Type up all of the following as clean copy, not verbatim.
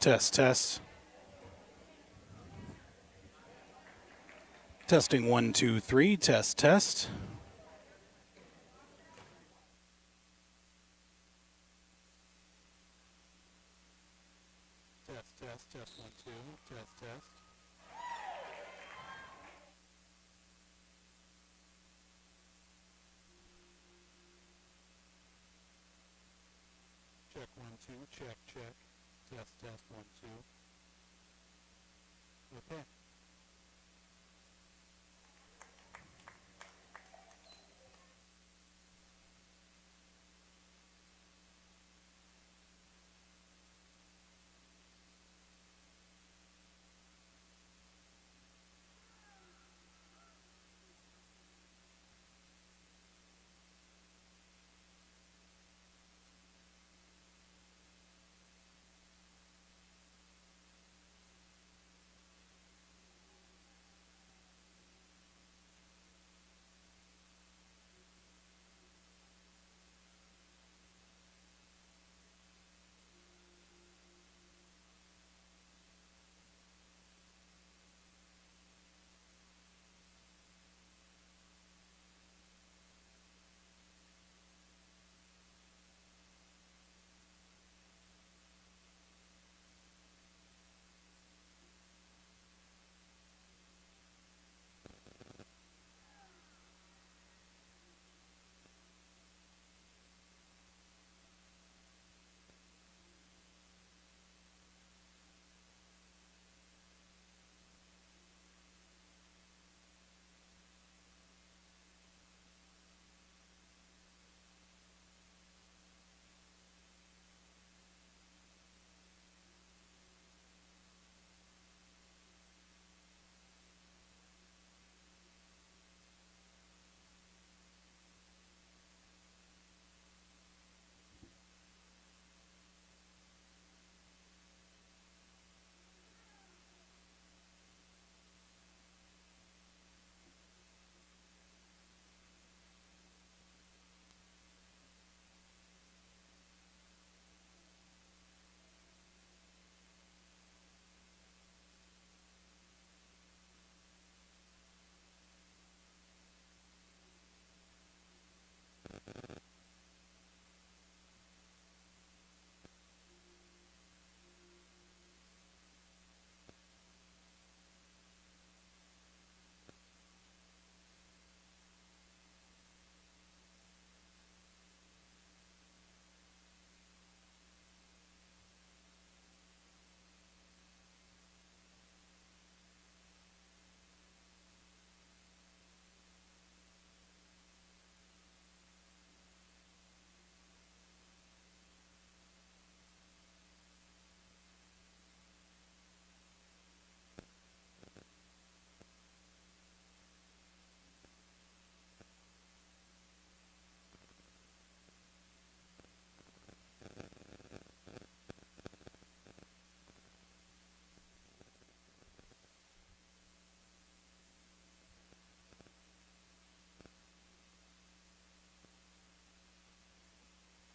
Test, test. Testing 1, 2, 3. Test, test. Test, test, test 1, 2. Test, test. Check 1, 2. Check, check. Test, test 1, 2. Okay.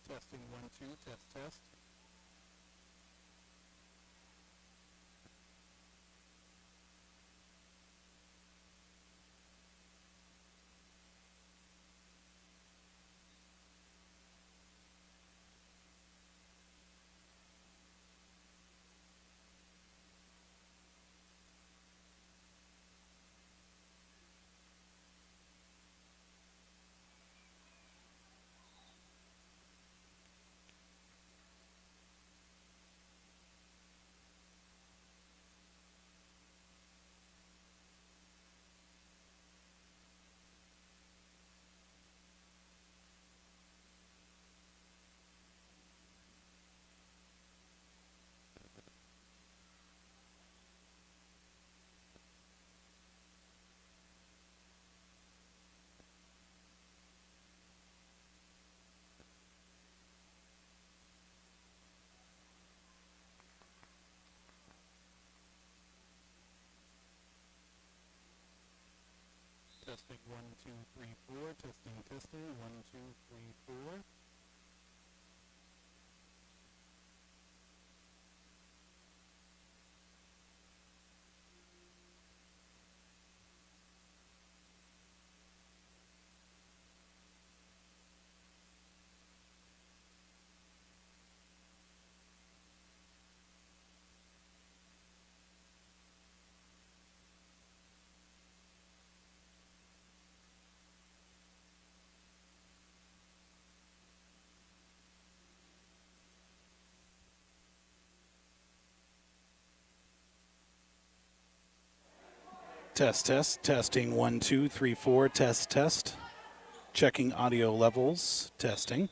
Testing 1, 2. Test, test. Testing 1, 2, 3, 4. Testing, testing. 1, 2, 3, 4. Test, test, testing 1, 2, 3, 4, test, test. Checking audio levels, testing.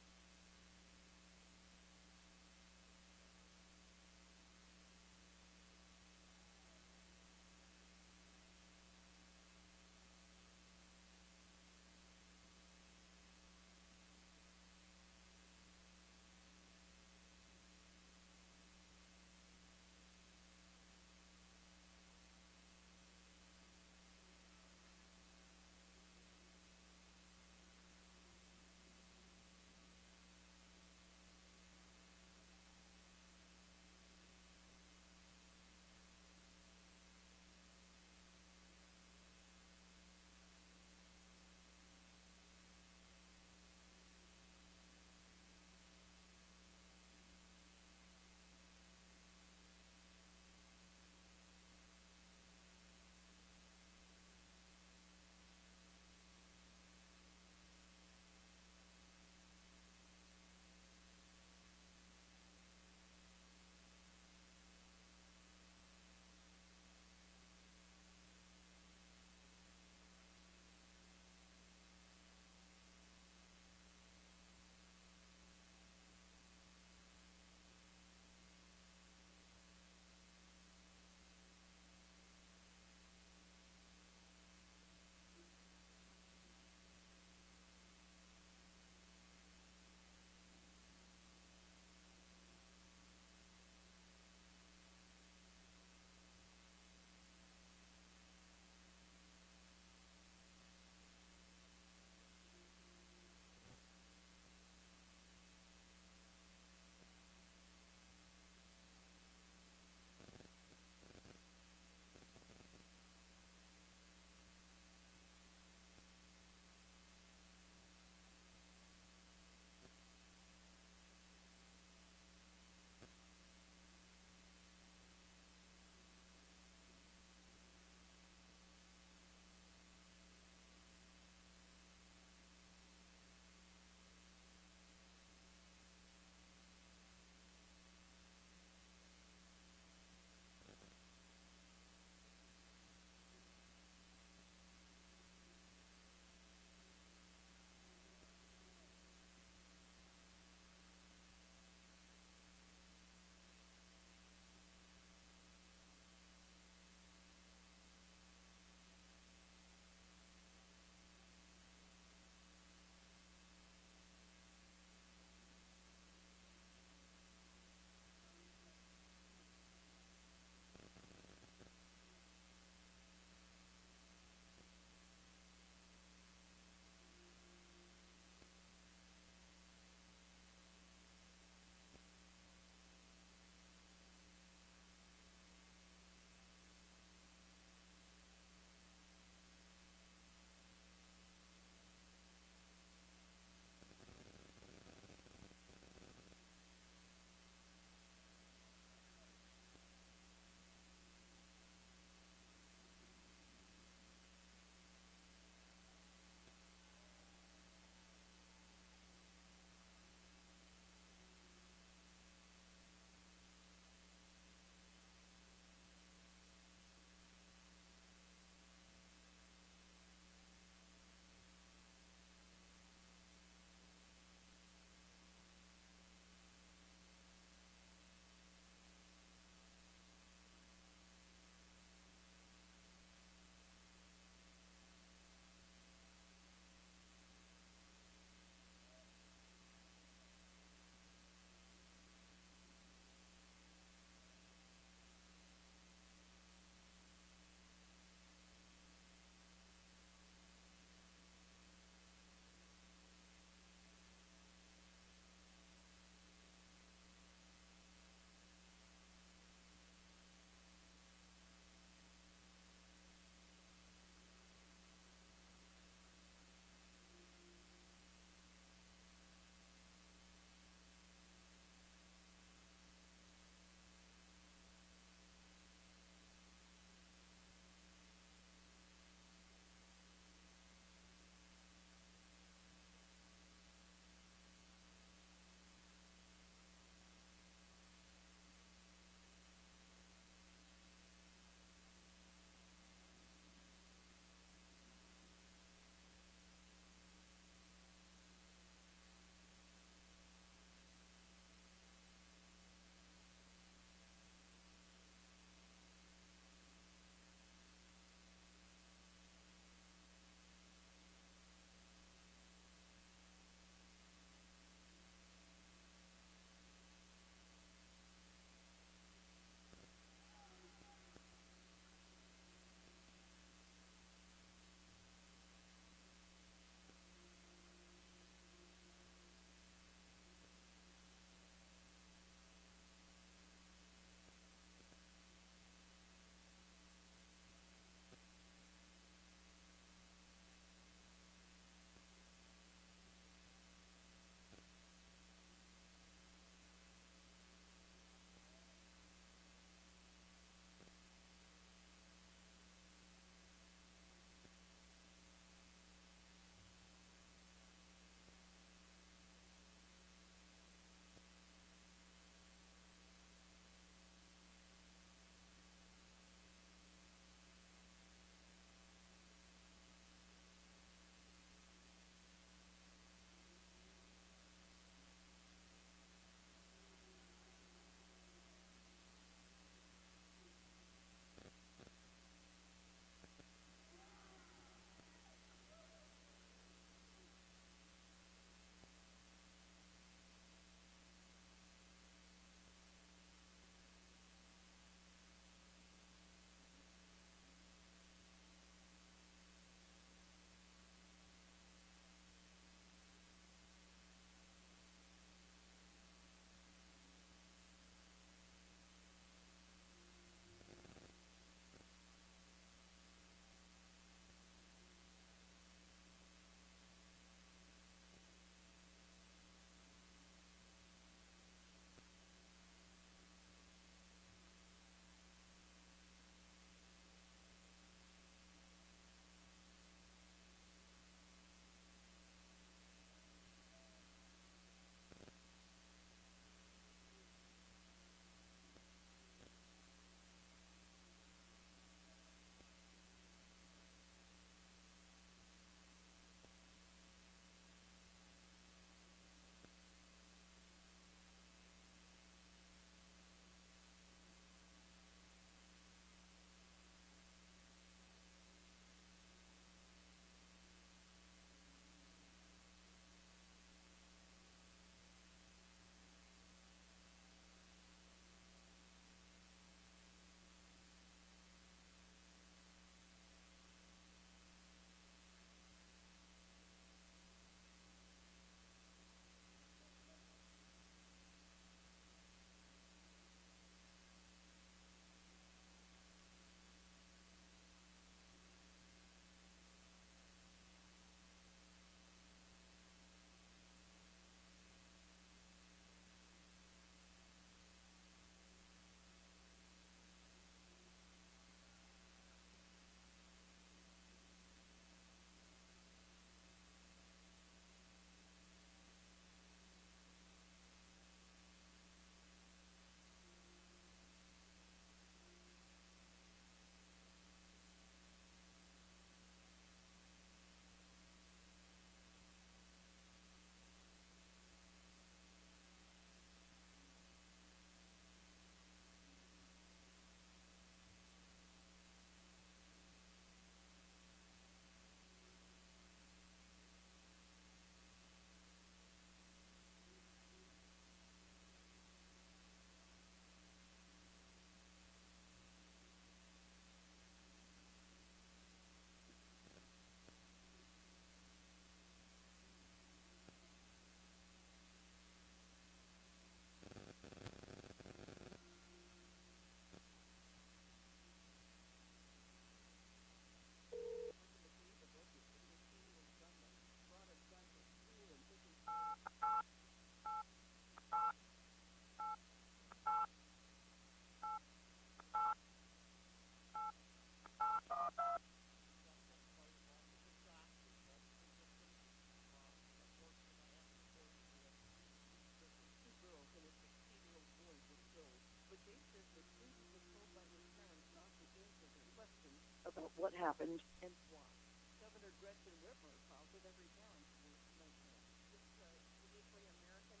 what happened and why. Governor Gretchen Whitmer calls with every parent worth mentioning. It's a uniquely American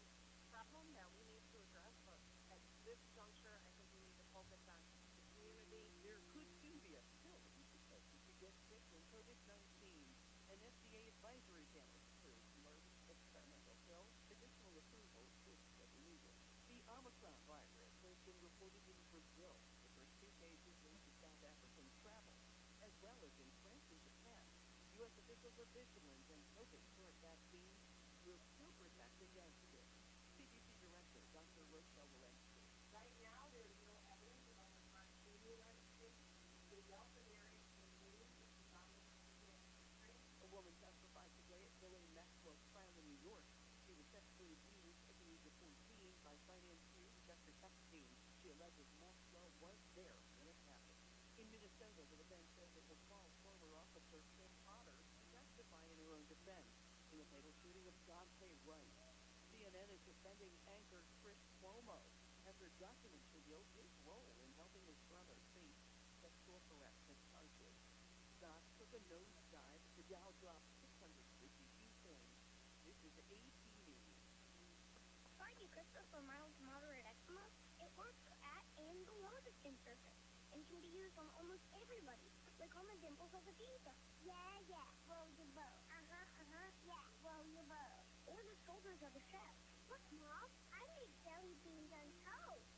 problem that we need to address, but at this juncture, I think we need to focus on the community. There could soon be a pill because you could get sick from COVID-19. An FDA advisory panel approved emerging experimental pill. Additional approval could still be needed. The Omicron virus has been reported in Brazil. The first 2 cases linked to South African travel, as well as in France and Japan. U.S. officials are vigilant and hoping current vaccines will still protect against it. CDC Director Dr. Rochelle Walensky. Right now, there is no evidence of Omicron in the United States. The Delta variant remains the predominant strain. A woman testified today at Ghislaine Maxwell's trial in New York. She was sexually abused at the age of 14 by financier Jeffrey Epstein. She alleges Maxwell was there when it happened. In Minnesota, the defense says it will call former officer Kim Potter to testify in her own defense in the fatal shooting of Dante Wright. CNN is defending anchor Chris Cuomo after documents revealed his role in helping his brother face sexual harassment charges. Stocks took a nosedive. The Dow dropped 652 points. This is AP News. Friday Crystal for mild to moderate eczema. It works at and below the skin surface and can be used on almost everybody, like on the dimples of the finger. Yeah, roll your bow. Yeah, roll your bow. Or the shoulders of the chest. Look, Mom, I made jelly beans on toast.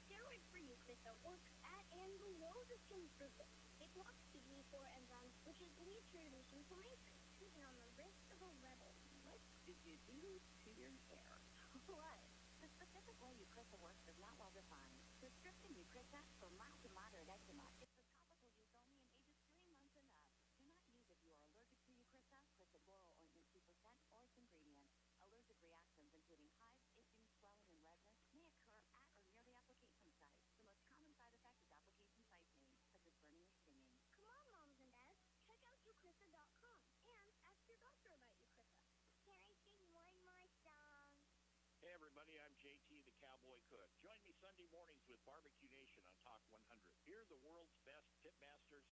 Steroid for you, Crystal, works at and below the skin surface. It blocks CD4 enzymes, which is believed to reduce inflammation, treating on the wrist of a rebel. What did you do to your hair? What? The specific way Eucrisa works is not well defined. Prescription Eucrisa for mild to moderate eczema. It's a topical use only in ages 3 months and up. Do not use if you are allergic to Eucrisa, Crisagoro ointment 2%, or its ingredients. Allergic reactions, including hives, itching, swelling, and redness, may occur at or near the application site. The most common side effect is application site pain, such as burning or stinging. Come on, moms and dads. Check out eucrisa.com and ask your doctor about Eucrisa. Can I sing one more song? Hey everybody, I'm JT the Cowboy Cook. Join me Sunday mornings with Barbecue Nation on Talk 100. Hear the world's best pitmasters.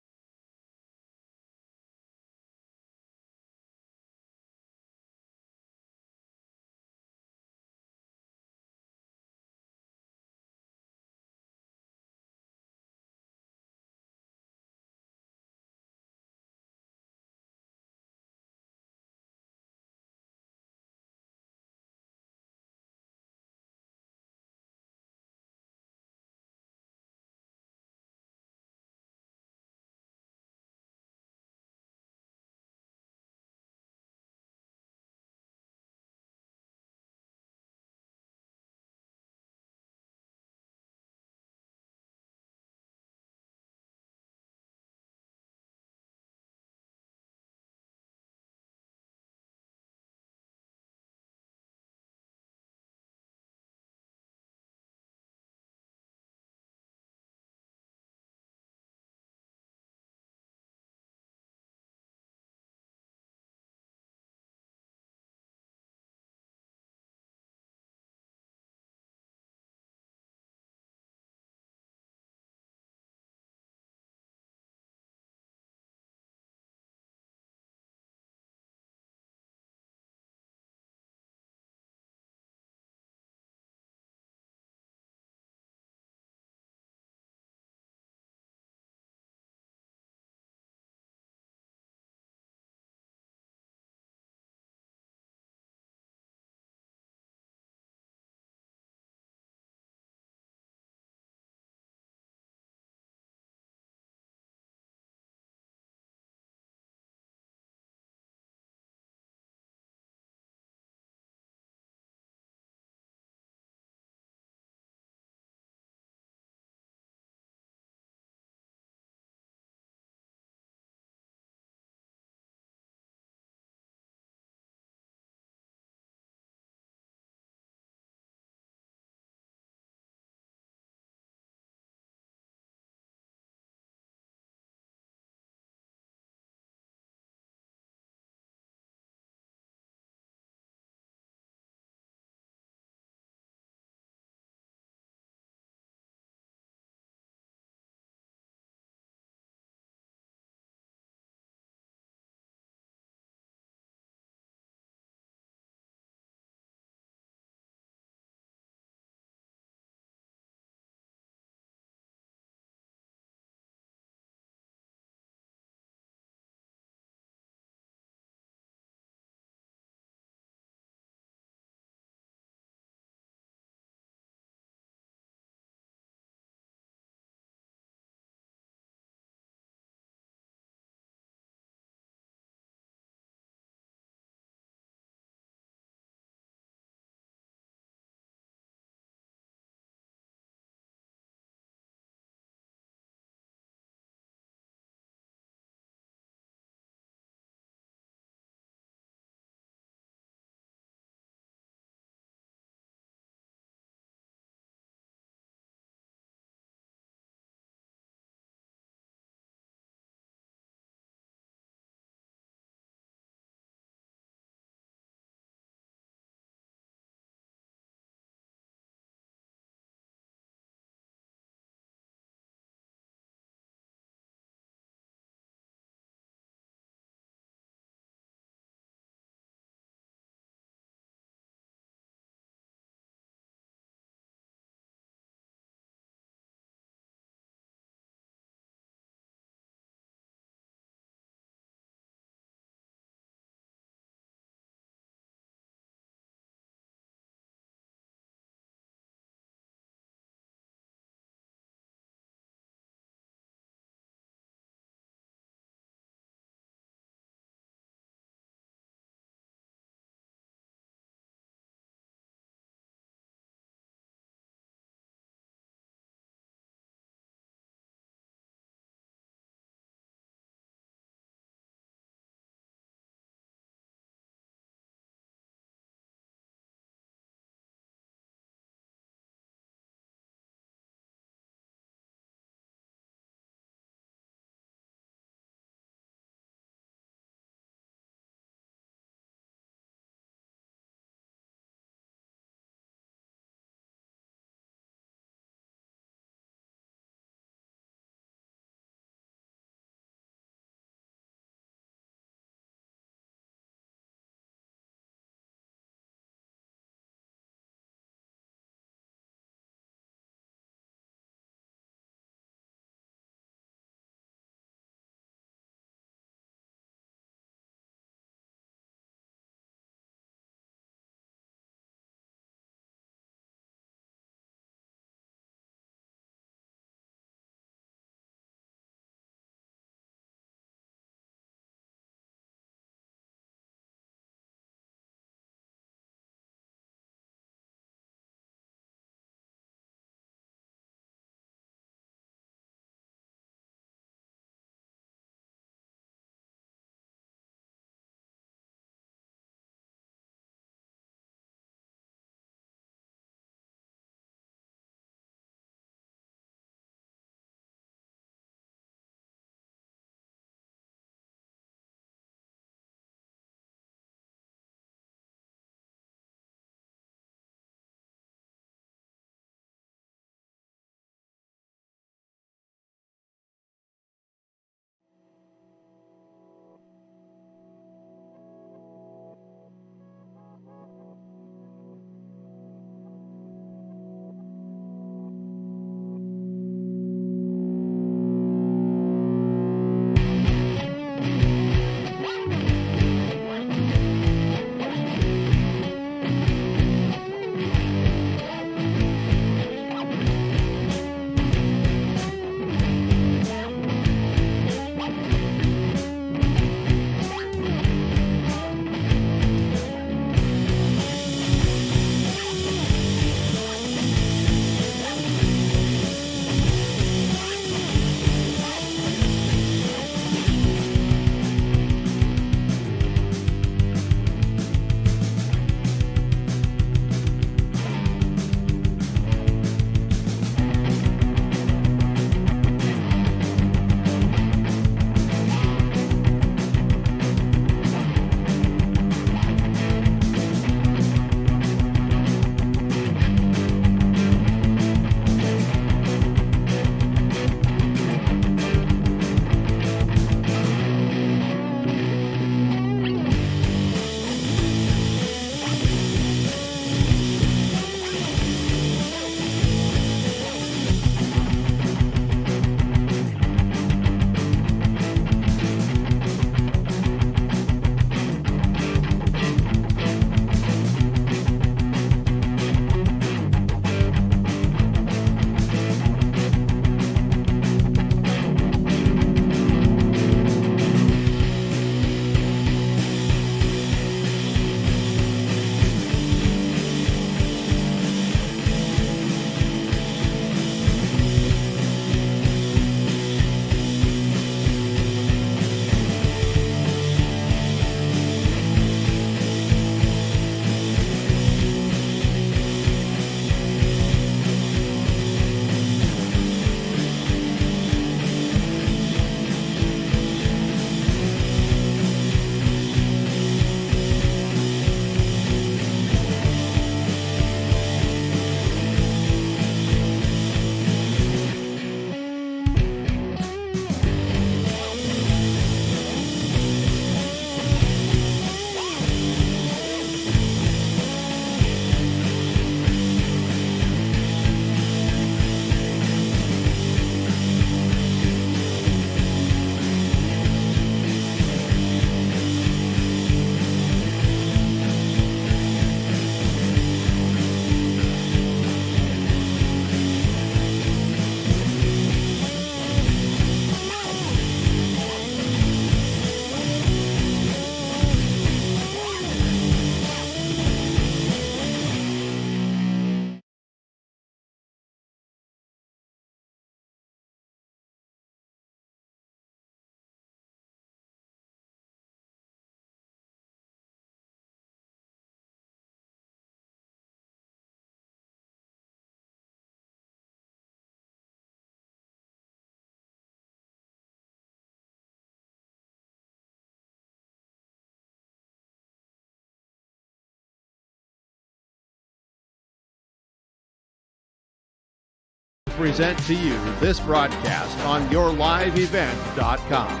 to present to you this broadcast on yourliveevent.com.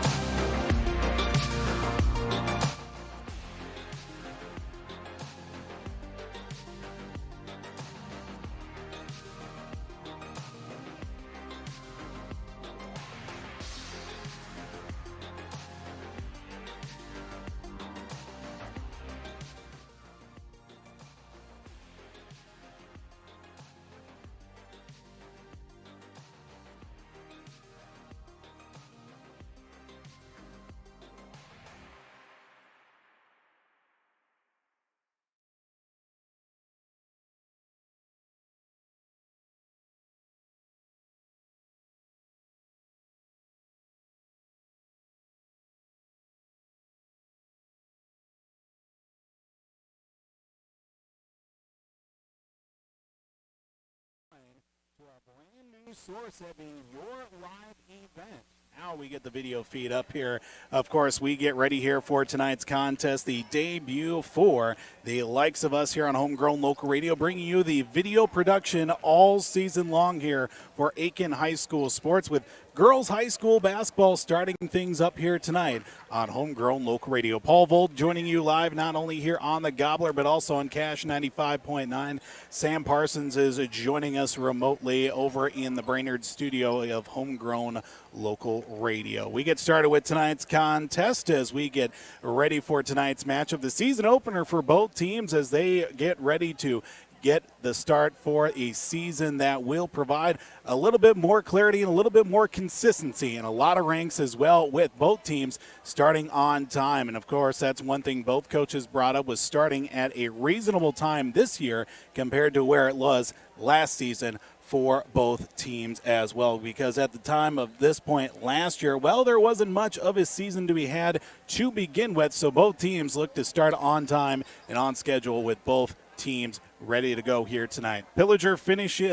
To our brand new source, that being Your Live Event. Now we get the video feed up here. Of course, we get ready here for tonight's contest, the debut for the likes of us here on Homegrown Local Radio, bringing you the video production all season long here for Aitkin High School Sports, with girls high school basketball starting things up here tonight on Homegrown Local Radio. Paul Volt joining you live not only here on the Gobbler but also on Cash 95.9. Sam Parsons is joining us remotely over in the Brainerd studio of Homegrown Local Radio. We get started with tonight's contest as we get ready for tonight's match of the season opener for both teams as they get ready to get the start for a season that will provide a little bit more clarity and a little bit more consistency in a lot of ranks as well, with both teams starting on time. And of course, that's one thing both coaches brought up, was starting at a reasonable time this year compared to where it was last season for both teams as well, because at the time of this point last year, well, there wasn't much of a season to be had to begin with, so both teams look to start on time and on schedule, with both teams ready to go here tonight. Pillager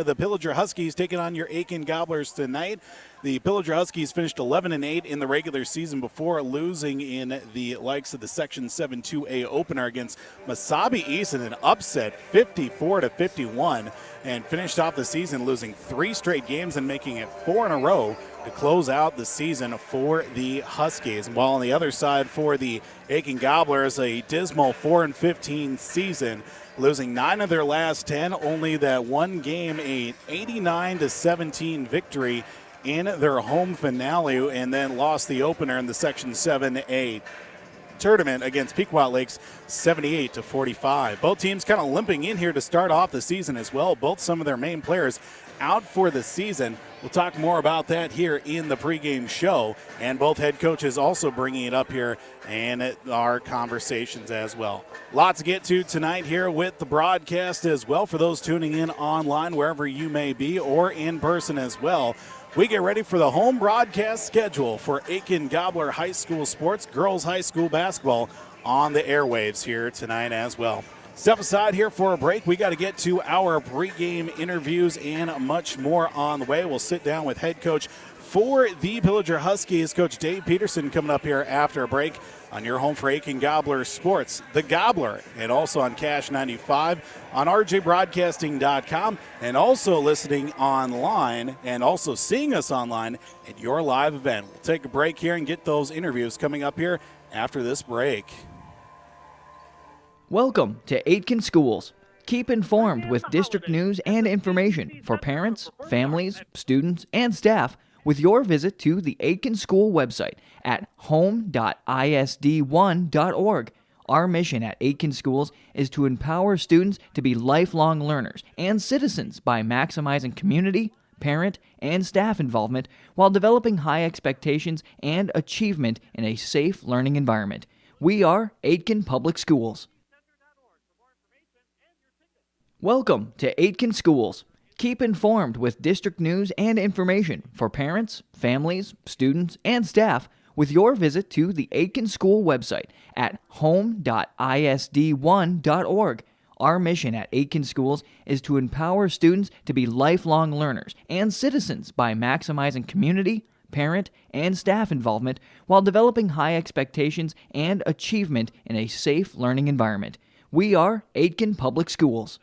the Pillager Huskies taking on your Aitkin Gobblers tonight. The Pillager Huskies finished 11-8 in the regular season before losing in the likes of the Section 7-2A opener against Mesabi East in an upset 54-51, and finished off the season losing 3 straight games and making it 4 in a row to close out the season for the Huskies. While on the other side for the Aitkin Gobblers, a dismal 4-15 season, losing 9 of their last 10, only that one game, a 89-17 victory in their home finale, and then lost the opener in the Section 7A tournament against Pequot Lakes 78-45. Both teams kind of limping in here to start off the season as well. Both some of their main players out for the season. We'll talk more about that here in the pregame show, and both head coaches also bringing it up here and our conversations as well. Lots to get to tonight here with the broadcast as well for those tuning in online wherever you may be, or in person as well. We get ready for the home broadcast schedule for Aitkin Gobbler High School Sports, girls high school basketball on the airwaves here tonight as well. Step aside here for a break. We got to get to our pregame interviews and much more on the way. We'll sit down with head coach for the Pillager Huskies, Coach Dave Peterson, coming up here after a break on your home for Aitkin Gobbler Sports, the Gobbler, and also on Cash 95, on rjbroadcasting.com, and also listening online and also seeing us online at your live event. We'll take a break here and get those interviews coming up here after this break. Welcome to Aitkin Schools. Keep informed with district news and information for parents, families, students, and staff with your visit to the Aitkin School website at home.isd1.org. Our mission at Aitkin Schools is to empower students to be lifelong learners and citizens by maximizing community, parent, and staff involvement while developing high expectations and achievement in a safe learning environment. We are Aitkin Public Schools. Welcome to Aitkin Schools. Keep informed with district news and information for parents, families, students, and staff with your visit to the Aitkin School website at home.isd1.org. Our mission at Aitkin Schools is to empower students to be lifelong learners and citizens by maximizing community, parent, and staff involvement while developing high expectations and achievement in a safe learning environment. We are Aitkin Public Schools.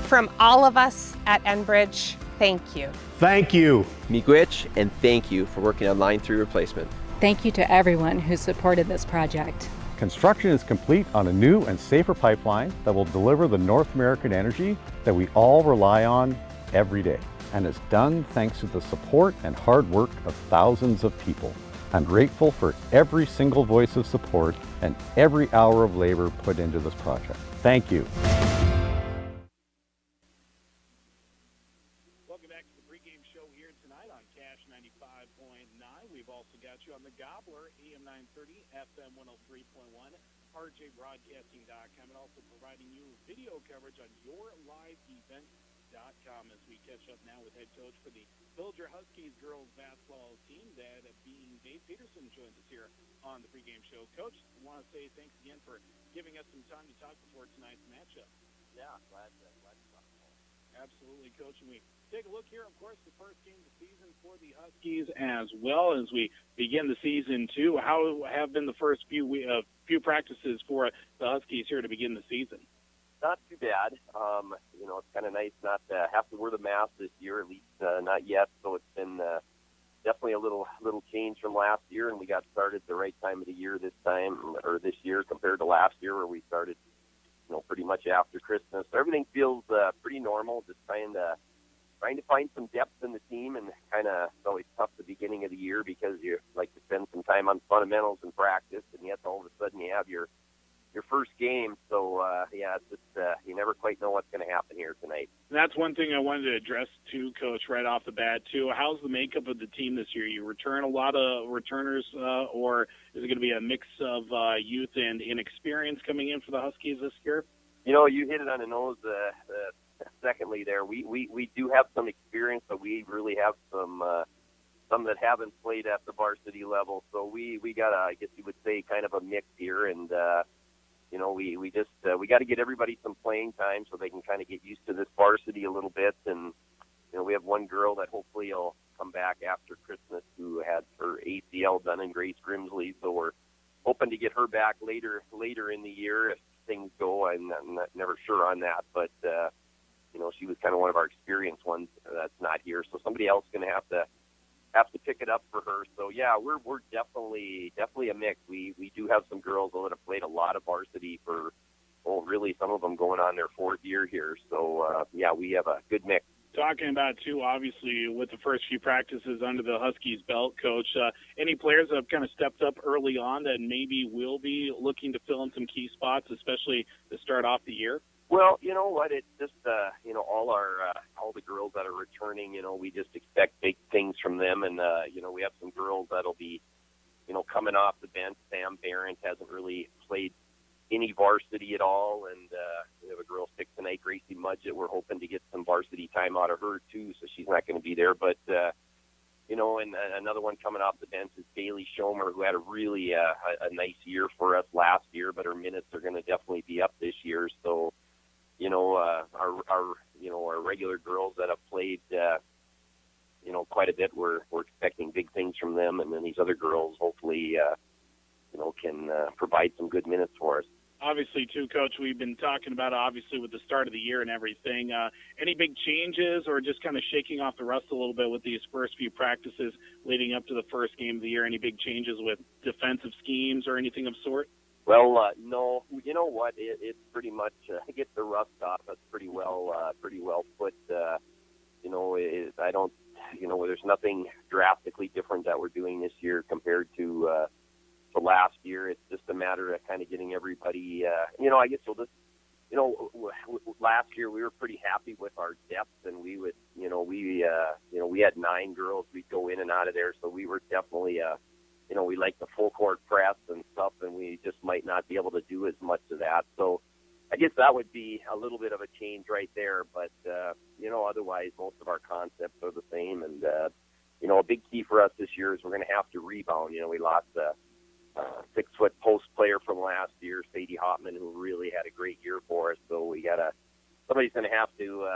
From all of us at Enbridge, thank you. Thank you. Miigwech, and thank you for working on Line 3 replacement. Thank you to everyone who supported this project. Construction is complete on a new and safer pipeline that will deliver the North American energy that we all rely on every day. And it's done thanks to the support and hard work of thousands of people. I'm grateful for every single voice of support and every hour of labor put into this project. Thank you. Welcome back to the pregame show here tonight on Cash 95.9. We've also got you on the Gobbler, AM 930, FM 103.1, RJBroadcasting.com, and also providing you video coverage on yourliveevent.com as we catch up now with head coach for the Pillager Huskies girls basketball team, that being Dave Peterson, joins us here on the pregame show. Coach, I want to say thanks again for giving us some time to talk before tonight's matchup. Yeah, glad to talk. Absolutely, Coach. And we take a look here, of course, the first game of the season for the Huskies as well as we begin the season, too. How have been the first few practices for the Huskies here to begin the season? Not too bad. It's kind of nice not to have to wear the mask this year, at least not yet. So it's been definitely a little change from last year, and we got started the right time of the year this year compared to last year where we started pretty much after Christmas. So everything feels pretty normal, just trying to find some depth in the team, and it's always tough the beginning of the year because you like to spend some time on fundamentals and practice, and yet all of a sudden you have your first game. So, it's just you never quite know what's going to happen here tonight. And that's one thing I wanted to address, too, Coach, right off the bat, too. How's the makeup of the team this year? You return a lot of returners, or is it going to be a mix of youth and inexperience coming in for the Huskies this year? You hit it on the nose secondly there. We do have some experience, but we really have some that haven't played at the varsity level. So we got I guess you would say, kind of a mix here, and we got to get everybody some playing time so they can kind of get used to this varsity a little bit. And we have one girl that hopefully will come back after Christmas who had her ACL done in Grace Grimsley, so we're hoping to get her back later in the year if things go. I'm never sure on that, but she was kind of one of our experienced ones that's not here, so somebody else is going to have to pick it up for her. So yeah, we're definitely a mix. We do have some girls that have played a lot of varsity for really some of them going on their fourth year here. So we have a good mix. Talking about, too, obviously, with the first few practices under the Huskies' belt, Coach, any players that have kind of stepped up early on that maybe will be looking to fill in some key spots, especially to start off the year? Well, you know what? It's just, all the girls that are returning, we just expect big things from them. And, we have some girls that'll be, coming off the bench. Sam Barrett hasn't really played any varsity at all, and we have a girl sick tonight, Gracie Mudgett. We're hoping to get some varsity time out of her too, so she's not going to be there. But and another one coming off the bench is Bailey Schomer, who had a really a nice year for us last year, but her minutes are going to definitely be up this year. So our regular girls that have played quite a bit, we're expecting big things from them, and then these other girls hopefully can provide some good minutes for us. Obviously, too, Coach, we've been talking about, obviously, with the start of the year and everything. Any big changes or just kind of shaking off the rust a little bit with these first few practices leading up to the first game of the year? Any big changes with defensive schemes or anything of sort? Well, no. You know what? It's pretty much get the rust off. That's pretty well put. I don't. There's nothing drastically different that we're doing this year compared to last year. It's just a matter of kind of getting everybody. I guess we'll just. Last year we were pretty happy with our depth, and we would. We had 9 girls. We'd go in and out of there, so we were definitely. We like the full court press and stuff, and we just might not be able to do as much of that. So I guess that would be a little bit of a change right there. But, otherwise most of our concepts are the same. And, a big key for us this year is we're going to have to rebound. We lost a 6-foot post player from last year, Sadie Hopman, who really had a great year for us. So somebody's going to have to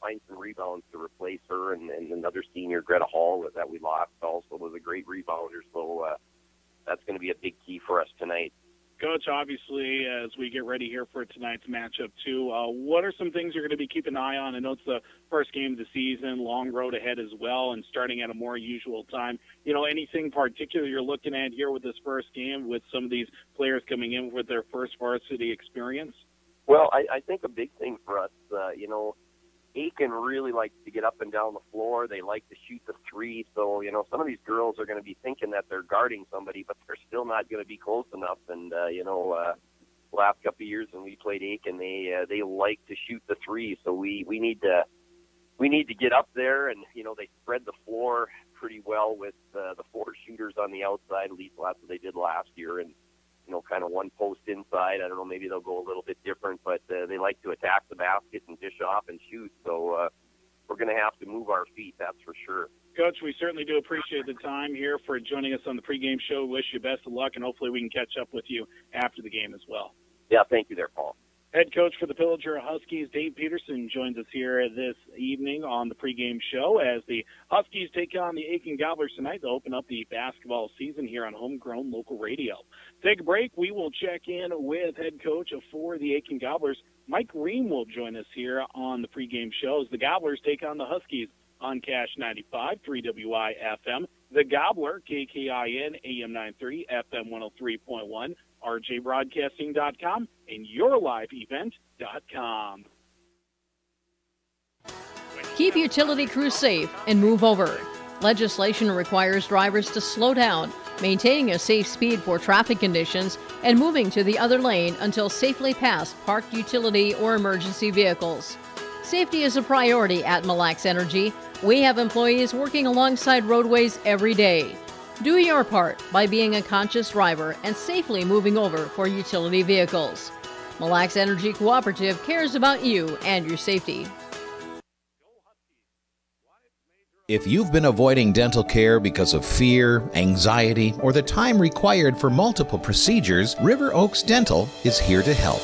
find some rebounds to replace her, and another senior, Greta Hall, that we lost, also was a great rebounder. So that's going to be a big key for us tonight. Coach, obviously, as we get ready here for tonight's matchup, too, what are some things you're going to be keeping an eye on? I know it's the first game of the season, long road ahead as well, and starting at a more usual time. Anything particular you're looking at here with this first game with some of these players coming in with their first varsity experience? Well, I think a big thing for us, Aitkin really likes to get up and down the floor. They like to shoot the three. So, some of these girls are going to be thinking that they're guarding somebody, but they're still not going to be close enough. And, last couple of years when we played Aitkin, they like to shoot the three. So we need to get up there and, they spread the floor pretty well with the four shooters on the outside. At least that's what they did last year. And, kind of one post inside. I don't know, maybe they'll go a little bit different, but they like to attack the basket and dish off and shoot. So we're going to have to move our feet, that's for sure. Coach, we certainly do appreciate the time here for joining us on the pregame show. Wish you best of luck, and hopefully we can catch up with you after the game as well. Yeah, thank you there, Paul. Head coach for the Pillager Huskies, Dave Peterson, joins us here this evening on the pregame show as the Huskies take on the Aitkin Gobblers tonight to open up the basketball season here on Homegrown Local Radio. Take a break. We will check in with head coach for the Aitkin Gobblers. Mike Ream will join us here on the pregame show as the Gobblers take on the Huskies on Cash 95, 3WI FM, the Gobbler, KKIN, AM 930, FM 103.1, rjbroadcasting.com, and yourliveevent.com. Keep utility crews safe and move over. Legislation requires drivers to slow down, maintaining a safe speed for traffic conditions, and moving to the other lane until safely past parked utility or emergency vehicles. Safety is a priority at Mille Lacs Energy. We have employees working alongside roadways every day. Do your part by being a conscious driver and safely moving over for utility vehicles. Mille Lacs Energy Cooperative cares about you and your safety. If you've been avoiding dental care because of fear, anxiety, or the time required for multiple procedures, River Oaks Dental is here to help.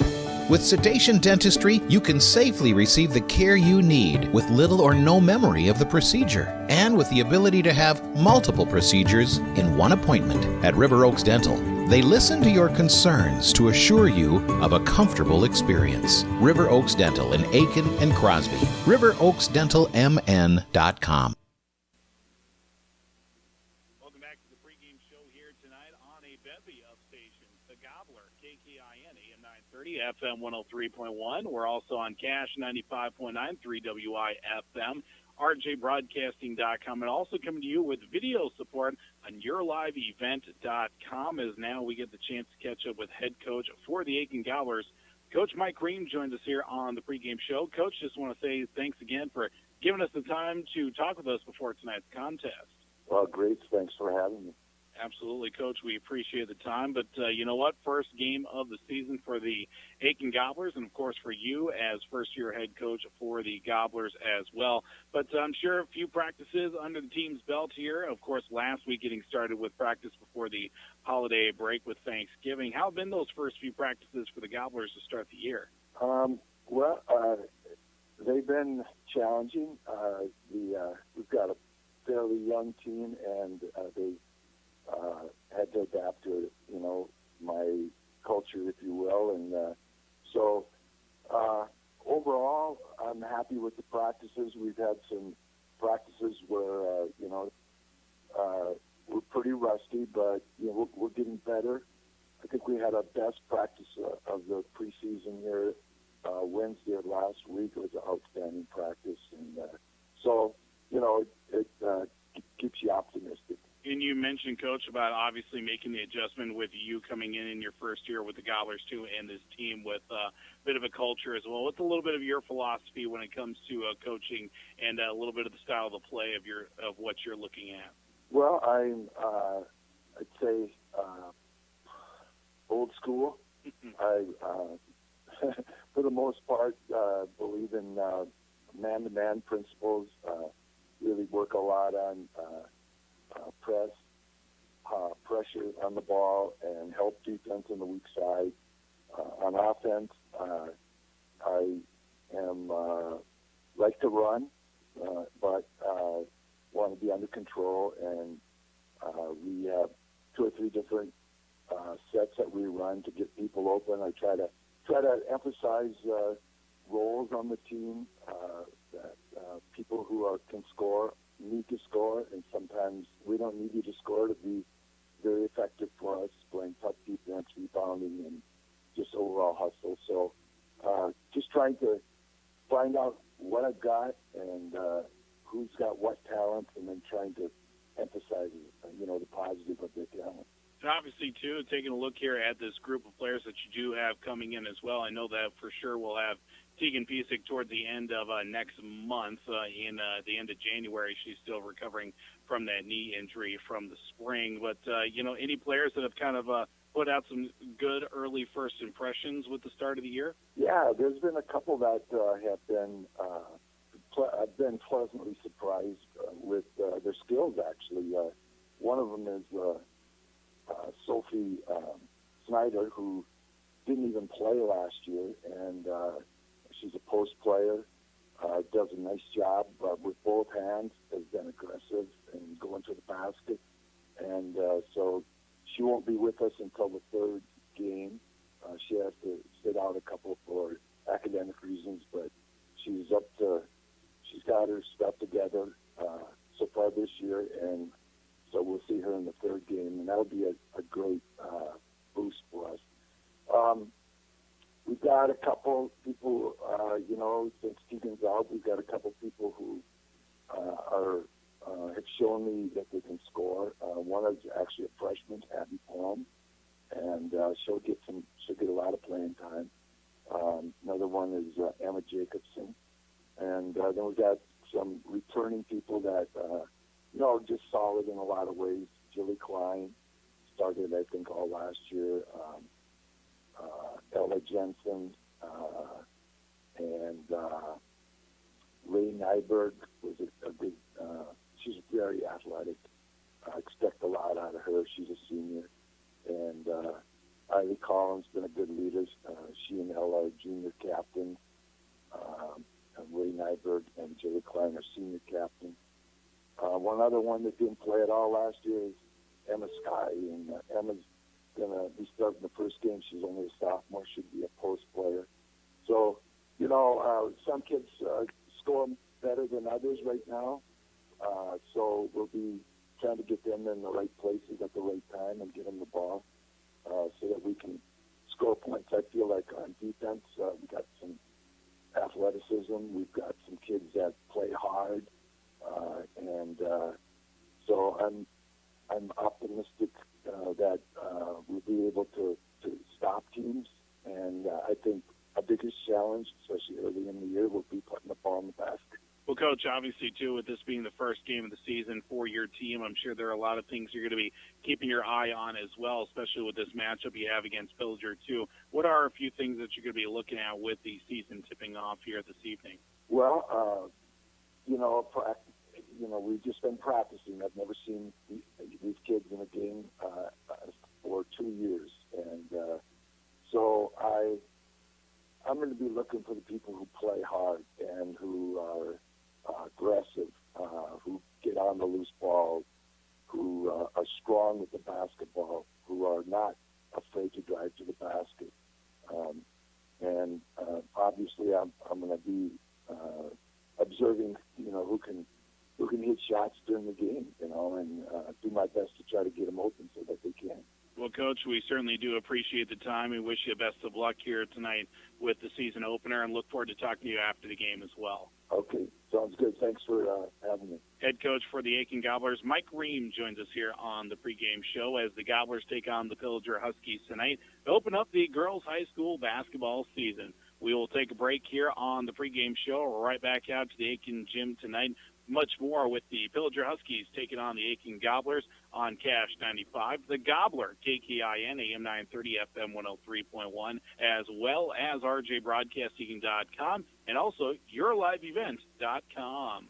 With sedation dentistry, you can safely receive the care you need with little or no memory of the procedure, and with the ability to have multiple procedures in one appointment. At River Oaks Dental, they listen to your concerns to assure you of a comfortable experience. River Oaks Dental in Aitkin and Crosby. RiverOaksDentalMN.com. FM 103.1. We're also on Cash 95.9, 3WI FM, rjbroadcasting.com, and also coming to you with video support on yourliveevent.com as now we get the chance to catch up with head coach for the Aitkin Gobblers. Coach Mike Ream joins us here on the pregame show. Coach, just want to say thanks again for giving us the time to talk with us before tonight's contest. Well, great. Thanks for having me. Absolutely, Coach. We appreciate the time. But you know what? First game of the season for the Aitkin Gobblers, and, of course, for you as first-year head coach for the Gobblers as well. But I'm sure a few practices under the team's belt here. Of course, last week getting started with practice before the holiday break with Thanksgiving. How have been those first few practices for the Gobblers to start the year? They've been challenging. We've got a fairly young team, and they had to adapt to, my culture, if you will. And so overall, I'm happy with the practices. We've had some practices where, we're pretty rusty, but, we're getting better. I think we had our best practice of the preseason here Wednesday of last week. It was an outstanding practice. And so, it keeps you optimistic. And you mentioned, Coach, about obviously making the adjustment with you coming in your first year with the Gobblers, too, and this team with a bit of a culture as well. What's a little bit of your philosophy when it comes to coaching and a little bit of the style of the play of what you're looking at? Well, I'd say old school. I, for the most part, believe in man-to-man principles, really work a lot on pressure on the ball and help defense on the weak side. On offense, I am like to run, but want to be under control. And we have 2 or 3 different sets sets that we run to get people open. I try to emphasize roles on the team that people who can score need to score, and sometimes we don't need you to score to be very effective for us, playing tough defense, rebounding, and just overall hustle. So just trying to find out what I've got and who's got what talent, and then trying to emphasize, the positive of their talent. And obviously, too, taking a look here at this group of players that you do have coming in as well, I know that for sure we'll have Tegan Piesick toward the end of next month, in the end of January. She's still recovering from that knee injury from the spring. But, any players that have kind of put out some good early first impressions with the start of the year? Yeah, there's been a couple that have been I've been pleasantly surprised with their skills, actually. One of them is Sophie Snyder, who didn't even play last year, and she's a post player, does a nice job with both hands, has been aggressive and going to the basket, and so she won't be with us until the third game. She has to sit out a couple for academic reasons, but she's got her stuff together so far this year, and so we'll see her in the third game, and that'll be a great boost for us. We've got a couple people, since Tegan's out, we've got a couple people who have shown me that they can score. One is actually a freshman, Abby Palm, and she'll get a lot of playing time. Another one is Emma Jacobson, and then we've got some returning people that just solid in a lot of ways. Jilly Klein started, I think, all last year. Ella Jensen and Ray Nyberg was a good. She's very athletic. I expect a lot out of her. She's a senior, and Ivy Collins been a good leader. She and Ella are junior captains. Ray Nyberg and Jilly Klein are senior captains. One other one that didn't play at all last year is Emma Sky, and Emma's going to be starting the first game. She's only a sophomore, should be a post player. So, some kids score better than others right now. So we'll be trying to get them in the right places at the right time and get them the ball so that we can score points. I feel like on defense, we got some athleticism. We've got some kids that play hard. And so I'm optimistic that we'll be able to stop teams. And I think our biggest challenge, especially early in the year, will be putting the ball in the basket. Well, Coach, obviously, too, with this being the first game of the season for your team, I'm sure there are a lot of things you're going to be keeping your eye on as well, especially with this matchup you have against Pillager, too. What are a few things that you're going to be looking at with the season tipping off here this evening? Well, we've just been practicing. I've never seen these kids in a game for 2 years. And so I'm going to be looking for the people who play hard and who are aggressive, who get on the loose ball, who are strong with the basketball, who are not afraid to drive to the basket. And obviously I'm going to be observing, who can hit shots during the game, and do my best to try to get them open so that they can. Well, Coach, we certainly do appreciate the time. We wish you best of luck here tonight with the season opener, and look forward to talking to you after the game as well. Okay, sounds good. Thanks for having me. Head coach for the Aitkin Gobblers, Mike Ream, joins us here on the pregame show as the Gobblers take on the Pillager Huskies tonight to open up the girls' high school basketball season. We will take a break here on the pregame show. We're right back out to the Aitkin gym tonight. Much more with the Pillager Huskies taking on the Aitkin Gobblers on Cash 95. The Gobbler, KKIN, AM 930, FM 103.1, as well as rjbroadcasting.com, and also yourliveevent.com.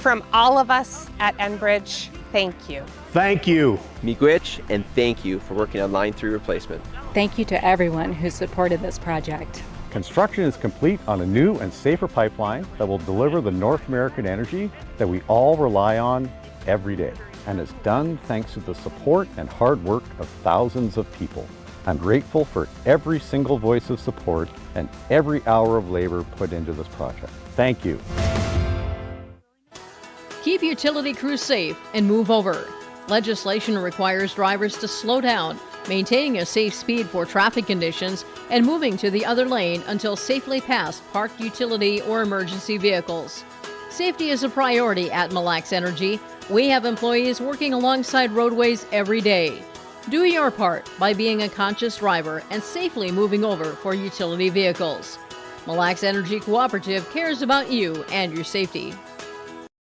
From all of us at Enbridge, thank you. Thank you. Miigwech, and thank you for working on Line 3 replacement. Thank you to everyone who supported this project. Construction is complete on a new and safer pipeline that will deliver the North American energy that we all rely on every day. and is done thanks to the support and hard work of thousands of people. I'm grateful for every single voice of support and every hour of labor put into this project. Thank you. Keep utility crews safe and move over. Legislation requires drivers to slow down, maintaining a safe speed for traffic conditions, and moving to the other lane until safely past parked utility or emergency vehicles. Safety is a priority at Mille Lacs Energy. We have employees working alongside roadways every day. Do your part by being a conscious driver and safely moving over for utility vehicles. Mille Lacs Energy Cooperative cares about you and your safety.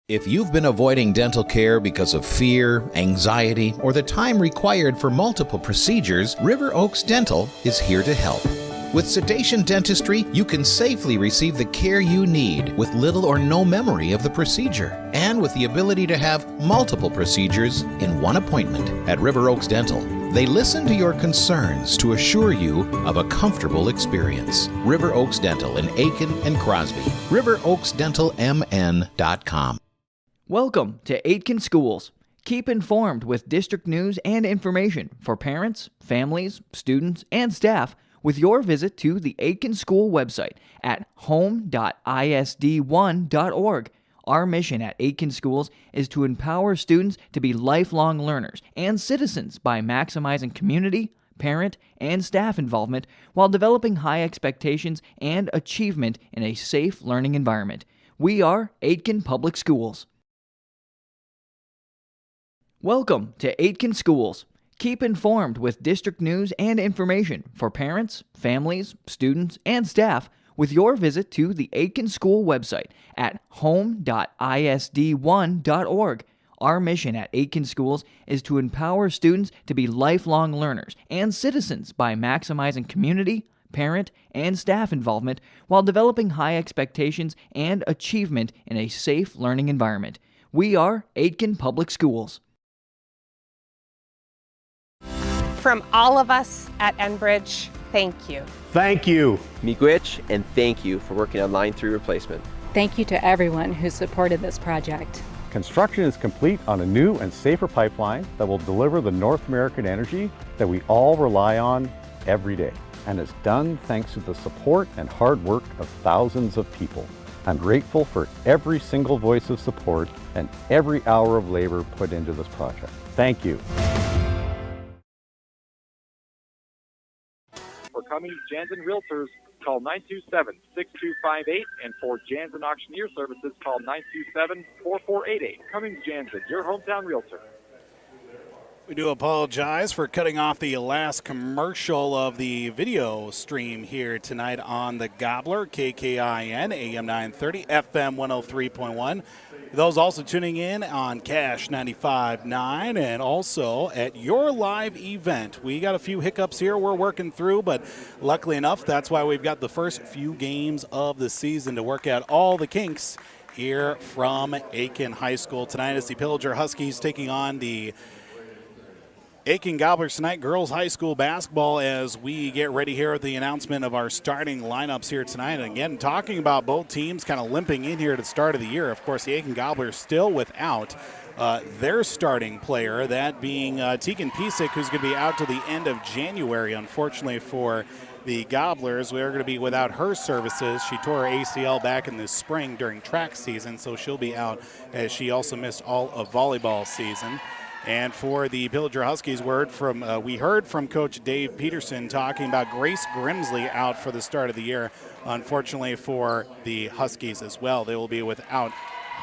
If you've been avoiding dental care because of fear, anxiety, or the time required for multiple procedures, River Oaks Dental is here to help. With sedation dentistry, you can safely receive the care you need with little or no memory of the procedure, and with the ability to have multiple procedures in one appointment. At River Oaks Dental, they listen to your concerns to assure you of a comfortable experience. River Oaks Dental in Aitkin and Crosby. RiverOaksDentalMN.com. Welcome to Aitkin Schools. Keep informed with district news and information for parents, families, students, and staff with your visit to the Aitkin School website at home.isd1.org. Our mission at Aitkin Schools is to empower students to be lifelong learners and citizens by maximizing community, parent, and staff involvement while developing high expectations and achievement in a safe learning environment. We are Aitkin Public Schools. Welcome to Aitkin Schools. Keep informed with district news and information for parents, families, students, and staff with your visit to the Aitkin School website at home.isd1.org. Our mission at Aitkin Schools is to empower students to be lifelong learners and citizens by maximizing community, parent, and staff involvement while developing high expectations and achievement in a safe learning environment. We are Aitkin Public Schools. From all of us at Enbridge, thank you. Thank you. Miigwech, and thank you for working on Line 3 replacement. Thank you to everyone who supported this project. Construction is complete on a new and safer pipeline that will deliver the North American energy that we all rely on every day, and is done thanks to the support and hard work of thousands of people. I'm grateful for every single voice of support and every hour of labor put into this project. Thank you. For Cummings Jansen Realtors, call 927-6258, and for Jansen Auctioneer Services, call 927-4488. Cummings Jansen, your hometown realtor. We do apologize for cutting off the last commercial of the video stream here tonight on the Gobbler, KKIN, AM 930, FM 103.1. Those also tuning in on Cash 95.9 and also at your live event. We got a few hiccups here we're working through, but luckily enough, that's why we've got the first few games of the season to work out all the kinks here from Aitkin High School. Tonight is the Pillager Huskies taking on the Aitkin Gobblers tonight, girls high school basketball, as we get ready here with the announcement of our starting lineups here tonight. And again, talking about both teams kind of limping in here at the start of the year. Of course, the Aitkin Gobblers still without their starting player, that being Tegan Pisek, who's going to be out to the end of January. Unfortunately for the Gobblers, we're going to be without her services. She tore her ACL back in the spring during track season, so she'll be out, as she also missed all of volleyball season. And for the Pillager Huskies, we heard from Coach Dave Peterson talking about Grace Grimsley out for the start of the year. Unfortunately for the Huskies as well, they will be without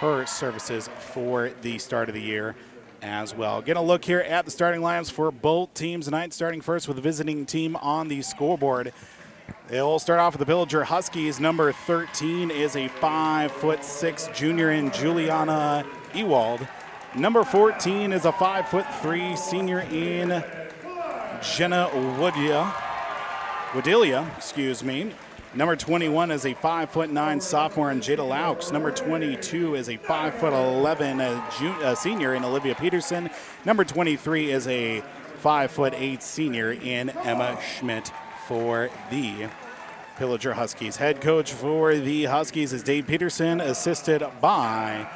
her services for the start of the year as well. Get a look here at the starting lineups for both teams tonight, starting first with the visiting team on the scoreboard. They'll start off with the Pillager Huskies. Number 13 is a 5'6" junior in Juliana Ewald. Number 14 is a 5'3" senior in Jenna Wadilia. Number 21 is a 5'9" sophomore in Jada Laux. Number 22 is a 5'11" senior in Olivia Peterson. Number 23 is a 5'8" senior in Emma Schmidt for the Pillager Huskies. Head coach for the Huskies is Dave Peterson, assisted by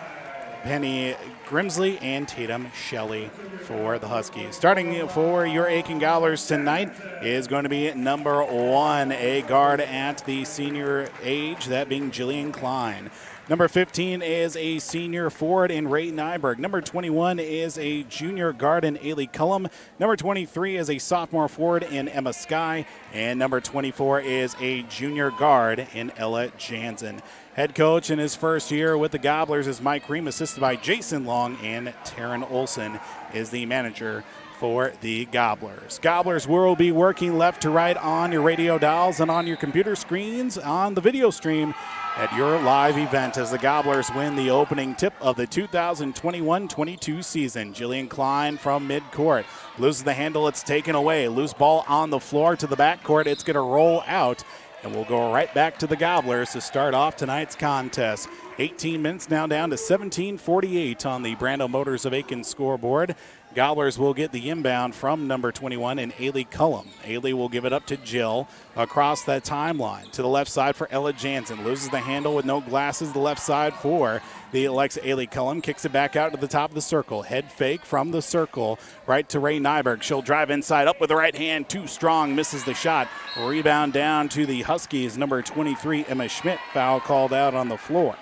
Penny Grimsley, and Tatum Shelley for the Huskies. Starting for your Aitkin Gobblers tonight is going to be number 1, a guard at the senior age, that being Jillian Klein. Number 15 is a senior forward in Ray Nyberg. Number 21 is a junior guard in Ailey Cullum. Number 23 is a sophomore forward in Emma Sky. And number 24 is a junior guard in Ella Jansen. Head coach in his first year with the Gobblers is Mike Ream, assisted by Jason Long, and Taryn Olson is the manager for the Gobblers. Gobblers will be working left to right on your radio dials and on your computer screens on the video stream at your live event as the Gobblers win the opening tip of the 2021-22 season. Jillian Klein from midcourt loses the handle. It's taken away. Loose ball on the floor to the backcourt. It's going to roll out, and we'll go right back to the Gobblers to start off tonight's contest. 18 minutes now down to 17:48 on the Brando Motors of Aitkin scoreboard. Gobblers will get the inbound from number 21 in Ailey Cullum. Ailey will give it up to Jill across that timeline. To the left side for Ella Jansen. Loses the handle with no glasses. The left side for the Alexa Ailey Cullum. Kicks it back out to the top of the circle. Head fake from the circle right to Ray Nyberg. She'll drive inside up with the right hand. Too strong. Misses the shot. Rebound down to the Huskies. Number 23, Emma Schmidt. Foul called out on the floor.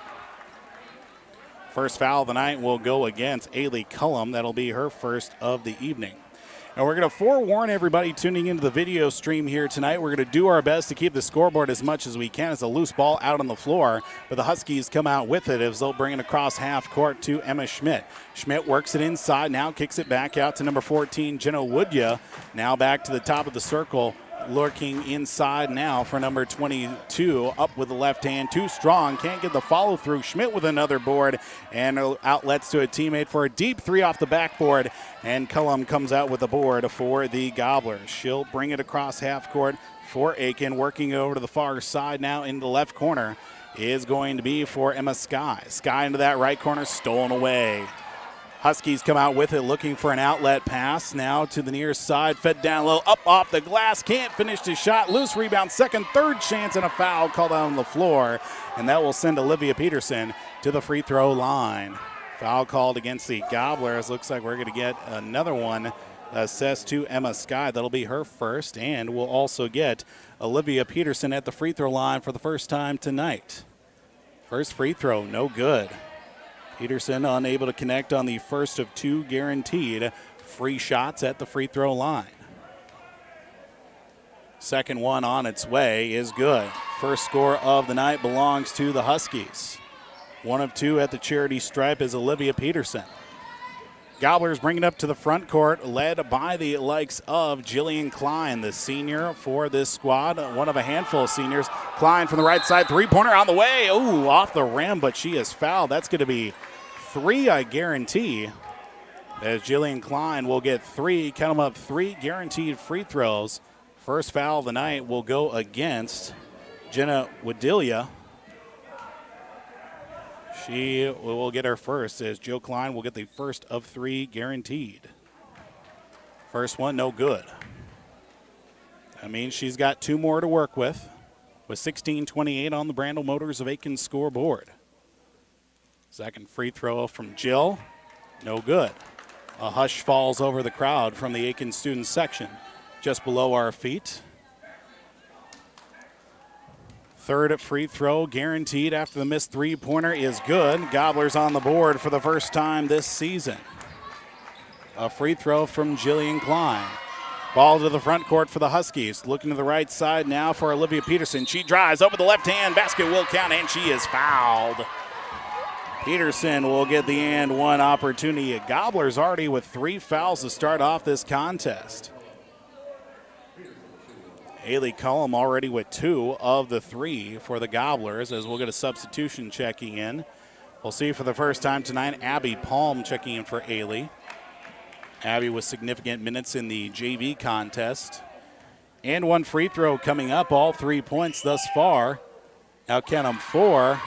First foul of the night will go against Ailey Cullum. That'll be her first of the evening. And we're going to forewarn everybody tuning into the video stream here tonight. We're going to do our best to keep the scoreboard as much as we can. It's a loose ball out on the floor, but the Huskies come out with it as they'll bring it across half court to Emma Schmidt. Schmidt works it inside, now kicks it back out to number 14, Jenna Woodya. Now back to the top of the circle. Lurking inside now for number 22. Up with the left hand. Too strong. Can't get the follow through. Schmidt with another board. And outlets to a teammate for a deep three off the backboard. And Cullum comes out with the board for the Gobblers. She'll bring it across half court for Aitkin. Working over to the far side now into the left corner is going to be for Emma Sky. Sky into that right corner. Stolen away. Huskies come out with it, looking for an outlet pass. Now to the near side, fed down low, up off the glass. Can't finish the shot. Loose rebound, second, third chance, and a foul called out on the floor. And that will send Olivia Peterson to the free throw line. Foul called against the Gobblers. Looks like we're going to get another one assessed to Emma Sky. That'll be her first. And we'll also get Olivia Peterson at the free throw line for the first time tonight. First free throw, no good. Peterson unable to connect on the first of 2 guaranteed free shots at the free throw line. Second one on its way is good. First score of the night belongs to the Huskies. 1 of 2 at the charity stripe is Olivia Peterson. Gobblers bring it up to the front court, led by the likes of Jillian Klein, the senior for this squad, one of a handful of seniors. Klein from the right side, three-pointer on the way. Ooh, off the rim, but she is fouled. That's going to be 3, I guarantee, as Jillian Klein will get 3, count them up, 3 guaranteed free throws. First foul of the night will go against Jenna Woodillia. She will get her first, as Jill Klein will get the first of 3 guaranteed. First one, no good. That means she's got 2 more to work with 16:28 on the Brando Motors of Aitkin scoreboard. Second free throw from Jill, no good. A hush falls over the crowd from the Aitkin student section, just below our feet. Third free throw guaranteed after the missed three-pointer is good. Gobblers on the board for the first time this season. A free throw from Jillian Klein. Ball to the front court for the Huskies. Looking to the right side now for Olivia Peterson. She drives over the left hand. Basket will count, and she is fouled. Peterson will get the and one opportunity. Gobblers already with 3 fouls to start off this contest. Ailey Cullum already with 2 of the 3 for the Gobblers, as we'll get a substitution checking in. We'll see for the first time tonight Abby Palm checking in for Ailey. Abby with significant minutes in the JV contest. And 1 free throw coming up, all 3 points thus far. Now count them 4,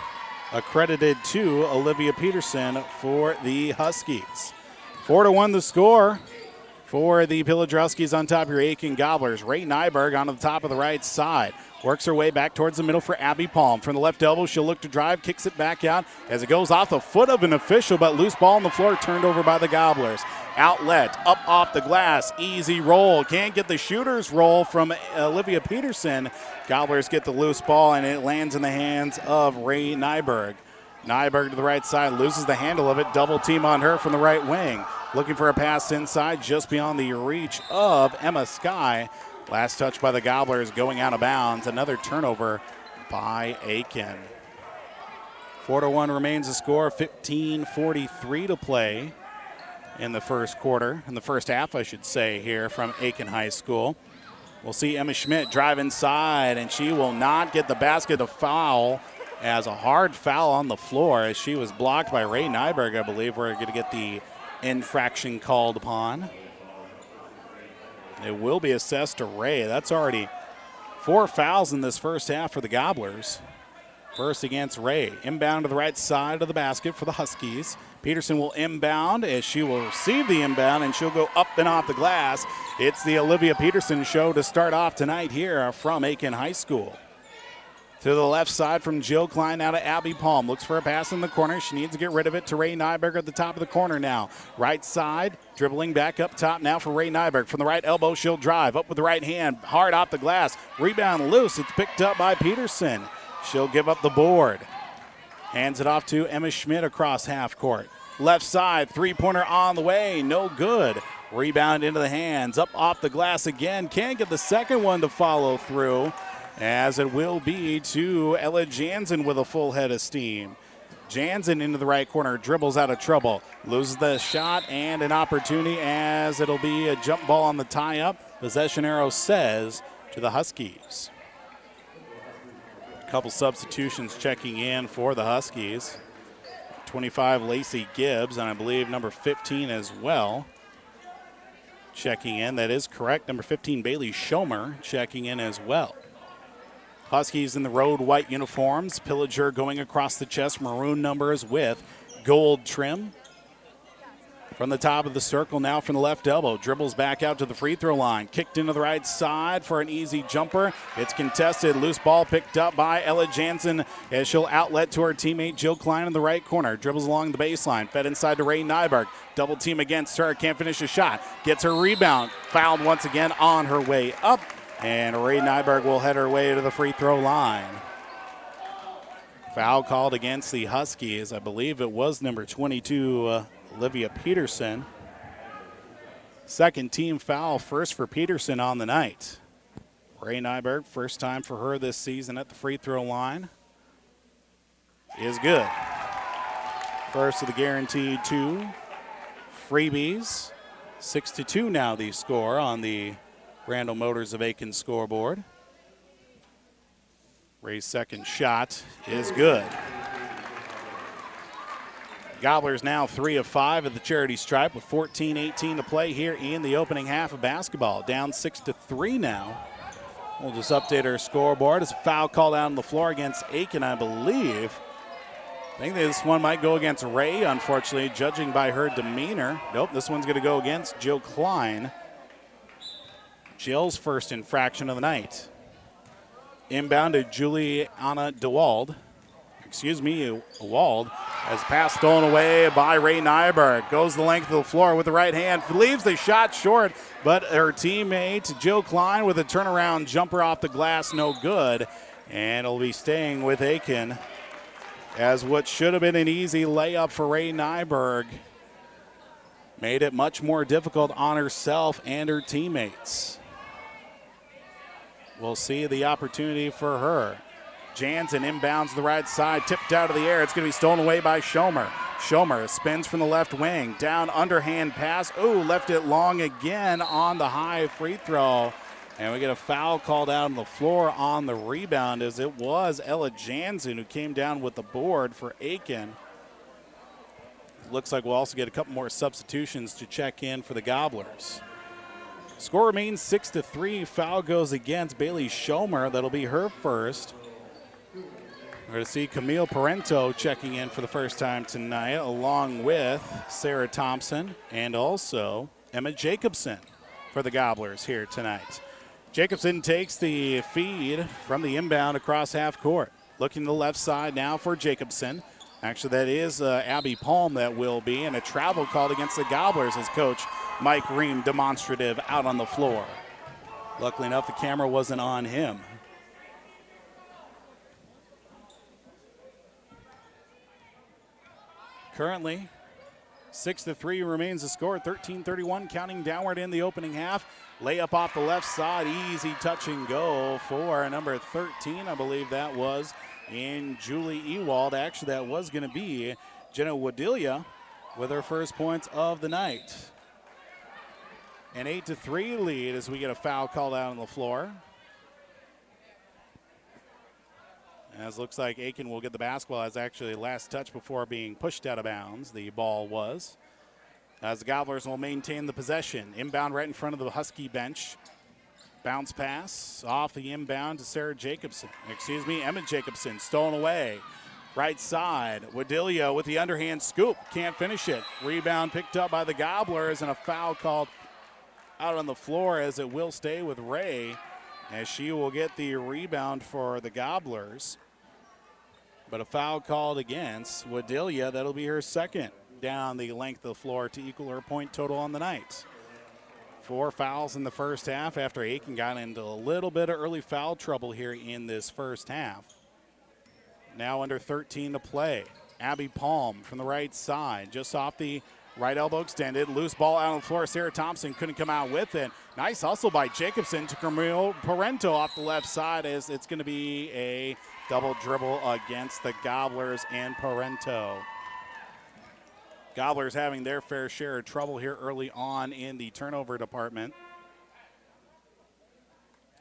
accredited to Olivia Peterson for the Huskies. 4-1 the score For the Pillager Huskies on top of your Aitkin Gobblers, Ray Nyberg onto the top of the right side. Works her way back towards the middle for Abby Palm. From the left elbow, she'll look to drive, kicks it back out as it goes off the foot of an official, but loose ball on the floor turned over by the Gobblers. Outlet, up off the glass, easy roll. Can't get the shooter's roll from Olivia Peterson. Gobblers get the loose ball, and it lands in the hands of Ray Nyberg. Nyberg to the right side, loses the handle of it. Double team on her from the right wing. Looking for a pass inside, just beyond the reach of Emma Skye. Last touch by the Gobblers going out of bounds. Another turnover by Aitkin. 4-1 remains the score. 15:43 to play in the first quarter. In the first half, I should say, here from Aitkin High School. We'll see Emma Schmidt drive inside, and she will not get the basket to foul, as a hard foul on the floor as she was blocked by Ray Nyberg, I believe. We're going to get the infraction called upon. It will be assessed to Ray. That's already 4 fouls in this first half for the Gobblers. First against Ray. Inbound to the right side of the basket for the Huskies. Peterson will inbound as she will receive the inbound, and she'll go up and off the glass. It's the Olivia Peterson show to start off tonight here from Aitkin High School. To the left side from Jill Klein, now to Abby Palm. Looks for a pass in the corner. She needs to get rid of it to Ray Nyberg at the top of the corner now. Right side, dribbling back up top now for Ray Nyberg. From the right elbow, she'll drive. Up with the right hand, hard off the glass. Rebound loose. It's picked up by Peterson. She'll give up the board. Hands it off to Emma Schmidt across half court. Left side, three-pointer on the way. No good. Rebound into the hands. Up off the glass again. Can't get the second one to follow through, as it will be to Ella Jansen with a full head of steam. Jansen into the right corner, dribbles out of trouble, loses the shot and an opportunity, as it'll be a jump ball on the tie-up. Possession arrow says to the Huskies. A couple substitutions checking in for the Huskies. 25, Lacey Gibbs, and I believe number 15 as well checking in. That is correct. Number 15, Bailey Schomer, checking in as well. Huskies in the road white uniforms. Pillager going across the chest, maroon numbers with gold trim. From the top of the circle now from the left elbow. Dribbles back out to the free throw line. Kicked into the right side for an easy jumper. It's contested. Loose ball picked up by Ella Jansen as she'll outlet to her teammate Jill Klein in the right corner. Dribbles along the baseline. Fed inside to Ray Nyberg. Double team against her. Can't finish a shot. Gets her rebound. Fouled once again on her way up. And Ray Nyberg will head her way to the free throw line. Foul called against the Huskies. I believe it was number 22, Olivia Peterson. Second team foul, first for Peterson on the night. Ray Nyberg, first time for her this season at the free throw line, is good. First of the guaranteed 2 freebies. 6-2 now the score on the Randall Motors of Aitkin scoreboard. Ray's second shot is good. Gobblers now 3 of 5 at the charity stripe with 14-18 to play here in the opening half of basketball. Down 6-3 now. We'll just update our scoreboard. It's a foul called out on the floor against Aitkin, I believe. I think this one might go against Ray, unfortunately, judging by her demeanor. Nope, this one's going to go against Jill Klein. Jill's first infraction of the night. Inbound to Juliana DeWald. Wald, as pass stolen away by Ray Nyberg. Goes the length of the floor with the right hand. Leaves the shot short, but her teammate Jill Klein with a turnaround jumper off the glass, no good. And it'll be staying with Aitkin, as what should have been an easy layup for Ray Nyberg made it much more difficult on herself and her teammates. We'll see the opportunity for her. Jansen inbounds the right side, tipped out of the air. It's going to be stolen away by Schomer. Schomer spins from the left wing. Down underhand pass. Ooh, left it long again on the high free throw. And we get a foul called out on the floor on the rebound, as it was Ella Jansen who came down with the board for Aitkin. Looks like we'll also get a couple more substitutions to check in for the Gobblers. Score remains 6-3. Foul goes against Bailey Schomer. That'll be her first. We're going to see Camille Parento checking in for the first time tonight, along with Sarah Thompson and also Emma Jacobson for the Gobblers here tonight. Jacobson takes the feed from the inbound across half court. Looking to the left side now for Jacobson. Actually, that is Abby Palm that will be, and a travel called against the Gobblers as Coach Mike Ream demonstrative out on the floor. Luckily enough, the camera wasn't on him. Currently, 6-3 remains the score. 13-31 counting downward in the opening half. Layup off the left side. Easy touch and go for number 13. I believe that was in Julie Ewald. Actually, that was going to be Jenna Wadilia with her first points of the night. An 8-3 lead as we get a foul called out on the floor. As looks like Aitkin will get the basketball as actually last touch before being pushed out of bounds. The ball was. As the Gobblers will maintain the possession. Inbound right in front of the Husky bench. Bounce pass off the inbound to Emma Jacobson. Stolen away. Right side. Wadilia with the underhand scoop. Can't finish it. Rebound picked up by the Gobblers and a foul called out on the floor as it will stay with Ray as she will get the rebound for the Gobblers. But a foul called against Wadilia. That'll be her second down the length of the floor to equal her point total on the night. 4 fouls in the first half after Aitkin got into a little bit of early foul trouble here in this first half. Now under 13 to play. Abby Palm from the right side, just off the right elbow extended. Loose ball out on the floor. Sarah Thompson couldn't come out with it. Nice hustle by Jacobson to Camille Parento off the left side as it's going to be a double dribble against the Gobblers and Parento. Gobblers having their fair share of trouble here early on in the turnover department.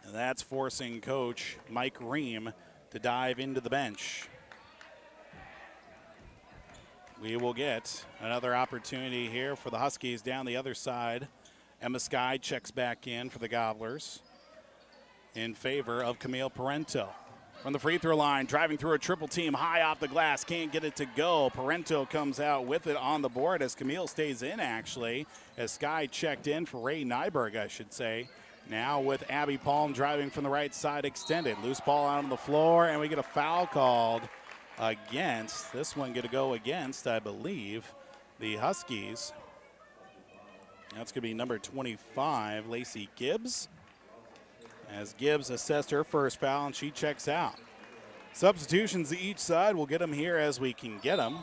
And that's forcing Coach Mike Ream to dive into the bench. We will get another opportunity here for the Huskies down the other side. Emma Sky checks back in for the Gobblers in favor of Camille Parento. From the free throw line, driving through a triple team, high off the glass, can't get it to go. Parento comes out with it on the board as Camille stays in, actually, as Sky checked in for Ray Nyberg, I should say. Now with Abby Palm driving from the right side extended. Loose ball out on the floor, and we get a foul called against. This one going to go against, I believe, the Huskies. That's going to be number 25, Lacey Gibbs. As Gibbs assessed her first foul, and she checks out. Substitutions to each side. We'll get them here as we can get them.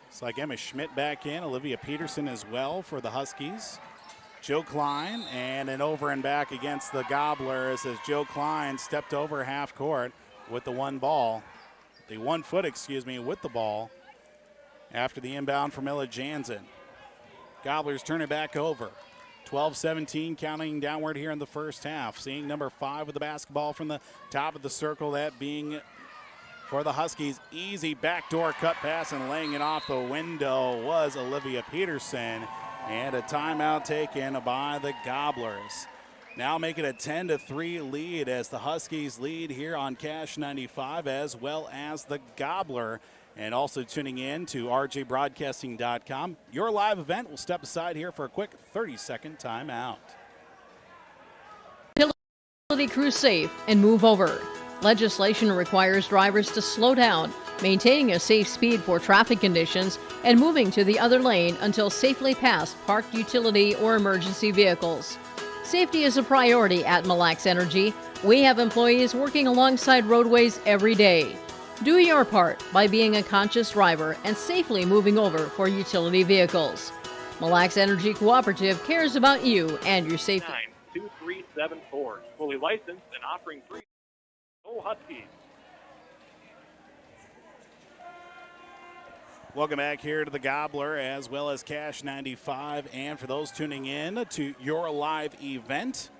It's like Emma Schmidt back in, Olivia Peterson as well for the Huskies. Joe Klein, and an over and back against the Gobblers as Joe Klein stepped over half court with the 1 foot, with the ball after the inbound from Ella Jansen. Gobblers turn it back over. 12-17 counting downward here in the first half. Seeing number 5 with the basketball from the top of the circle, that being for the Huskies. Easy backdoor cut pass and laying it off the window was Olivia Peterson. And a timeout taken by the Gobblers. Now make it a 10-3 lead as the Huskies lead here on Cash 95 as well as the Gobbler. And also tuning in to rjbroadcasting.com. Your live event will step aside here for a quick 30-second timeout. Utility crew safe and move over. Legislation requires drivers to slow down, maintaining a safe speed for traffic conditions, and moving to the other lane until safely past parked utility or emergency vehicles. Safety is a priority at Mille Lacs Energy. We have employees working alongside roadways every day. Do your part by being a conscious driver and safely moving over for utility vehicles. Mille Lacs Energy Cooperative cares about you and your safety. 92374, fully licensed and offering free. Oh, Huskies. Welcome back here to the Gobbler as well as Cash 95. And for those tuning in to your live event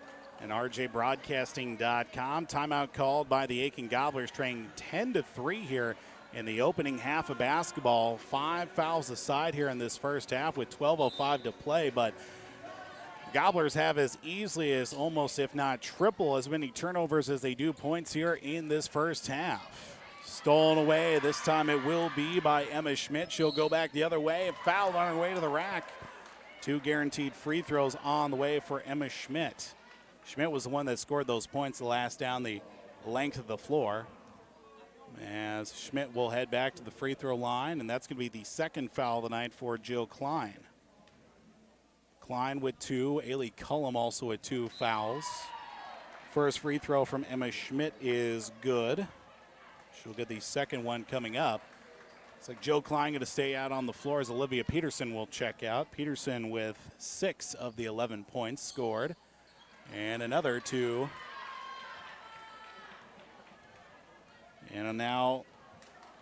and rjbroadcasting.com. Timeout called by the Aitkin Gobblers, trailing 10-3 here in the opening half of basketball. 5 fouls aside here in this first half with 12:05 to play. But Gobblers have as easily as almost, if not triple, as many turnovers as they do points here in this first half. Stolen away. This time it will be by Emma Schmidt. She'll go back the other way. Fouled on her way to the rack. 2 guaranteed free throws on the way for Emma Schmidt. Schmidt was the one that scored those points the last down the length of the floor. As Schmidt will head back to the free throw line, and that's going to be the second foul of the night for Jill Klein. Klein with 2, Ailey Cullum also with 2 fouls. First free throw from Emma Schmidt is good. She'll get the second one coming up. It's like Jill Klein going to stay out on the floor as Olivia Peterson will check out. Peterson with 6 of the 11 points scored. And another 2. And now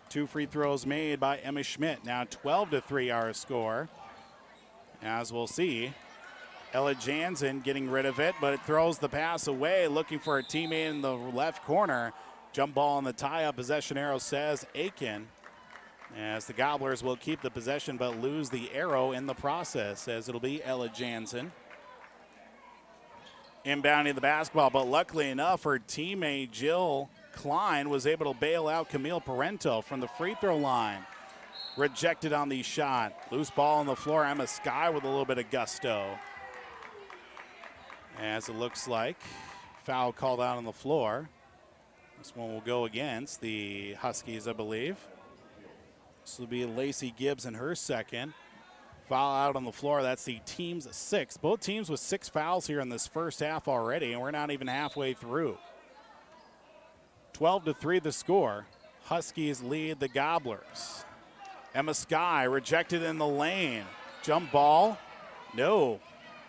2 free throws made by Emma Schmidt. Now 12-3 our score. As we'll see, Ella Jansen getting rid of it, but it throws the pass away, looking for a teammate in the left corner. Jump ball in the tie-up. Possession arrow says Aitkin. As the Gobblers will keep the possession but lose the arrow in the process, as it'll be Ella Jansen. Inbounding the basketball, but luckily enough, her teammate Jill Klein was able to bail out Camille Parento from the free throw line. Rejected on the shot. Loose ball on the floor. Emma Sky with a little bit of gusto. As it looks like, foul called out on the floor. This one will go against the Huskies, I believe. This will be Lacey Gibbs in her second. Foul out on the floor. That's the team's 6th. Both teams with 6 fouls here in this first half already, and we're not even halfway through. 12-3 the score. Huskies lead the Gobblers. Emma Sky rejected in the lane. Jump ball. No.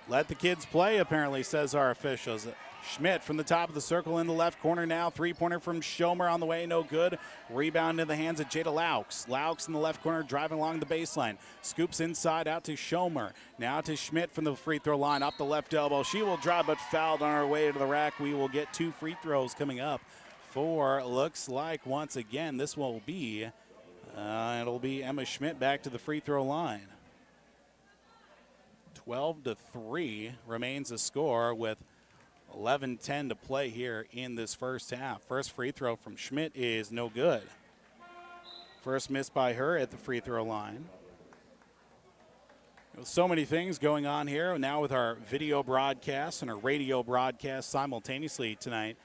Let the kids play, apparently, says our officials. Schmidt from the top of the circle in the left corner now. 3-pointer from Schomer on the way, no good. Rebound in the hands of Jada Laux. Laux in the left corner driving along the baseline. Scoops inside out to Schomer. Now to Schmidt from the free throw line off the left elbow. She will drive but fouled on her way to the rack. We will get 2 free throws coming up for, looks like once again, this will be, it'll be Emma Schmidt back to the free throw line. 12-3 remains the score with 11-10 to play here in this first half. First free throw from Schmidt is no good. First miss by her at the free throw line. There's so many things going on here now with our video broadcast and our radio broadcast simultaneously tonight.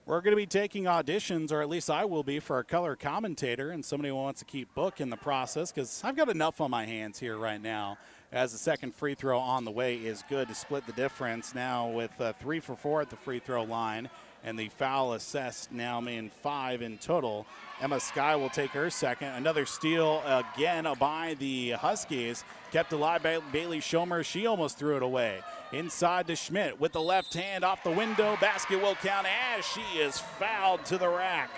We're going to be taking auditions, or at least I will be, for a color commentator and somebody who wants to keep book in the process, because I've got enough on my hands here right now. As the second free throw on the way is good to split the difference now with 3 for 4 at the free throw line, and the foul assessed now in 5 in total. Emma Sky will take her second. Another steal again by the Huskies. Kept alive by Bailey Schomer. She almost threw it away. Inside to Schmidt with the left hand off the window. Basket will count as she is fouled to the rack.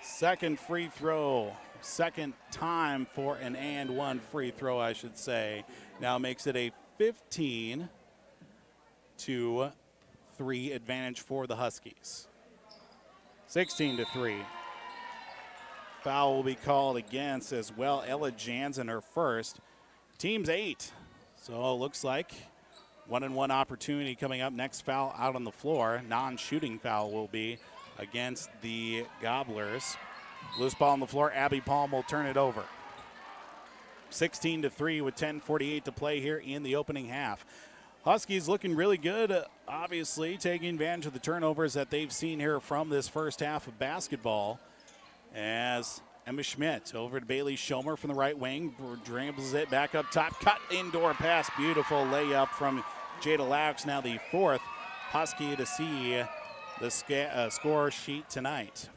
Second free throw. Second time for an and one free throw, I should say. Now makes it a 15-3 advantage for the Huskies. 16-3. Foul will be called against as well. Ella Jansen, her first. Team's 8. So it looks like 1-and-1 opportunity coming up. Next foul out on the floor. Non-shooting foul will be against the Gobblers. Loose ball on the floor. Abby Palm will turn it over. 16-3 with 10:48 to play here in the opening half. Huskies looking really good, obviously, taking advantage of the turnovers that they've seen here from this first half of basketball. As Emma Schmidt over to Bailey Schomer from the right wing, dribbles it back up top, cut indoor pass, beautiful layup from Jada Laux, now the 4th Husky to see the score sheet tonight.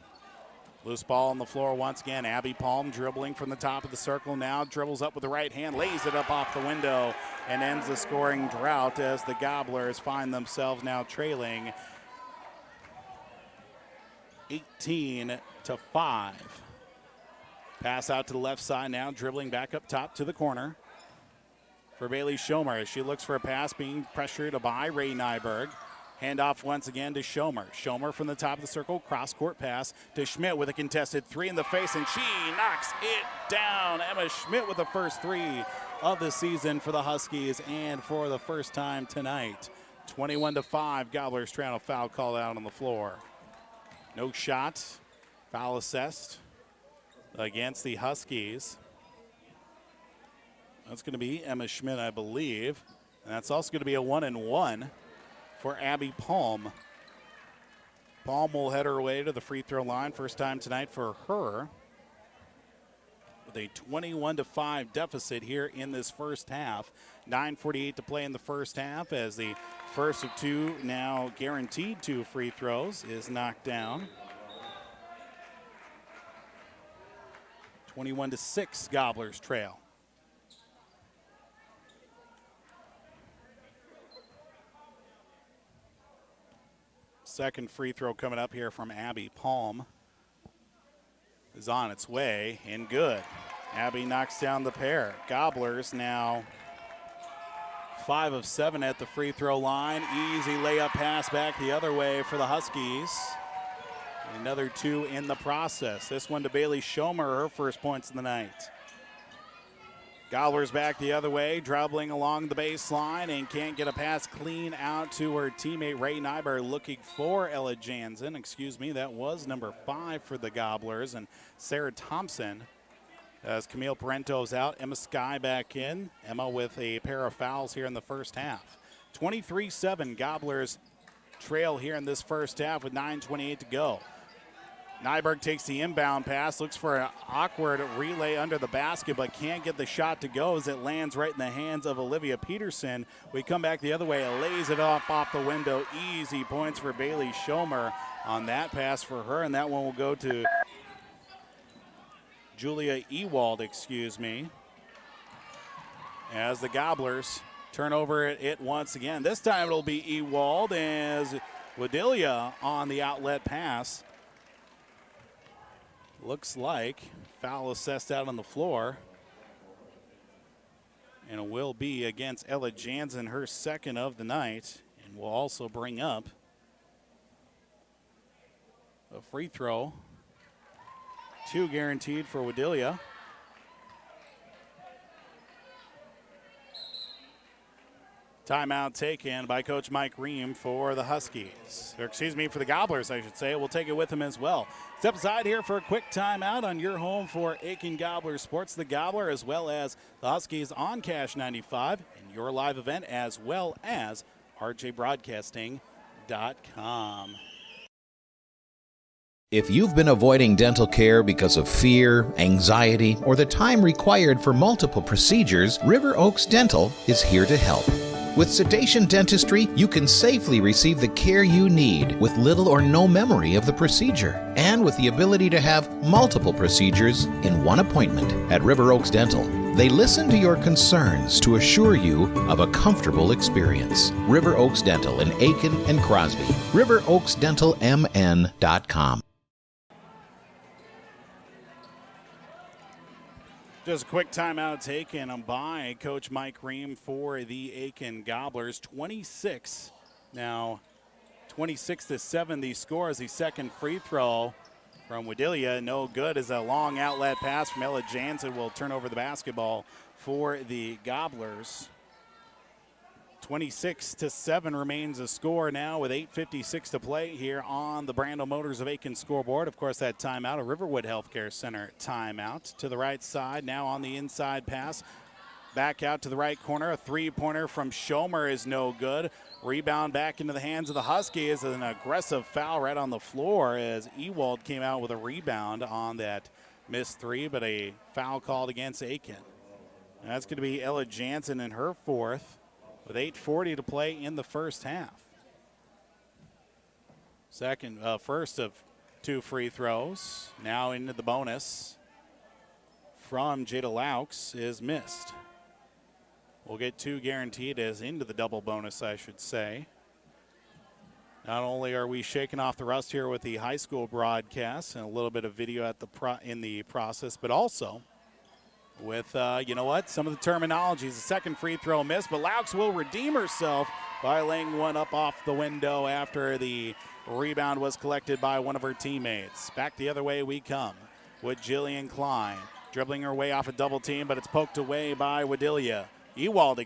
Loose ball on the floor once again. Abby Palm dribbling from the top of the circle now. Dribbles up with the right hand, lays it up off the window, and ends the scoring drought as the Gobblers find themselves now trailing 18-5. Pass out to the left side now, dribbling back up top to the corner for Bailey Schomer as she looks for a pass, being pressured by Ray Nyberg. Handoff once again to Schomer. Schomer from the top of the circle, cross-court pass to Schmidt with a contested 3 in the face, and she knocks it down. Emma Schmidt with the first 3 of the season for the Huskies and for the first time tonight. 21-5, Gobblers trying to foul called out on the floor. No shot, foul assessed against the Huskies. That's going to be Emma Schmidt, I believe. And that's also going to be a 1-and-1 for Abby Palm. Palm will head her way to the free throw line. First time tonight for her. With a 21-5 deficit here in this first half. 9:48 to play in the first half as the first of two, now guaranteed two free throws, is knocked down. 21-6 Gobblers trail. Second free throw coming up here from Abby Palm is on its way and good. Abby knocks down the pair. Gobblers now 5 of 7 at the free throw line. Easy layup pass back the other way for the Huskies. Another 2 in the process. This one to Bailey Schomer, her first points of the night. Gobblers back the other way, dribbling along the baseline and can't get a pass clean out to her teammate Ray Nyberg, looking for Ella Jansen. Excuse me, that was number 5 for the Gobblers, and Sarah Thompson. As Camille Parento's out, Emma Sky back in. Emma with a pair of fouls here in the first half. 23-7 Gobblers trail here in this first half with 9:28 to go. Nyberg takes the inbound pass, looks for an awkward relay under the basket, but can't get the shot to go as it lands right in the hands of Olivia Peterson. We come back the other way, lays it off the window. Easy points for Bailey Schomer on that pass for her, and that one will go to Julia Ewald, as the Gobblers turn over it once again. This time it'll be Ewald as Wadilia on the outlet pass. Looks like foul assessed out on the floor. And it will be against Ella Jansen, her second of the night. And will also bring up a free throw. 2 guaranteed for Wadilia. Timeout taken by Coach Mike Ream for the Huskies. Or excuse me, for the Gobblers, I should say. We'll take it with him as well. Step aside here for a quick timeout on your home for Aitkin Gobbler Sports. The Gobbler as well as the Huskies on Cash 95 and your live event as well as rjbroadcasting.com. If you've been avoiding dental care because of fear, anxiety, or the time required for multiple procedures, River Oaks Dental is here to help. With sedation dentistry, you can safely receive the care you need with little or no memory of the procedure, and with the ability to have multiple procedures in one appointment. At River Oaks Dental, they listen to your concerns to assure you of a comfortable experience. River Oaks Dental in Aitkin and Crosby. RiverOaksDentalMN.com. Just a quick timeout taken by Coach Mike Ream for the Aitkin Gobblers. 26 now, 26-7 the score as the second free throw from Wadilia. No good as a long outlet pass from Ella Jansen will turn over the basketball for the Gobblers. 26-7 remains the score now with 8:56 to play here on the Brando Motors of Aitkin scoreboard. Of course, that timeout, a Riverwood Healthcare Center timeout. To the right side, now on the inside pass. Back out to the right corner. A three-pointer from Schomer is no good. Rebound back into the hands of the Huskies. An aggressive foul right on the floor as Ewald came out with a rebound on that missed three, but a foul called against Aitkin. And that's going to be Ella Jansen in her fourth, with 8:40 to play in the first half. First of two free throws, now into the bonus from Jada Laux is missed. We'll get 2 guaranteed as into the double bonus, I should say. Not only are we shaking off the rust here with the high school broadcast and a little bit of video at in the process, but also with, some of the terminology. The second free throw missed, but Laux will redeem herself by laying one up off the window after the rebound was collected by one of her teammates. Back the other way we come with Jillian Klein, dribbling her way off a double team, but it's poked away by Wadilia. Ewald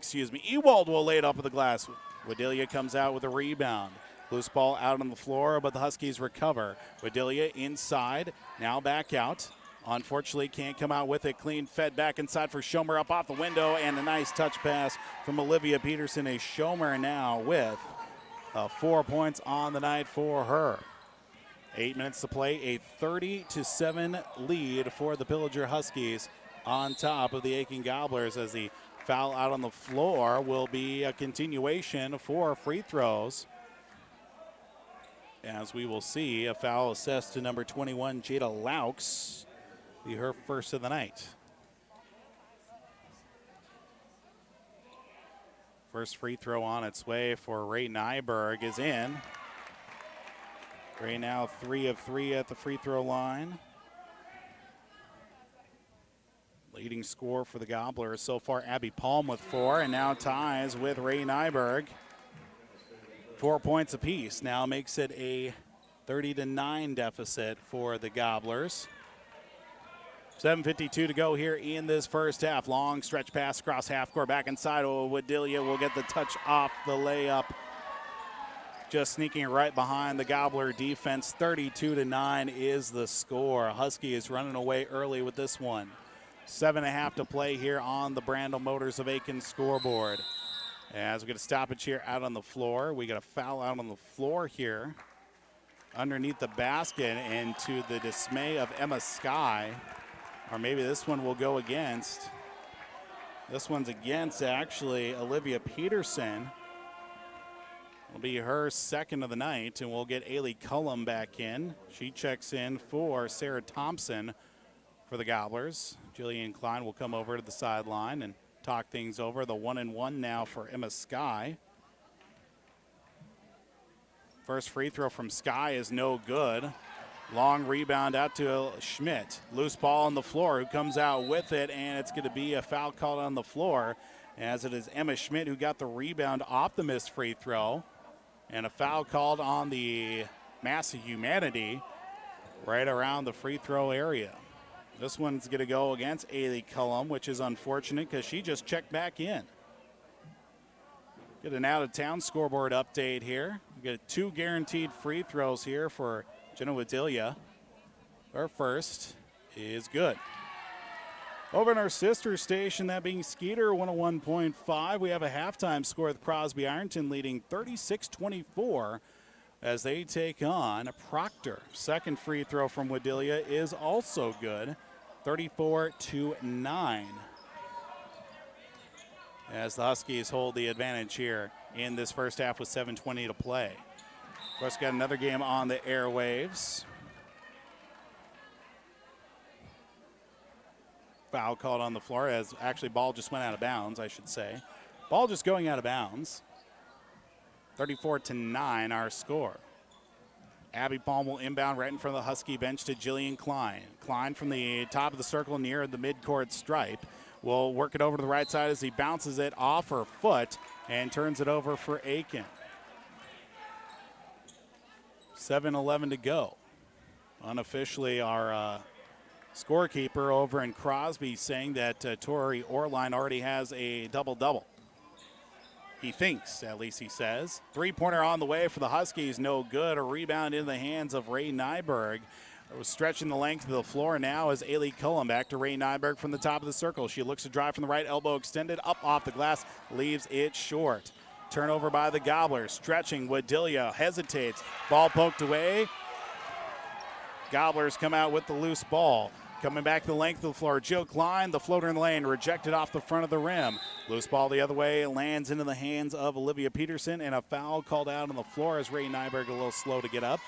will lay it up with the glass. Wadilia comes out with a rebound. Loose ball out on the floor, but the Huskies recover. Wadilia inside, now back out. Unfortunately, can't come out with it. Clean fed back inside for Schomer, up off the window, and a nice touch pass from Olivia Peterson. A Schomer now with 4 points on the night for her. 8 minutes to play, a 30-7 lead for the Pillager Huskies on top of the Aitkin Gobblers, as the foul out on the floor will be a continuation for free throws. As we will see, a foul assessed to number 21, Jada Laux, her first of the night. First free throw on its way for Ray Nyberg is in. Ray now 3 of 3 at the free throw line. Leading scorer for the Gobblers so far, Abby Palm with 4, and now ties with Ray Nyberg. 4 points apiece now makes it a 30-9 deficit for the Gobblers. 7:52 to go here in this first half. Long stretch pass across half court, back inside. Wadilia will get the touch off the layup. Just sneaking right behind the Gobbler defense. 32-9 is the score. Husky is running away early with this one. 7.5 to play here on the Brandel Motors of Aitkin scoreboard. As we get a stoppage here out on the floor. We got a foul out on the floor here underneath the basket, and to the dismay of Emma Sky, or maybe this one will go against. This one's against, actually, Olivia Peterson. It'll be her second of the night, and we'll get Ailey Cullum back in. She checks in for Sarah Thompson for the Gobblers. Jillian Klein will come over to the sideline and talk things over. The 1-1 now for Emma Sky. First free throw from Sky is no good. Long rebound out to Schmidt. Loose ball on the floor, who comes out with it, and it's going to be a foul called on the floor, as it is Emma Schmidt who got the rebound off the missed free throw. And a foul called on the Mass of Humanity right around the free throw area. This one's going to go against Ailey Cullum, which is unfortunate because she just checked back in. Get an out-of-town scoreboard update here. We get 2 guaranteed free throws here for Jenna Wadilia. Our first is good. Over in our sister station, that being Skeeter 101.5, we have a halftime score with Crosby Ironton leading 36-24 as they take on Proctor. Second free throw from Wadilia is also good, 34-9. As the Huskies hold the advantage here in this first half with 7:20 to play. Of course, got another game on the airwaves. Foul called on the floor, as actually ball just went out of bounds, I should say. Ball just going out of bounds. 34-9 our score. Abby Palm will inbound right in front of the Husky bench to Jillian Klein. Klein from the top of the circle near the midcourt stripe will work it over to the right side as he bounces it off her foot and turns it over for Aitkin. 7:11 to go. Unofficially, our scorekeeper over in Crosby saying that Tori Orline already has a double-double. He thinks, at least he says. Three-pointer on the way for the Huskies, no good. A rebound in the hands of Ray Nyberg. Stretching the length of the floor now is Ailey Cullum. Back to Ray Nyberg from the top of the circle. She looks to drive from the right, elbow extended, up off the glass, leaves it short. Turnover by the Gobblers. Stretching, Wadilia hesitates. Ball poked away. Gobblers come out with the loose ball. Coming back the length of the floor, Jill Klein, the floater in the lane, rejected off the front of the rim. Loose ball the other way, lands into the hands of Olivia Peterson, and a foul called out on the floor as Ray Nyberg a little slow to get up,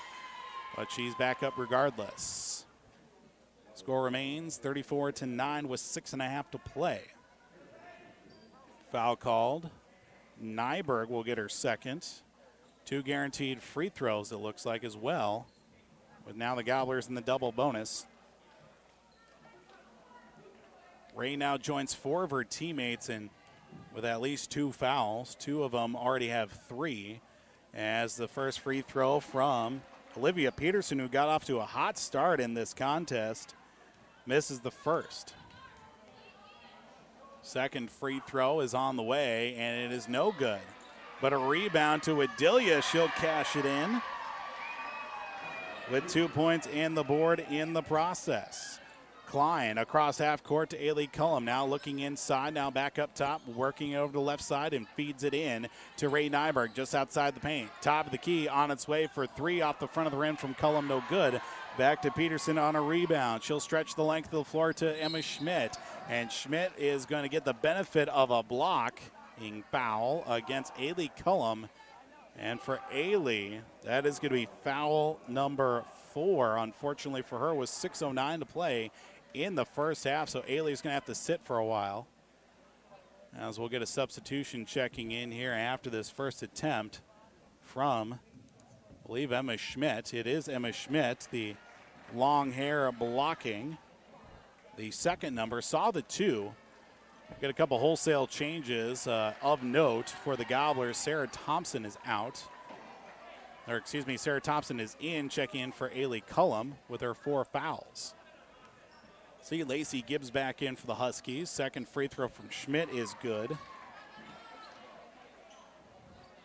but she's back up regardless. Score remains 34-9 with 6.5 to play. Foul called. Nyberg will get her second. 2 guaranteed free throws, it looks like, as well, with now the Gobblers in the double bonus. Ray now joins 4 of her teammates and with at least 2 fouls. 2 of them already have 3, as the first free throw from Olivia Peterson, who got off to a hot start in this contest, misses the first. Second free throw is on the way, and it is no good. But a rebound to Wadilia. She'll cash it in with 2 points and the board in the process. Klein across half court to Ailey Cullum. Now looking inside, now back up top, working over the left side and feeds it in to Ray Nyberg just outside the paint. Top of the key, on its way for three off the front of the rim from Cullum, no good. Back to Peterson on a rebound. She'll stretch the length of the floor to Emma Schmidt. And Schmidt is going to get the benefit of a blocking foul against Ailey Cullum. And for Ailey, that is going to be foul number 4. Unfortunately for her, with 6:09 to play in the first half. So Ailey's going to have to sit for a while. As we'll get a substitution checking in here after this first attempt from, I believe, Emma Schmidt. It is Emma Schmidt, the long hair blocking. The second number, saw the 2. Got a couple wholesale changes of note for the Gobblers. Sarah Thompson is out. Or excuse me, Sarah Thompson is in, checking in for Ailey Cullum with her 4 fouls. See Lacey Gibbs back in for the Huskies. Second free throw from Schmidt is good.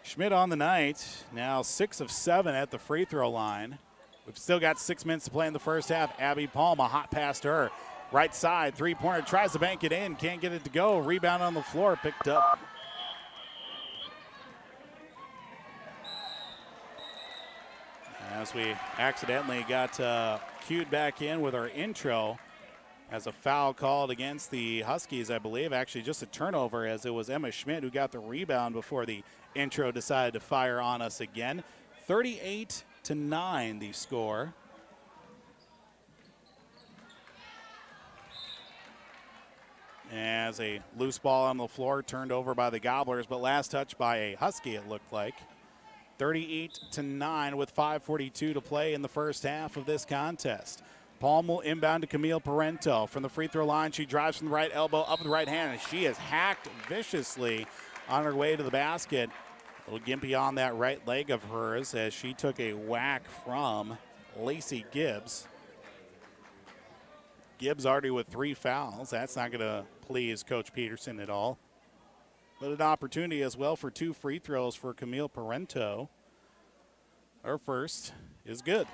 Schmidt on the night, now 6 of 7 at the free throw line. We've still got 6 minutes to play in the first half. Abby Palm, a hot pass to her. Right side, three-pointer, tries to bank it in, can't get it to go. Rebound on the floor, picked up. As we accidentally got cued back in with our intro, as a foul called against the Huskies, I believe. Actually, just a turnover, as it was Emma Schmidt who got the rebound before the intro decided to fire on us again. 38-9 the score. As a loose ball on the floor, turned over by the Gobblers, but last touch by a Husky, it looked like. 38-9 with 5:42 to play in the first half of this contest. Palm will inbound to Camille Parento. From the free throw line, she drives from the right elbow, up with the right hand, and she is hacked viciously on her way to the basket. A little gimpy on that right leg of hers as she took a whack from Lacey Gibbs. Gibbs already with 3 fouls. That's not going to please Coach Peterson at all. But an opportunity as well for 2 free throws for Camille Parento. Her first is good.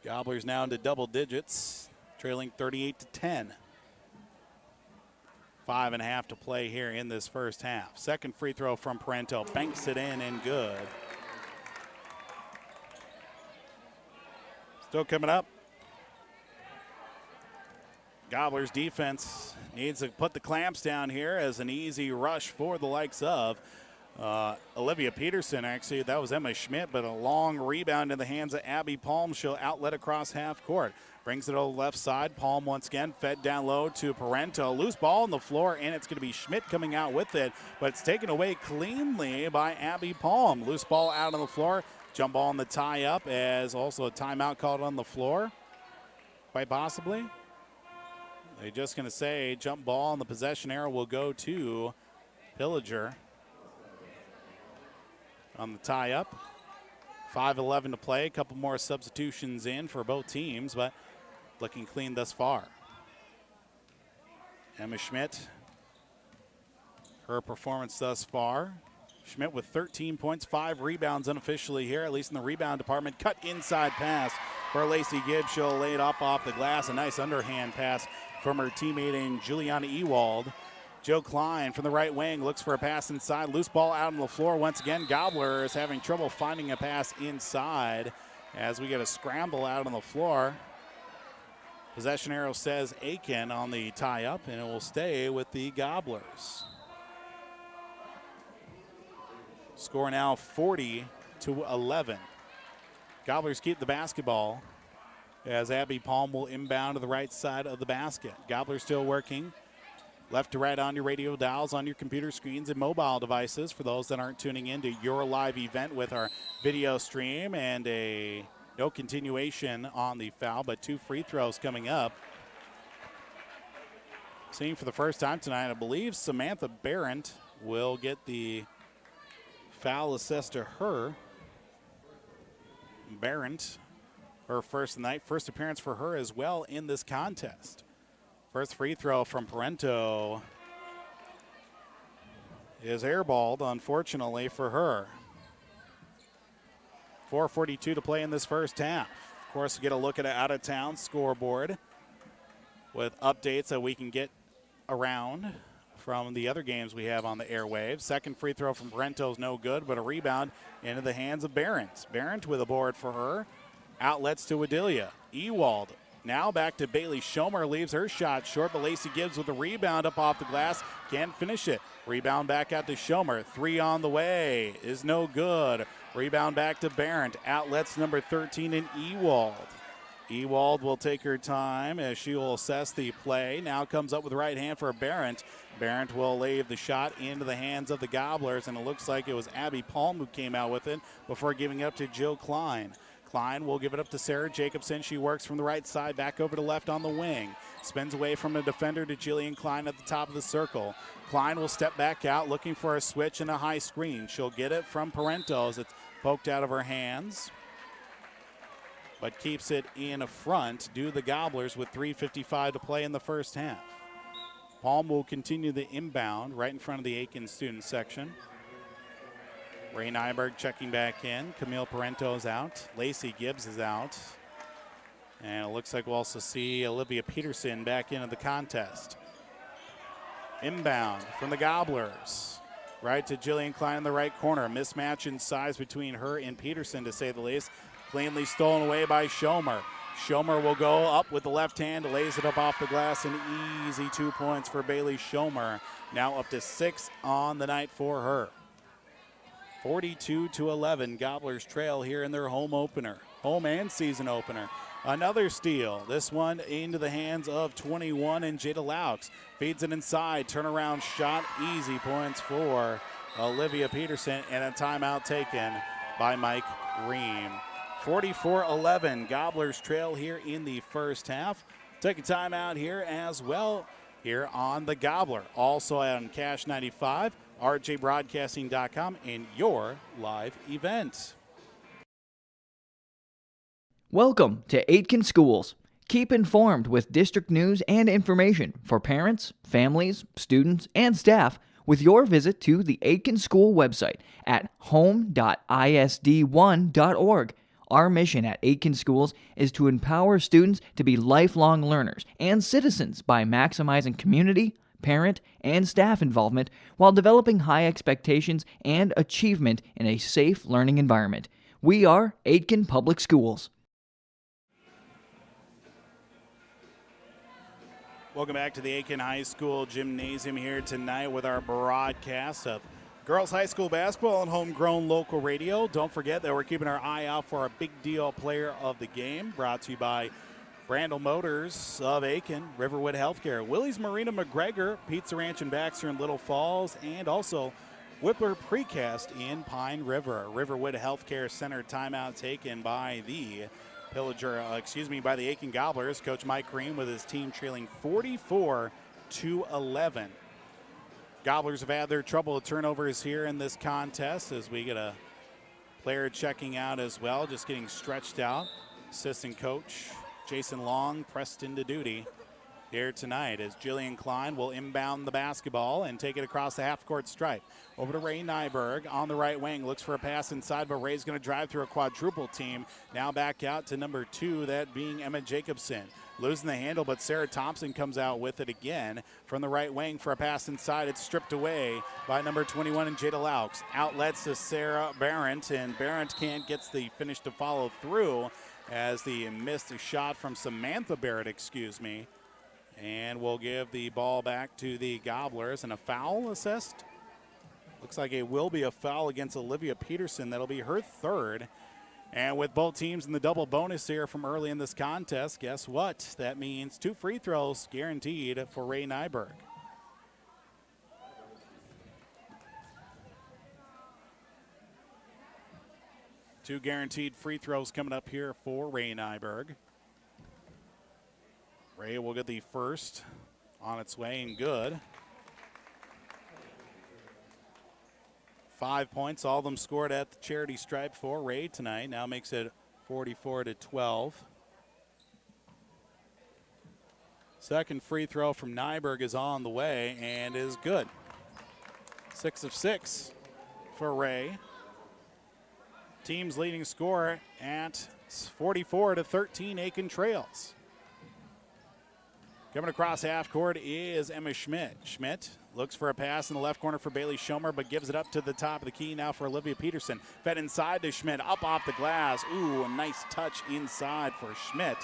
Gobblers now into double digits, trailing 38-10. 5.5 to play here in this first half. Second free throw from Parento, banks it in and good. Still coming up. Gobblers defense needs to put the clamps down here as an easy rush for the likes of Olivia Peterson. Actually, that was Emma Schmidt, but a long rebound in the hands of Abby Palm. She'll outlet across half court. Brings it over the left side. Palm once again fed down low to Parento. Loose ball on the floor, and it's going to be Schmidt coming out with it, but it's taken away cleanly by Abby Palm. Loose ball out on the floor. Jump ball on the tie-up, as also a timeout called on the floor. Quite possibly. They're just going to say jump ball, and the possession arrow will go to Pillager on the tie-up. 5:11 to play. A couple more substitutions in for both teams, but looking clean thus far. Emma Schmidt, her performance thus far. Schmidt with 13 points, 5 rebounds unofficially here, at least in the rebound department. Cut inside pass for Lacey Gibbs. She'll lay it up off the glass. A nice underhand pass from her teammate in Juliana Ewald. Joe Klein from the right wing looks for a pass inside. Loose ball out on the floor once again. Gobbler is having trouble finding a pass inside as we get a scramble out on the floor. Possession arrow says Aitkin on the tie-up, and it will stay with the Gobblers. Score now 40-11. Gobblers keep the basketball as Abby Palm will inbound to the right side of the basket. Gobblers still working. Left to right on your radio dials, on your computer screens and mobile devices for those that aren't tuning in to your live event with our video stream, and no continuation on the foul, but 2 free throws coming up. Seeing for the first time tonight, I believe Samantha Barrett will get the foul assessed to her. Barrett, her first night, first appearance for her as well in this contest. First free throw from Parento is airballed, unfortunately for her. 4:42 to play in this first half. Of course, we get a look at an out-of-town scoreboard with updates that we can get around from the other games we have on the airwaves. Second free throw from Brento's no good, but a rebound into the hands of Barrett. Barrett with a board for her. Outlets to Adelia. Ewald now back to Bailey Schomer, leaves her shot short, but Lacey Gibbs with the rebound up off the glass. Can't finish it. Rebound back out to Schomer. 3 on the way is no good. Rebound back to Barrett. Outlets number 13 in Ewald. Ewald will take her time as she will assess the play. Now comes up with the right hand for Barrett. Barrett will lay the shot into the hands of the Gobblers, and it looks like it was Abby Palm who came out with it before giving it up to Jill Klein. Klein will give it up to Sarah Jacobson. She works from the right side back over to left on the wing. Spins away from a defender to Jillian Klein at the top of the circle. Klein will step back out looking for a switch and a high screen. She'll get it from Parentos. It's poked out of her hands, but keeps it in front. Do the Gobblers with 3:55 to play in the first half. Palm will continue the inbound right in front of the Aitkin student section. Ray Nyberg checking back in. Camille Parento's out. Lacey Gibbs is out. And it looks like we'll also see Olivia Peterson back into the contest. Inbound from the Gobblers. Right to Jillian Klein in the right corner. Mismatch in size between her and Peterson, to say the least. Cleanly stolen away by Schomer. Schomer will go up with the left hand, lays it up off the glass, an easy 2 points for Bailey Schomer. Now up to 6 on the night for her. 42-11, Gobblers trail here in their home opener, home and season opener. Another steal, this one into the hands of 21 and Jada Laux. Feeds it inside, turnaround shot, easy points for Olivia Peterson, and a timeout taken by Mike Ream. 44-11, Gobblers trail here in the first half. Take a timeout here as well here on the Gobbler. Also on Cash 95, rjbroadcasting.com, and your live event. Welcome to Aitkin Schools. Keep informed with district news and information for parents, families, students, and staff with your visit to the Aitkin School website at home.isd1.org. Our mission at Aitkin Schools is to empower students to be lifelong learners and citizens by maximizing community, parent, and staff involvement while developing high expectations and achievement in a safe learning environment. We are Aitkin Public Schools. Welcome back to the Aitkin High School Gymnasium here tonight with our broadcast of girls high school basketball on homegrown local radio. Don't forget that we're keeping our eye out for our big deal player of the game, brought to you by Brandel Motors of Aitkin, Riverwood Healthcare, Willie's Marina McGregor, Pizza Ranch and Baxter in Little Falls, and also Whippler Precast in Pine River. Riverwood Healthcare Center timeout taken by the Pillager, by the Aitkin Gobblers. Coach Mike Green with his team trailing 44-11. Gobblers have had their trouble with turnovers here in this contest as we get a player checking out as well, just getting stretched out. Assistant coach Jason Long pressed into duty here tonight as Jillian Klein will inbound the basketball and take it across the half-court stripe. Over to Ray Nyberg on the right wing. Looks for a pass inside, but Ray's going to drive through a quadruple team. Now back out to number 2, that being Emma Jacobson. Losing the handle, but Sarah Thompson comes out with it again from the right wing for a pass inside. It's stripped away by number 21 and Jada Laux. Outlets to Sarah Barrett, and Barrett can't get the finish to follow through as the missed shot from Samantha Barrett, And we'll give the ball back to the Gobblers, and a foul assessed. Looks like it will be a foul against Olivia Peterson. That'll be her third. And with both teams in the double bonus here from early in this contest, guess what? That means 2 free throws guaranteed for Ray Nyberg. Two guaranteed free throws coming up here for Ray Nyberg. Ray will get the first on its way, and good. 5 points, all of them scored at the charity stripe for Ray tonight. Now makes it 44-12. Second free throw from Nyberg is on the way and is good. 6 of 6 for Ray. Team's leading scorer at 44-13, Aitkin trails. Coming across half court is Emma Schmidt. Schmidt looks for a pass in the left corner for Bailey Schomer, but gives it up to the top of the key now for Olivia Peterson. Fed inside to Schmidt, up off the glass. Ooh, a nice touch inside for Schmidt,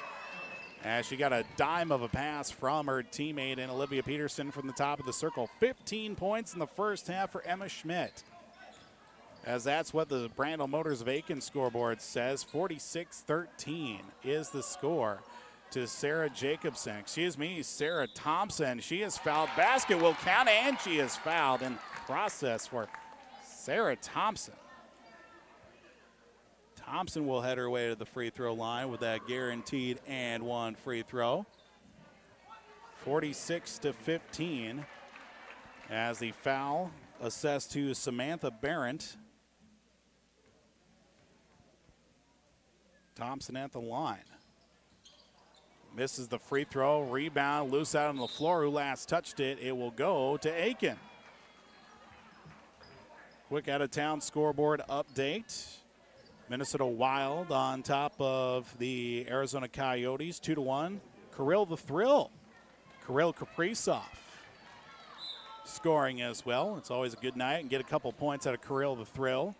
as she got a dime of a pass from her teammate and Olivia Peterson from the top of the circle. 15 points in the first half for Emma Schmidt, as that's what the Brandel Motors of Aitkin scoreboard says. 46-13 is the score to Sarah Thompson. She is fouled. Basket will count, and she is fouled in process for Sarah Thompson. Thompson will head her way to the free throw line with that guaranteed and one free throw. 46-15 as the foul assessed to Samantha Barrett. Thompson at the line. Misses the free throw. Rebound loose out on the floor. Who last touched it? It will go to Aitkin. Quick out-of-town scoreboard update. Minnesota Wild on top of the Arizona Coyotes, 2-1. Kirill the Thrill. Kirill Kaprizov scoring as well. It's always a good night and get a couple points out of Kirill the Thrill.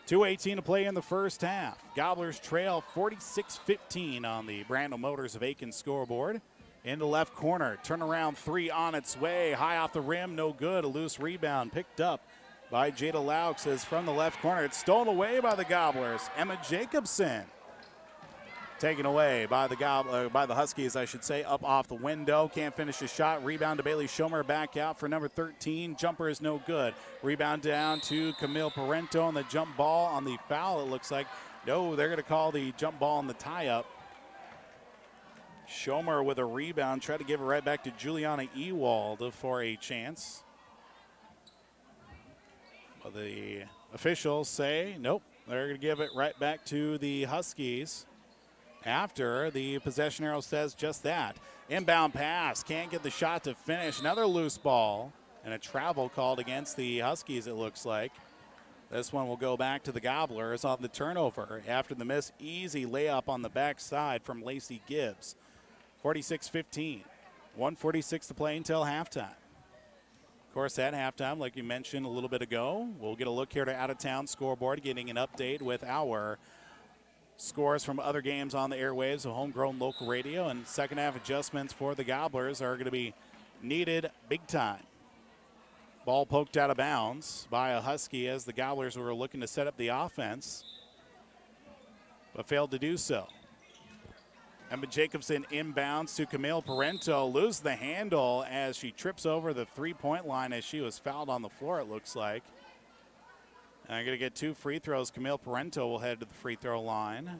2:18 to play in the first half. Gobblers trail 46-15 on the Brandel Motors of Aitkin scoreboard. In the left corner, turnaround three on its way. High off the rim, no good. A loose rebound picked up by Jada Laux as from the left corner. It's stolen away by the Gobblers. Emma Jacobson taken away by the Huskies, I should say, up off the window. Can't finish the shot. Rebound to Bailey Schomer, back out for number 13. Jumper is no good. Rebound down to Camille Parento on the jump ball on the foul, it looks like. No, they're going to call the jump ball on the tie-up. Schomer with a rebound. Tried to give it right back to Juliana Ewald for a chance. But the officials say, nope, they're going to give it right back to the Huskies. After the possession arrow says just that. Inbound pass, can't get the shot to finish. Another loose ball and a travel called against the Huskies, it looks like. This one will go back to the Gobblers on the turnover after the miss. Easy layup on the backside from Lacey Gibbs. 46-15. 1:46 to play until halftime. Of course, at halftime, like you mentioned a little bit ago, we'll get a look here to out-of-town scoreboard, getting an update with our scores from other games on the airwaves of homegrown local radio, and second half adjustments for the Gobblers are going to be needed big time. Ball poked out of bounds by a Husky as the Gobblers were looking to set up the offense, but failed to do so. Emma Jacobson inbounds to Camille Parento, loses the handle as she trips over the three-point line as she was fouled on the floor, it looks like. And I'm going to get two free throws. Camille Parento will head to the free throw line.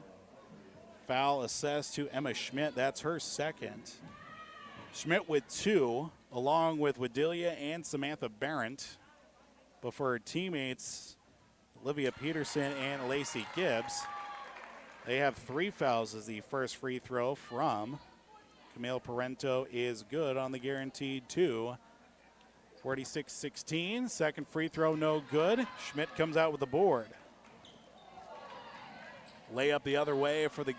Foul assessed to Emma Schmidt. That's her second. Schmidt with two, along with Wadilia and Samantha Barrett. But for her teammates, Olivia Peterson and Lacey Gibbs, they have three fouls as the first free throw from Camille Parento is good on the guaranteed two. 46-16, second free throw no good. Schmidt comes out with the board. Layup the other way for the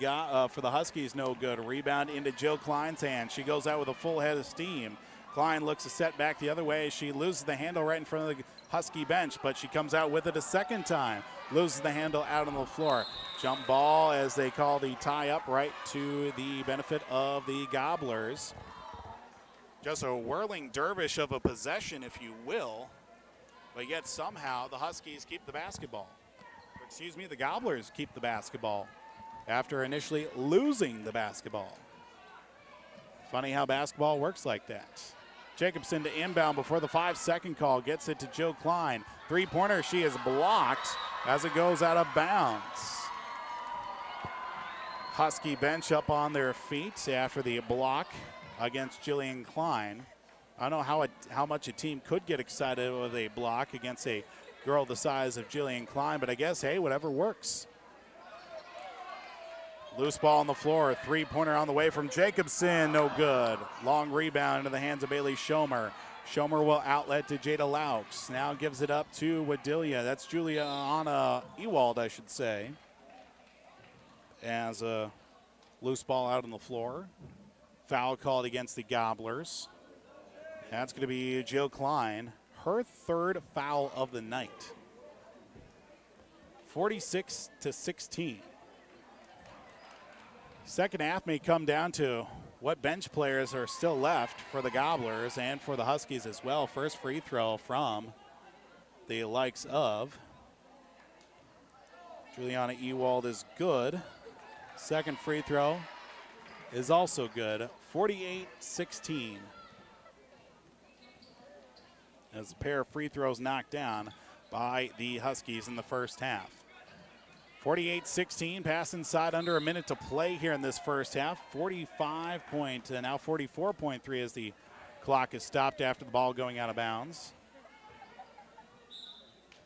Huskies, no good. Rebound into Jill Klein's hand. She goes out with a full head of steam. Klein looks to set back the other way. She loses the handle right in front of the Husky bench, but she comes out with it a second time. Loses the handle out on the floor. Jump ball as they call the tie up right to the benefit of the Gobblers. Just a whirling dervish of a possession, if you will, but yet somehow the Huskies keep the basketball. The Gobblers keep the basketball after initially losing the basketball. Funny how basketball works like that. Jacobson to inbound before the 5-second call, gets it to Jill Klein. Three-pointer, she is blocked as it goes out of bounds. Husky bench up on their feet after the block against Jillian Klein. I don't know how much a team could get excited with a block against a girl the size of Jillian Klein, but I guess, hey, whatever works. Loose ball on the floor, three-pointer on the way from Jacobson, no good. Long rebound into the hands of Bailey Schomer. Schomer will outlet to Jada Laux. Now gives it up to Wadilia. That's Juliana Ewald, I should say. As a loose ball out on the floor. Foul called against the Gobblers. That's going to be Jill Klein, her third foul of the night. 46-16. Second half may come down to what bench players are still left for the Gobblers and for the Huskies as well. First free throw from the likes of Juliana Ewald is good. Second free throw is also good. 48-16. As a pair of free throws knocked down by the Huskies in the first half. 48-16, pass inside, under a minute to play here in this first half. 44.3 as the clock is stopped after the ball going out of bounds.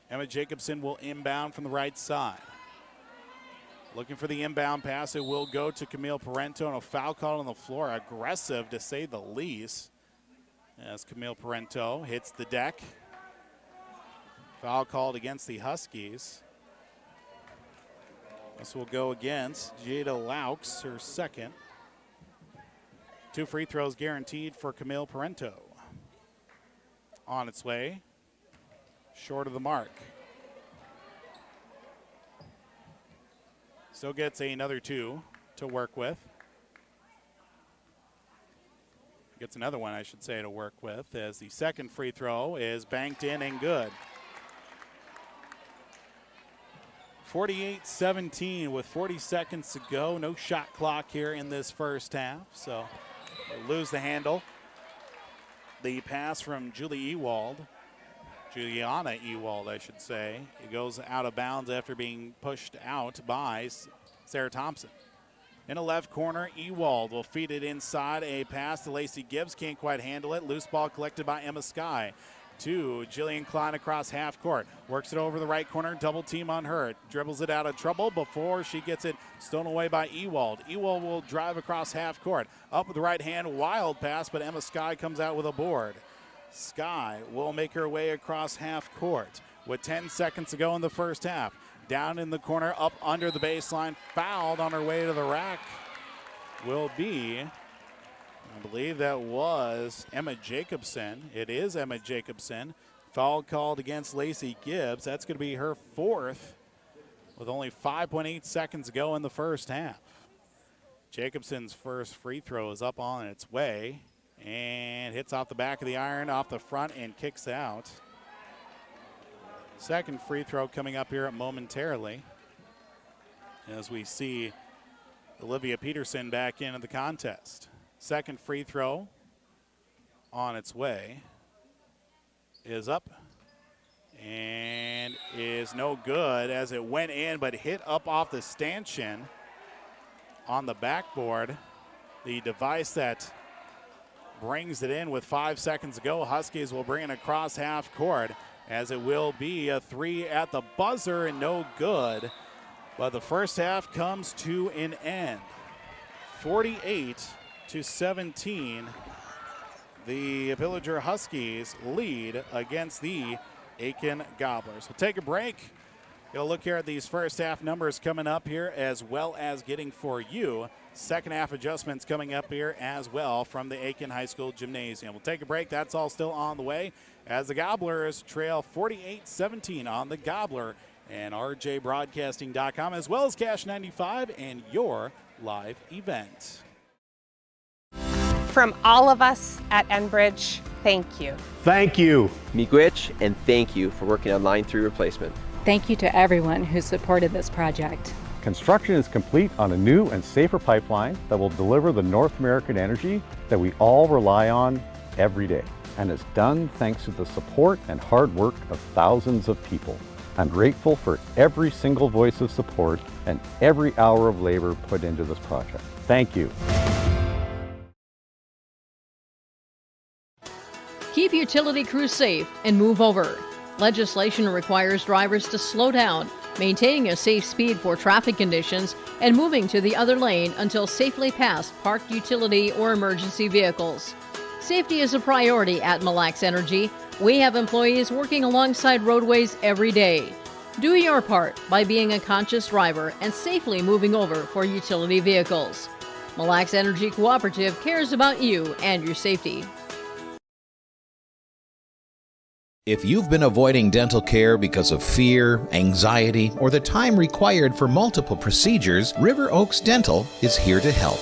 Emma Jacobson will inbound from the right side. Looking for the inbound pass. It will go to Camille Parento, and a foul call on the floor. Aggressive, to say the least, as Camille Parento hits the deck. Foul called against the Huskies. This will go against Jada Laux, her second. 2 free throws guaranteed for Camille Parento. On its way, short of the mark. Still gets another 2 to work with. Gets another one, I should say, to work with, as the second free throw is banked in and good. 48-17 with 40 seconds to go. No shot clock here in this first half, so they lose the handle. The pass from Juliana Ewald, I should say. It goes out of bounds after being pushed out by Sarah Thompson. In the left corner, Ewald will feed it inside. A pass to Lacey Gibbs, can't quite handle it. Loose ball collected by Emma Skye. To Jillian Klein across half court. Works it over the right corner, double team on her. Dribbles it out of trouble before she gets it stolen away by Ewald. Ewald will drive across half court. Up with the right hand, wild pass, but Emma Skye comes out with a board. Skye will make her way across half court with 10 seconds to go in the first half. Down in the corner, up under the baseline, fouled on her way to the rack will be, I believe that was Emma Jacobson. It is Emma Jacobson. Foul called against Lacey Gibbs. That's going to be her fourth with only 5.8 seconds to go in the first half. Jacobson's first free throw is up on its way and hits off the back of the iron, off the front, and kicks out. Second free throw coming up here momentarily as we see Olivia Peterson back into the contest. Second free throw on its way is up and is no good as it went in but hit up off the stanchion on the backboard. The device that brings it in with 5 seconds to go. Huskies will bring it across half court as it will be a 3 at the buzzer and no good. But the first half comes to an end. 48-17. The Pillager Huskies lead against the Aitkin Gobblers. We'll take a break. You'll look here at these first half numbers coming up here, as well as getting for you second half adjustments coming up here as well from the Aitkin High School Gymnasium. We'll take a break. That's all still on the way as the Gobblers trail 48-17 on the Gobbler and rjbroadcasting.com, as well as Cash 95 and your live event. From all of us at Enbridge, thank you. Thank you. Miigwech, and thank you for working on Line 3 replacement. Thank you to everyone who supported this project. Construction is complete on a new and safer pipeline that will deliver the North American energy that we all rely on every day. And it's done thanks to the support and hard work of thousands of people. I'm grateful for every single voice of support and every hour of labor put into this project. Thank you. Keep utility crews safe and move over. Legislation requires drivers to slow down, maintaining a safe speed for traffic conditions, and moving to the other lane until safely past parked utility or emergency vehicles. Safety is a priority at Mille Lacs Energy. We have employees working alongside roadways every day. Do your part by being a conscious driver and safely moving over for utility vehicles. Mille Lacs Energy Cooperative cares about you and your safety. If you've been avoiding dental care because of fear, anxiety, or the time required for multiple procedures, River Oaks Dental is here to help.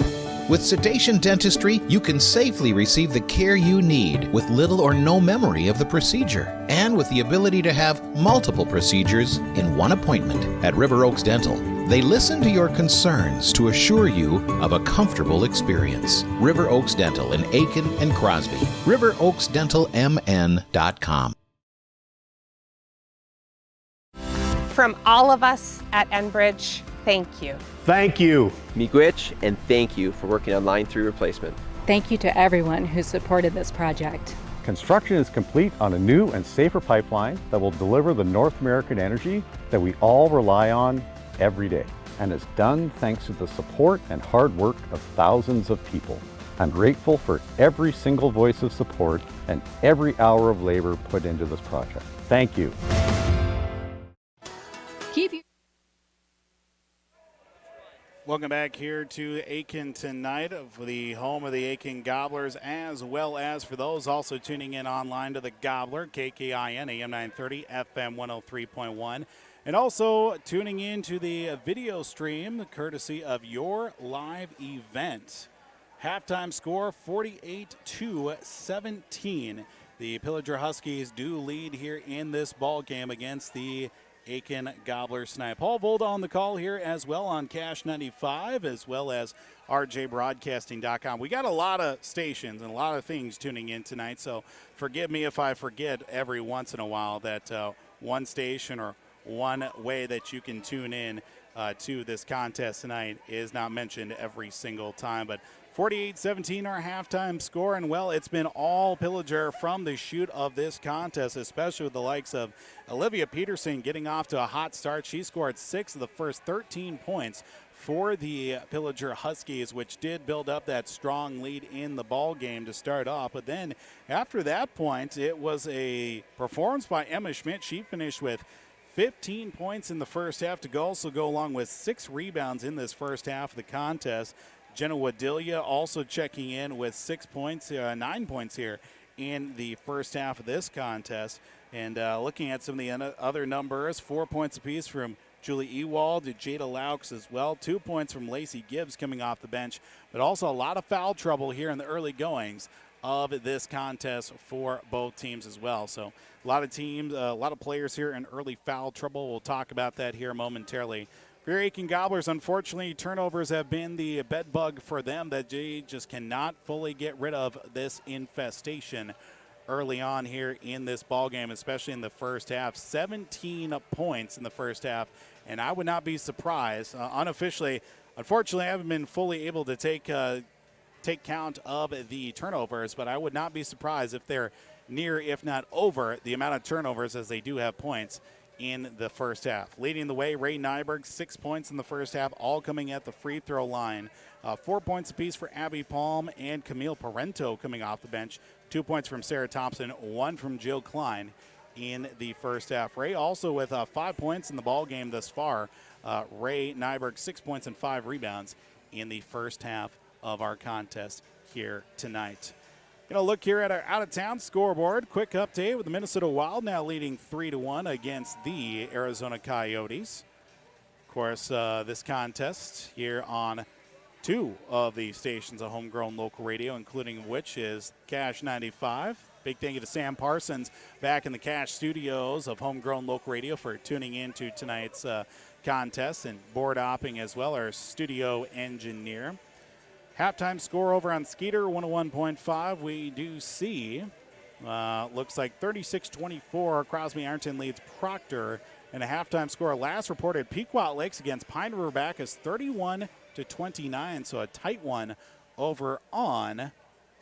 With sedation dentistry, you can safely receive the care you need with little or no memory of the procedure, and with the ability to have multiple procedures in one appointment. At River Oaks Dental, they listen to your concerns to assure you of a comfortable experience. River Oaks Dental in Aitkin and Crosby. RiverOaksDentalMN.com. From all of us at Enbridge, thank you. Thank you. Miigwech, and thank you for working on Line 3 replacement. Thank you to everyone who supported this project. Construction is complete on a new and safer pipeline that will deliver the North American energy that we all rely on every day. And it's done thanks to the support and hard work of thousands of people. I'm grateful for every single voice of support and every hour of labor put into this project. Thank you. Keep your Welcome back here to Aitkin tonight, for the home of the Aitkin Gobblers, as well as for those also tuning in online to the Gobbler, KKIN AM 930, FM 103.1, and also tuning in to the video stream courtesy of your live event. Halftime score 48-17. The Pillager Huskies do lead here in this ball game against the Aitkin Gobblers tonight. Paul Volda on the call here as well on Cash 95, as well as rjbroadcasting.com. We got a lot of stations and a lot of things tuning in tonight, so forgive me if I forget every once in a while that one station or one way that you can tune in to this contest tonight is not mentioned every single time. But 48-17 our halftime score, and well, it's been all Pillager from the shoot of this contest, especially with the likes of Olivia Peterson getting off to a hot start. She scored 6 of the first 13 points for the Pillager Huskies, which did build up that strong lead in the ball game to start off. But then after that point, it was a performance by Emma Schmidt. She finished with 15 points in the first half to also go along with 6 rebounds in this first half of the contest. Jenna Wadilia also checking in with 9 points here in the first half of this contest. And looking at some of the other numbers, 4 points apiece from Julie Ewald to Jada Laux as well. 2 points from Lacey Gibbs coming off the bench, but also a lot of foul trouble here in the early goings of this contest for both teams as well. So a lot of players here in early foul trouble. We'll talk about that here momentarily. For your Aitkin Gobblers, unfortunately, turnovers have been the bed bug for them, that they just cannot fully get rid of this infestation early on here in this ballgame, especially in the first half. 17 points in the first half, and I would not be surprised. Unofficially, unfortunately, I haven't been fully able to take count of the turnovers, but I would not be surprised if they're near, if not over, the amount of turnovers as they do have points in the first half. Leading the way, Ray Nyberg, 6 points in the first half, all coming at the free throw line. 4 points apiece for Abby Palm and Camille Parento coming off the bench. 2 points from Sarah Thompson, 1 from Jill Klein in the first half. Ray also with 5 points in the ball game thus far. Ray Nyberg, 6 points and 5 rebounds in the first half of our contest here tonight. Look here at our out-of-town scoreboard. Quick update with the Minnesota Wild now leading 3-1 against the Arizona Coyotes. Of course, this contest here on 2 of the stations of homegrown local radio, including which is Cash 95. Big thank you to Sam Parsons back in the Cash studios of homegrown local radio for tuning in to tonight's contest, and board opping as well, our studio engineer. Halftime score over on Skeeter, 101.5. We do see, looks like 36-24. Crosby Ironton leads Proctor. And a halftime score last reported Pequot Lakes against Pine River Back is 31-29. So a tight one over on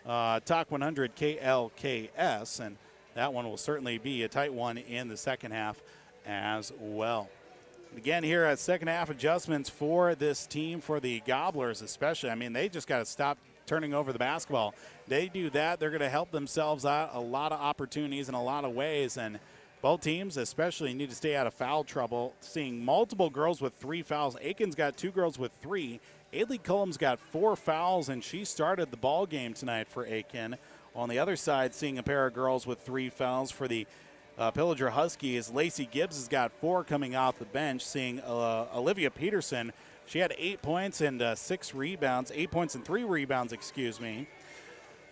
Talk 100 KLKS. And that one will certainly be a tight one in the second half as well. Again, here at second half adjustments for this team, for the Gobblers especially. I mean, they just got to stop turning over the basketball. They do that, they're going to help themselves out a lot of opportunities in a lot of ways, and both teams especially need to stay out of foul trouble. Seeing multiple girls with 3 fouls. Aitkin's got 2 girls with 3. Ailey Cullum's got 4 fouls, and she started the ball game tonight for Aitkin. On the other side, seeing a pair of girls with 3 fouls for the Pillager Huskies. Lacey Gibbs has got 4 coming off the bench. Seeing Olivia Peterson, she had 8 points and 6 rebounds. 8 points and 3 rebounds, excuse me.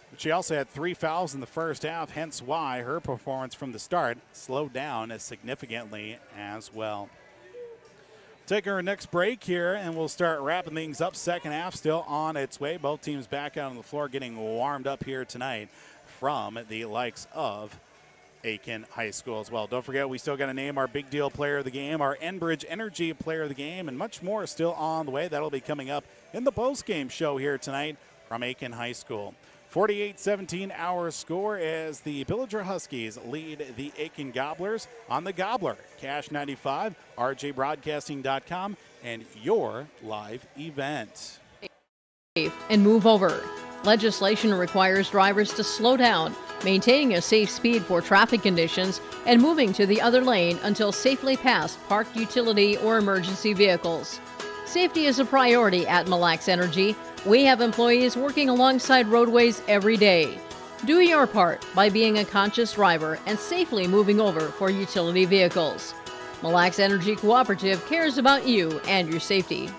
But she also had 3 fouls in the first half, hence why her performance from the start slowed down as significantly as well. Take our next break here, and we'll start wrapping things up. Second half still on its way. Both teams back out on the floor getting warmed up here tonight from the likes of Aitkin High School as well. Don't forget, we still got to name our big deal player of the game, our Enbridge Energy player of the game, and much more still on the way. That'll be coming up in the postgame show here tonight from Aitkin High School. 48-17 our score as the Pillager Huskies lead the Aitkin Gobblers on the Gobbler. Cash 95, rjbroadcasting.com, and your live event. And move over. Legislation requires drivers to slow down, maintaining a safe speed for traffic conditions, and moving to the other lane until safely past parked utility or emergency vehicles. Safety is a priority at Mille Lacs Energy. We have employees working alongside roadways every day. Do your part by being a conscious driver and safely moving over for utility vehicles. Mille Lacs Energy Cooperative cares about you and your safety.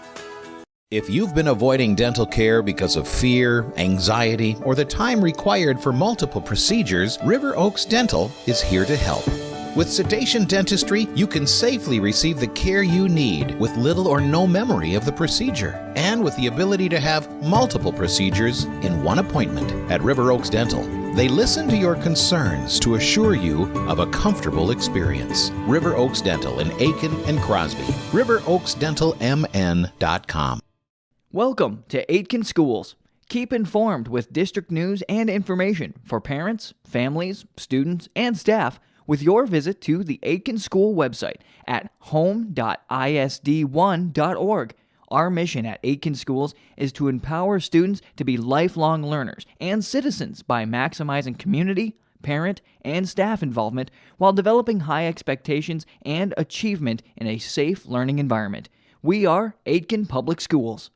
If you've been avoiding dental care because of fear, anxiety, or the time required for multiple procedures, River Oaks Dental is here to help. With sedation dentistry, you can safely receive the care you need with little or no memory of the procedure, and with the ability to have multiple procedures in one appointment. At River Oaks Dental, they listen to your concerns to assure you of a comfortable experience. River Oaks Dental in Aitkin and Crosby. RiverOaksDentalMN.com. Welcome to Aitkin Schools. Keep informed with district news and information for parents, families, students, and staff with your visit to the Aitkin School website at home.isd1.org. Our mission at Aitkin Schools is to empower students to be lifelong learners and citizens by maximizing community, parent, and staff involvement while developing high expectations and achievement in a safe learning environment. We are Aitkin Public Schools.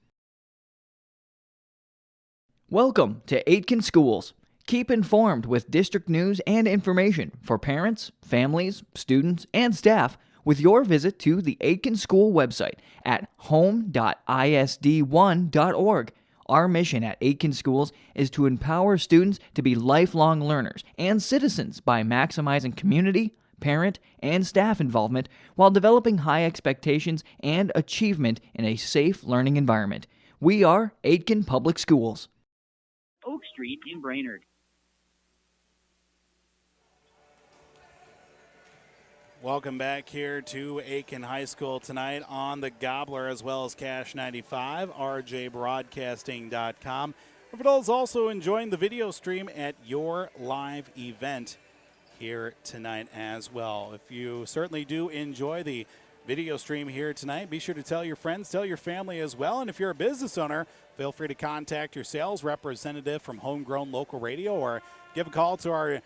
Welcome to Aitkin Schools. Keep informed with district news and information for parents, families, students, and staff with your visit to the Aitkin School website at home.isd1.org. Our mission at Aitkin Schools is to empower students to be lifelong learners and citizens by maximizing community, parent, and staff involvement while developing high expectations and achievement in a safe learning environment. We are Aitkin Public Schools. Oak Street in Brainerd. Welcome back here to Aitkin High School tonight on the Gobbler as well as Cash 95, rjbroadcasting.com. For those also enjoying the video stream at your live event here tonight as well. If you certainly do enjoy the video stream here tonight, be sure to tell your friends, tell your family as well. And if you're a business owner, feel free to contact your sales representative from Homegrown Local Radio or give a call to our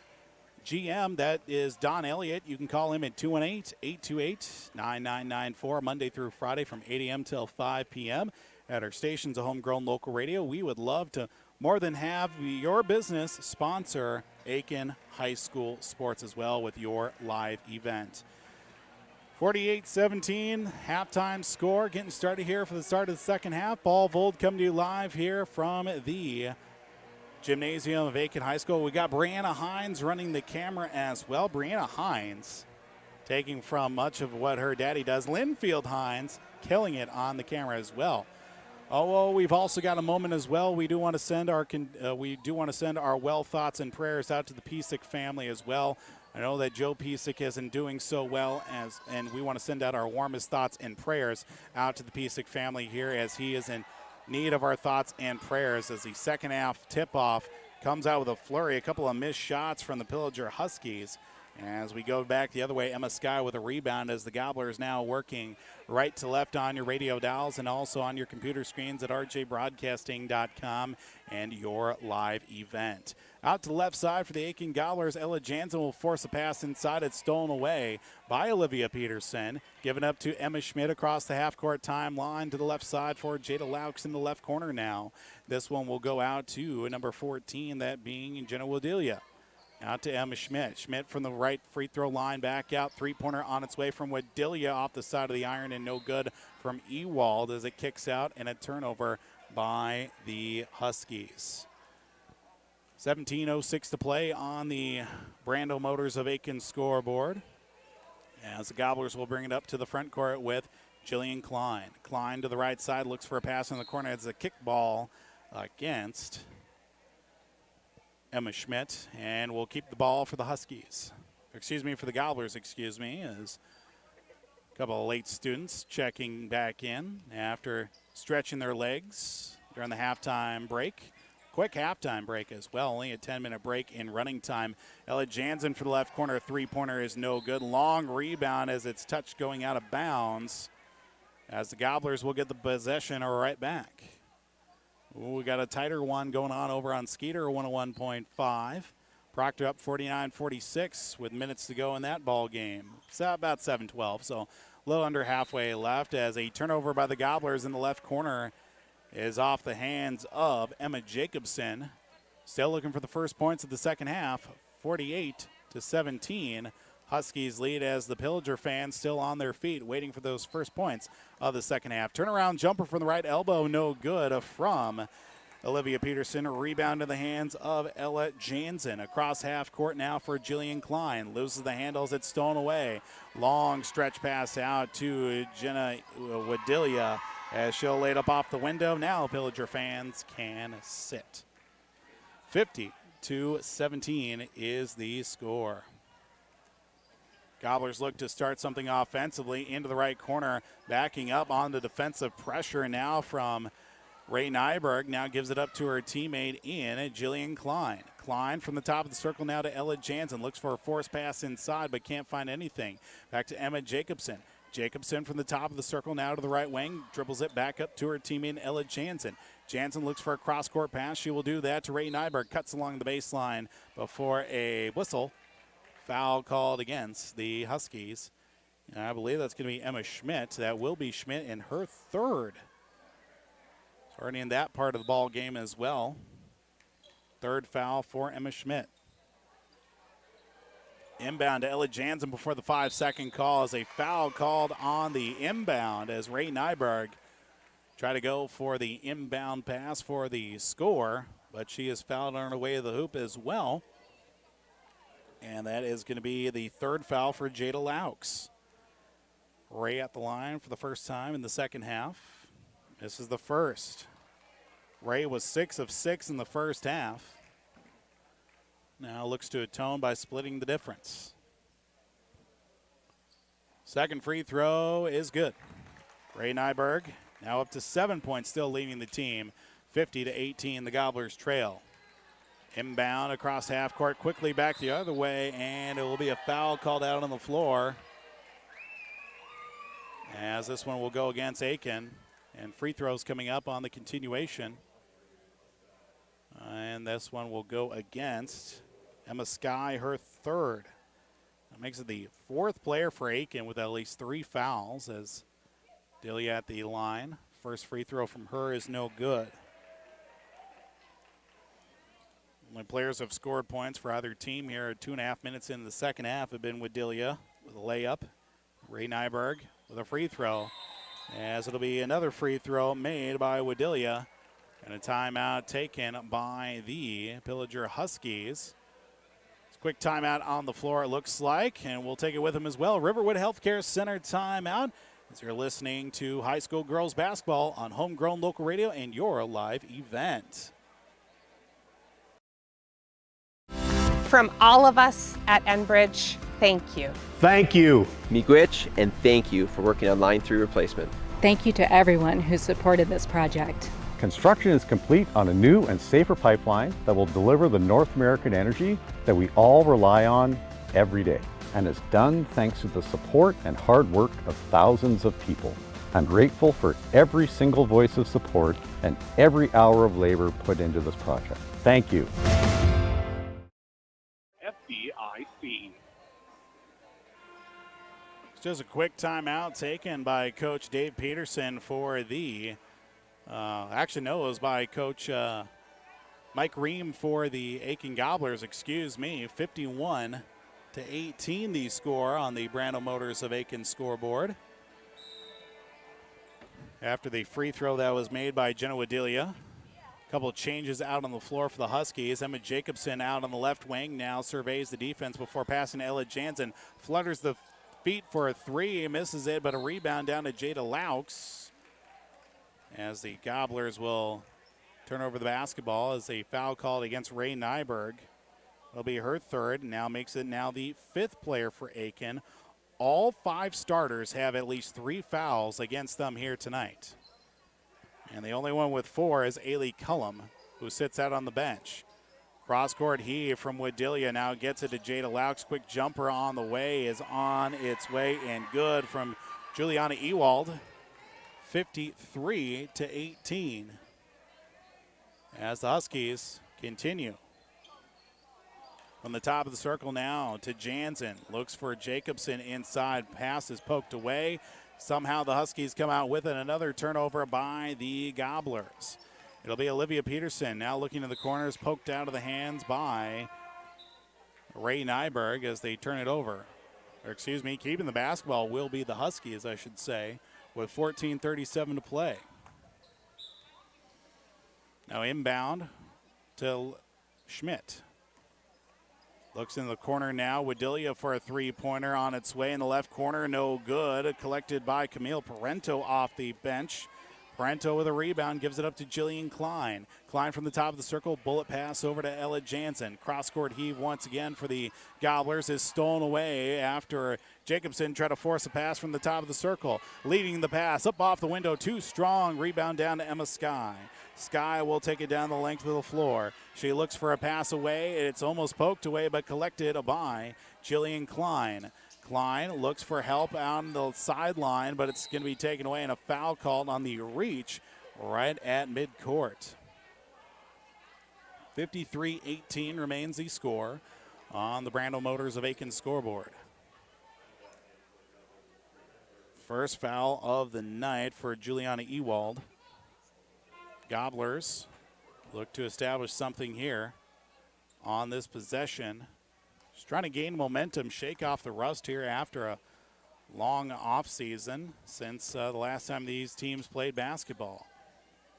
GM, that is Don Elliott. You can call him at 218-828-9994 Monday through Friday from 8 a.m. till 5 p.m. at our stations of Homegrown Local Radio. We would love to more than have your business sponsor Aitkin High School sports as well with your live event. 48-17, halftime score. Getting started here for the start of the second half. Ball Vold coming to you live here from the gymnasium of Aitkin High School. We got Brianna Hines running the camera as well. Brianna Hines taking from much of what her daddy does. Linfield Hines killing it on the camera as well. Oh, well, we've also got a moment as well. We do want to send our well thoughts and prayers out to the Piesick family as well. I know that Joe Piesick isn't doing so well, and we want to send out our warmest thoughts and prayers out to the Piesick family here as he is in need of our thoughts and prayers as the second half tip-off comes out with a flurry. A couple of missed shots from the Pillager Huskies As we go back the other way, Emma Sky with a rebound as the Gobblers now working right to left on your radio dials and also on your computer screens at rjbroadcasting.com and your live event. Out to the left side for the Aitkin Gobblers, Ella Jansen will force a pass inside. It's stolen away by Olivia Peterson. Given up to Emma Schmidt across the half-court timeline to the left side for Jada Laux in the left corner now. This one will go out to number 14, that being Jenna Wadilia. Out to Emma Schmidt. Schmidt from the right free throw line back out. Three-pointer on its way from Wadilia off the side of the iron and no good from Ewald as it kicks out and a turnover by the Huskies. 17:06 to play on the Brando Motors of Aitkin scoreboard. As the Gobblers will bring it up to the front court with Jillian Klein. Klein to the right side, looks for a pass in the corner. It's a kick ball against Emma Schmidt, and we'll keep the ball for the Huskies. For the Gobblers, as a couple of late students checking back in after stretching their legs during the halftime break. Quick halftime break as well, only a 10-minute break in running time. Ella Jansen for the left corner, three-pointer is no good. Long rebound as it's touched going out of bounds as the Gobblers will get the possession right back. We got a tighter one going on over on Skeeter, 101.5. Proctor up 49-46 with minutes to go in that ball game. It's about 7-12, so a little under halfway left as a turnover by the Gobblers in the left corner is off the hands of Emma Jacobson. Still looking for the first points of the second half, 48-17. Huskies lead as the Pillager fans still on their feet waiting for those first points of the second half. Turnaround jumper from the right elbow, no good from Olivia Peterson. Rebound in the hands of Ella Jansen. Across half court now for Jillian Klein. Loses the handles, it's stolen away. Long stretch pass out to Jenna Wadilia as she'll lay it up off the window. Now Pillager fans can sit. 50-17 is the score. Gobblers look to start something offensively into the right corner, backing up on the defensive pressure now from Ray Nyberg. Now gives it up to her teammate in Jillian Klein. Klein from the top of the circle now to Ella Jansen. Looks for a forced pass inside but can't find anything. Back to Emma Jacobson. Jacobson from the top of the circle now to the right wing. Dribbles it back up to her teammate Ella Jansen. Jansen looks for a cross-court pass. She will do that to Ray Nyberg. Cuts along the baseline before a whistle. Foul called against the Huskies. And I believe that's going to be Emma Schmidt. That will be Schmidt in her third. Already in that part of the ball game as well. Third foul for Emma Schmidt. Inbound to Ella Jansen before the 5-second call is a foul called on the inbound as Ray Nyberg tried to go for the inbound pass for the score, but she is fouled on her way to the hoop as well. And that is going to be the third foul for Jada Laux. Ray at the line for the first time in the second half. This is the first. Ray was 6 of 6 in the first half. Now looks to atone by splitting the difference. Second free throw is good. Ray Nyberg now up to 7 points, still leading the team. 50-18, the Gobblers trail. Inbound across half court, quickly back the other way, and it will be a foul called out on the floor. As this one will go against Aitkin, and free throws coming up on the continuation. And this one will go against Emma Sky, her third. That makes it the fourth player for Aitkin with at least 3 fouls as Delia at the line. First free throw from her is no good. Only players have scored points for either team here 2.5 minutes into the second half have been with Delia with a layup. Ray Nyberg with a free throw, as it'll be another free throw made by Wadilia and a timeout taken by the Pillager Huskies. It's a quick timeout on the floor, it looks like, and we'll take it with them as well. Riverwood Healthcare Center timeout as you're listening to high school girls basketball on Homegrown Local Radio and your live event. From all of us at Enbridge, thank you. Thank you. Miigwech, and thank you for working on Line 3 replacement. Thank you to everyone who supported this project. Construction is complete on a new and safer pipeline that will deliver the North American energy that we all rely on every day. And it's done thanks to the support and hard work of thousands of people. I'm grateful for every single voice of support and every hour of labor put into this project. Thank you. FDIC. Just a quick timeout taken by Coach Dave Peterson for the, actually no, it was by Coach Mike Ream for the Aitkin Gobblers, 51-18 the score on the Brando Motors of Aitkin scoreboard. After the free throw that was made by Jenna Wadilia. A couple of changes out on the floor for the Huskies. Emma Jacobson out on the left wing now surveys the defense before passing to Ella Jansen. Flutters the feet for a three, misses it, but a rebound down to Jada Laux. As the Gobblers will turn over the basketball as a foul called against Ray Nyberg. It'll be her third, now makes it now the fifth player for Aitkin. All 5 starters have at least 3 fouls against them here tonight. And the only one with 4 is Ailey Cullum, who sits out on the bench. Cross-court heave from Wadilia now gets it to Jada Laux. Quick jumper on the way is on its way and good from Juliana Ewald. 53-18. As the Huskies continue. From the top of the circle now to Jansen. Looks for Jacobson inside. Pass is poked away. Somehow the Huskies come out with it. Another turnover by the Gobblers. It'll be Olivia Peterson now looking in the corners. Poked out of the hands by Ray Nyberg as they turn it over. Or excuse me, keeping the basketball will be the Huskies, I should say, with 14:37 to play. Now inbound to Schmidt. Looks in the corner now. Wadilia for a three-pointer on its way in the left corner. No good. Collected by Camille Parento off the bench. Parento with a rebound gives it up to Jillian Klein. Klein from the top of the circle. Bullet pass over to Ella Jansen. Cross-court heave once again for the Gobblers is stolen away after Jacobson tried to force a pass from the top of the circle. Leading the pass up off the window. Too strong. Rebound down to Emma Sky. Sky will take it down the length of the floor. She looks for a pass away. It's almost poked away but collected by Jillian Klein. Klein looks for help on the sideline, but it's going to be taken away and a foul called on the reach right at midcourt. 53-18 remains the score on the Brando Motors of Aitkin scoreboard. First foul of the night for Juliana Ewald. Gobblers look to establish something here on this possession. Just trying to gain momentum, shake off the rust here after a long offseason since the last time these teams played basketball.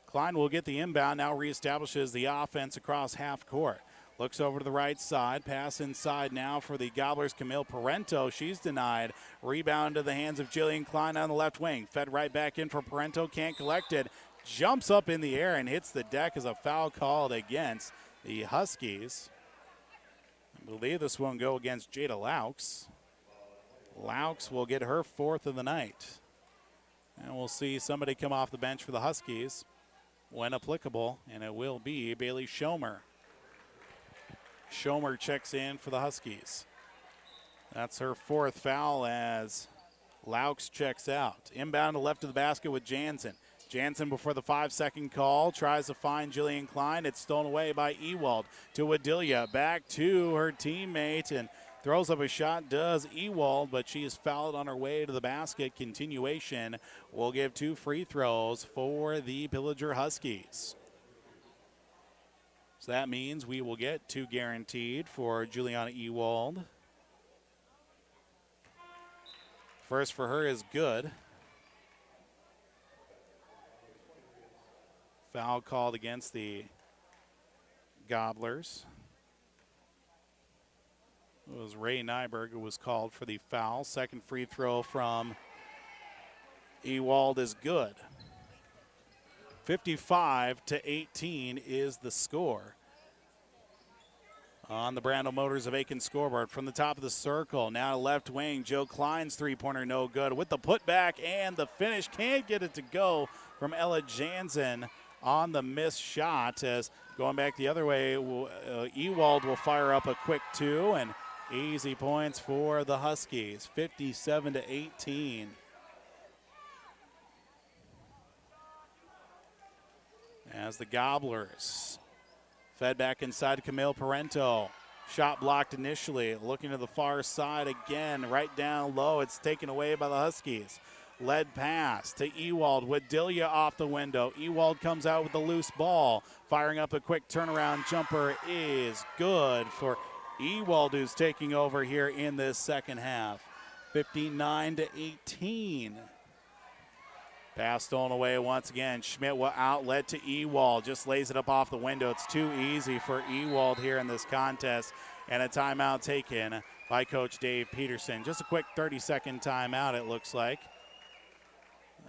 Klein will get the inbound, now reestablishes the offense across half court. Looks over to the right side, pass inside now for the Gobblers, Camille Parento. She's denied. Rebound to the hands of Jillian Klein on the left wing. Fed right back in for Parento, can't collect it. Jumps up in the air and hits the deck as a foul called against the Huskies. I believe this one go against Jada Laux. Laux will get her fourth of the night. And we'll see somebody come off the bench for the Huskies when applicable, and it will be Bailey Schomer. Schomer checks in for the Huskies. That's her fourth foul as Laux checks out. Inbound to left of the basket with Jansen. Jansen before the 5-second call tries to find Jillian Klein. It's stolen away by Ewald to Wadilia. Back to her teammate and throws up a shot. Does Ewald, but she is fouled on her way to the basket. Continuation will give 2 free throws for the Pillager Huskies. So that means we will get 2 guaranteed for Juliana Ewald. First for her is good. Foul called against the Gobblers. It was Ray Nyberg who was called for the foul. Second free throw from Ewald is good. 55-18 is the score on the Brando Motors of Aitkin scoreboard. From the top of the circle, now left wing, Joe Klein's three-pointer no good. With the putback and the finish, can't get it to go from Ella Jansen on the missed shot. As going back the other way, Ewald will fire up a quick 2, and Easy points for the Huskies, 57-18. As the Gobblers fed back inside to Camille Parento. Shot blocked initially, looking to the far side again, right down low. It's taken away by the Huskies. Led pass to Ewald with Delia off the window. Ewald comes out with the loose ball. Firing up a quick turnaround jumper is good for Ewald, who's taking over here in this second half. 59-18. Pass stolen away once again. Schmidt will outlet to Ewald. Just lays it up off the window. It's too easy for Ewald here in this contest. And a timeout taken by Coach Dave Peterson. Just a quick 30-second timeout, it looks like.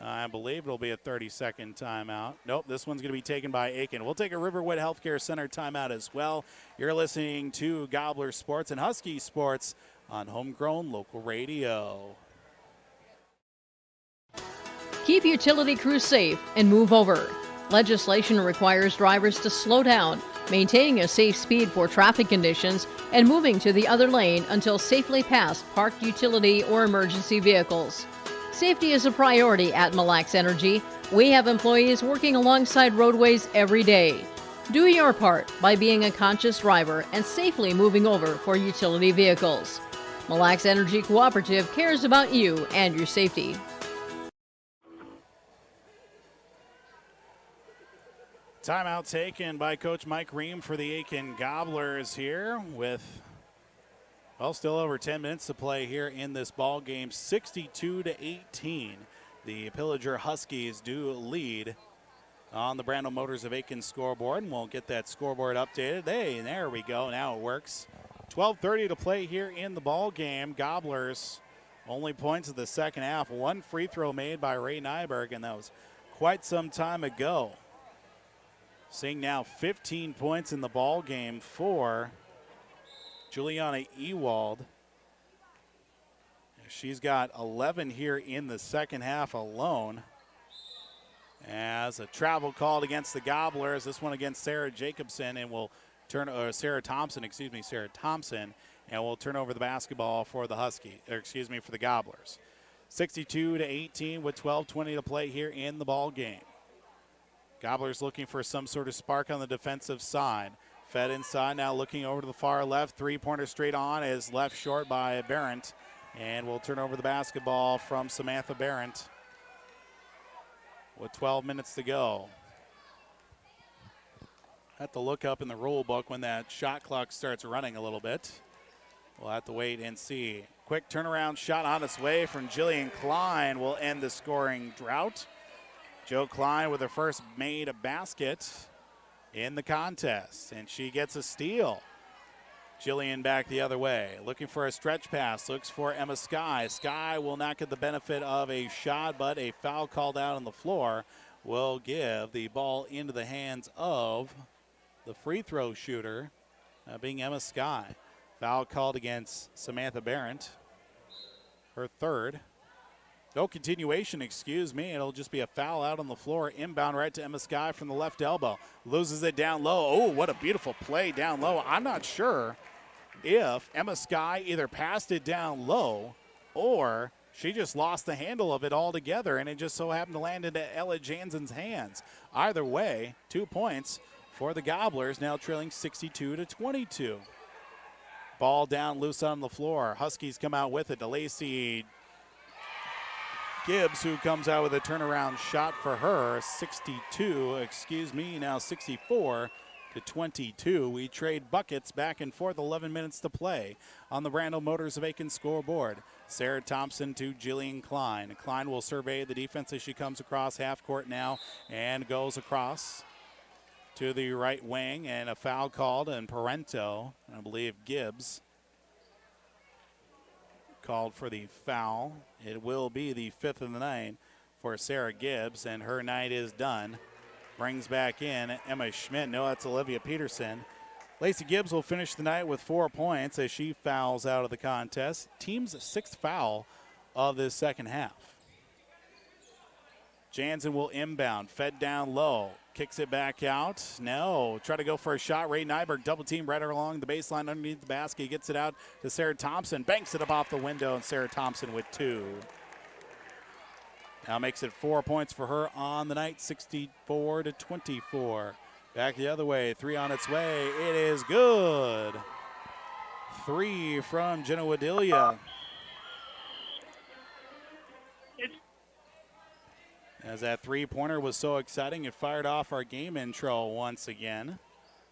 I believe it'll be a 30-second timeout. Nope, this one's going to be taken by Aitkin. We'll take a Riverwood Healthcare Center timeout as well. You're listening to Gobbler Sports and Husky Sports on Homegrown Local Radio. Keep utility crews safe and move over. Legislation requires drivers to slow down, maintaining a safe speed for traffic conditions, and moving to the other lane until safely past parked utility or emergency vehicles. Safety is a priority at Mille Lacs Energy. We have employees working alongside roadways every day. Do your part by being a conscious driver and safely moving over for utility vehicles. Mille Lacs Energy Cooperative cares about you and your safety. Timeout taken by Coach Mike Ream for the Aitkin Gobblers here with, well, still over 10 minutes to play here in this ball game. 62-18. The Pillager Huskies do lead on the Brando Motors of Aitkin scoreboard, and we'll get that scoreboard updated. Hey, there we go. Now it works. 12:30 to play here in the ball game. Gobblers only points of the second half. One free throw made by Ray Nyberg, and that was quite some time ago. Seeing now 15 points in the ball game for Juliana Ewald. She's got 11 here in the second half alone. As a travel called against the Gobblers, this one against Sarah Jacobson, and will turn Sarah Thompson, and will turn over the basketball for the for the Gobblers. 62-18 with 12:20 to play here in the ball game. Gobblers looking for some sort of spark on the defensive side. Fed inside, now looking over to the far left. Three-pointer straight on is left short by Barrett. And we'll turn over the basketball from Samantha Barrett with 12 minutes to go. Have to look up in the rule book when that shot clock starts running a little bit. We'll have to wait and see. Quick turnaround shot on its way from Jillian Klein will end the scoring drought. Joe Klein with her first made basket in the contest, and she gets a steal. Jillian back the other way, looking for a stretch pass, looks for Emma Sky. Sky will not get the benefit of a shot, but a foul called out on the floor will give the ball into the hands of the free throw shooter, being Emma Sky. Foul called against Samantha Barrett, her third. No continuation, excuse me. It'll just be a foul out on the floor. Inbound right to Emma Sky from the left elbow. Loses it down low. Oh, what a beautiful play down low. I'm not sure if Emma Sky either passed it down low or she just lost the handle of it altogether, and it just so happened to land into Ella Jansen's hands. Either way, 2 points for the Gobblers, now trailing 62-22. Ball down loose on the floor. Huskies come out with it to Lacey Gibbs, who comes out with a turnaround shot for her. 64-22. We trade buckets back and forth, 11 minutes to play on the Brando Motors of Aitkin scoreboard. Sarah Thompson to Jillian Klein. Klein will survey the defense as she comes across half court now and goes across to the right wing, and a foul called, and Parento, and I believe Gibbs, called for the foul. It will be the fifth of the night for Sarah Gibbs, and her night is done. Brings back in Emma Schmidt. No, that's Olivia Peterson. Lacey Gibbs will finish the night with 4 points as she fouls out of the contest. Team's 6th foul of this second half. Jansen will inbound, fed down low. kicks it back out. No. Try to go for a shot. Ray Nyberg double team right along the baseline underneath the basket. He gets it out to Sarah Thompson. Banks it up off the window, and Sarah Thompson with 2. Now makes it 4 points for her on the night, 64-24. Back the other way. 3 on its way. It is good. 3 from Jenna Wadilia. As that three-pointer was so exciting, it fired off our game intro once again.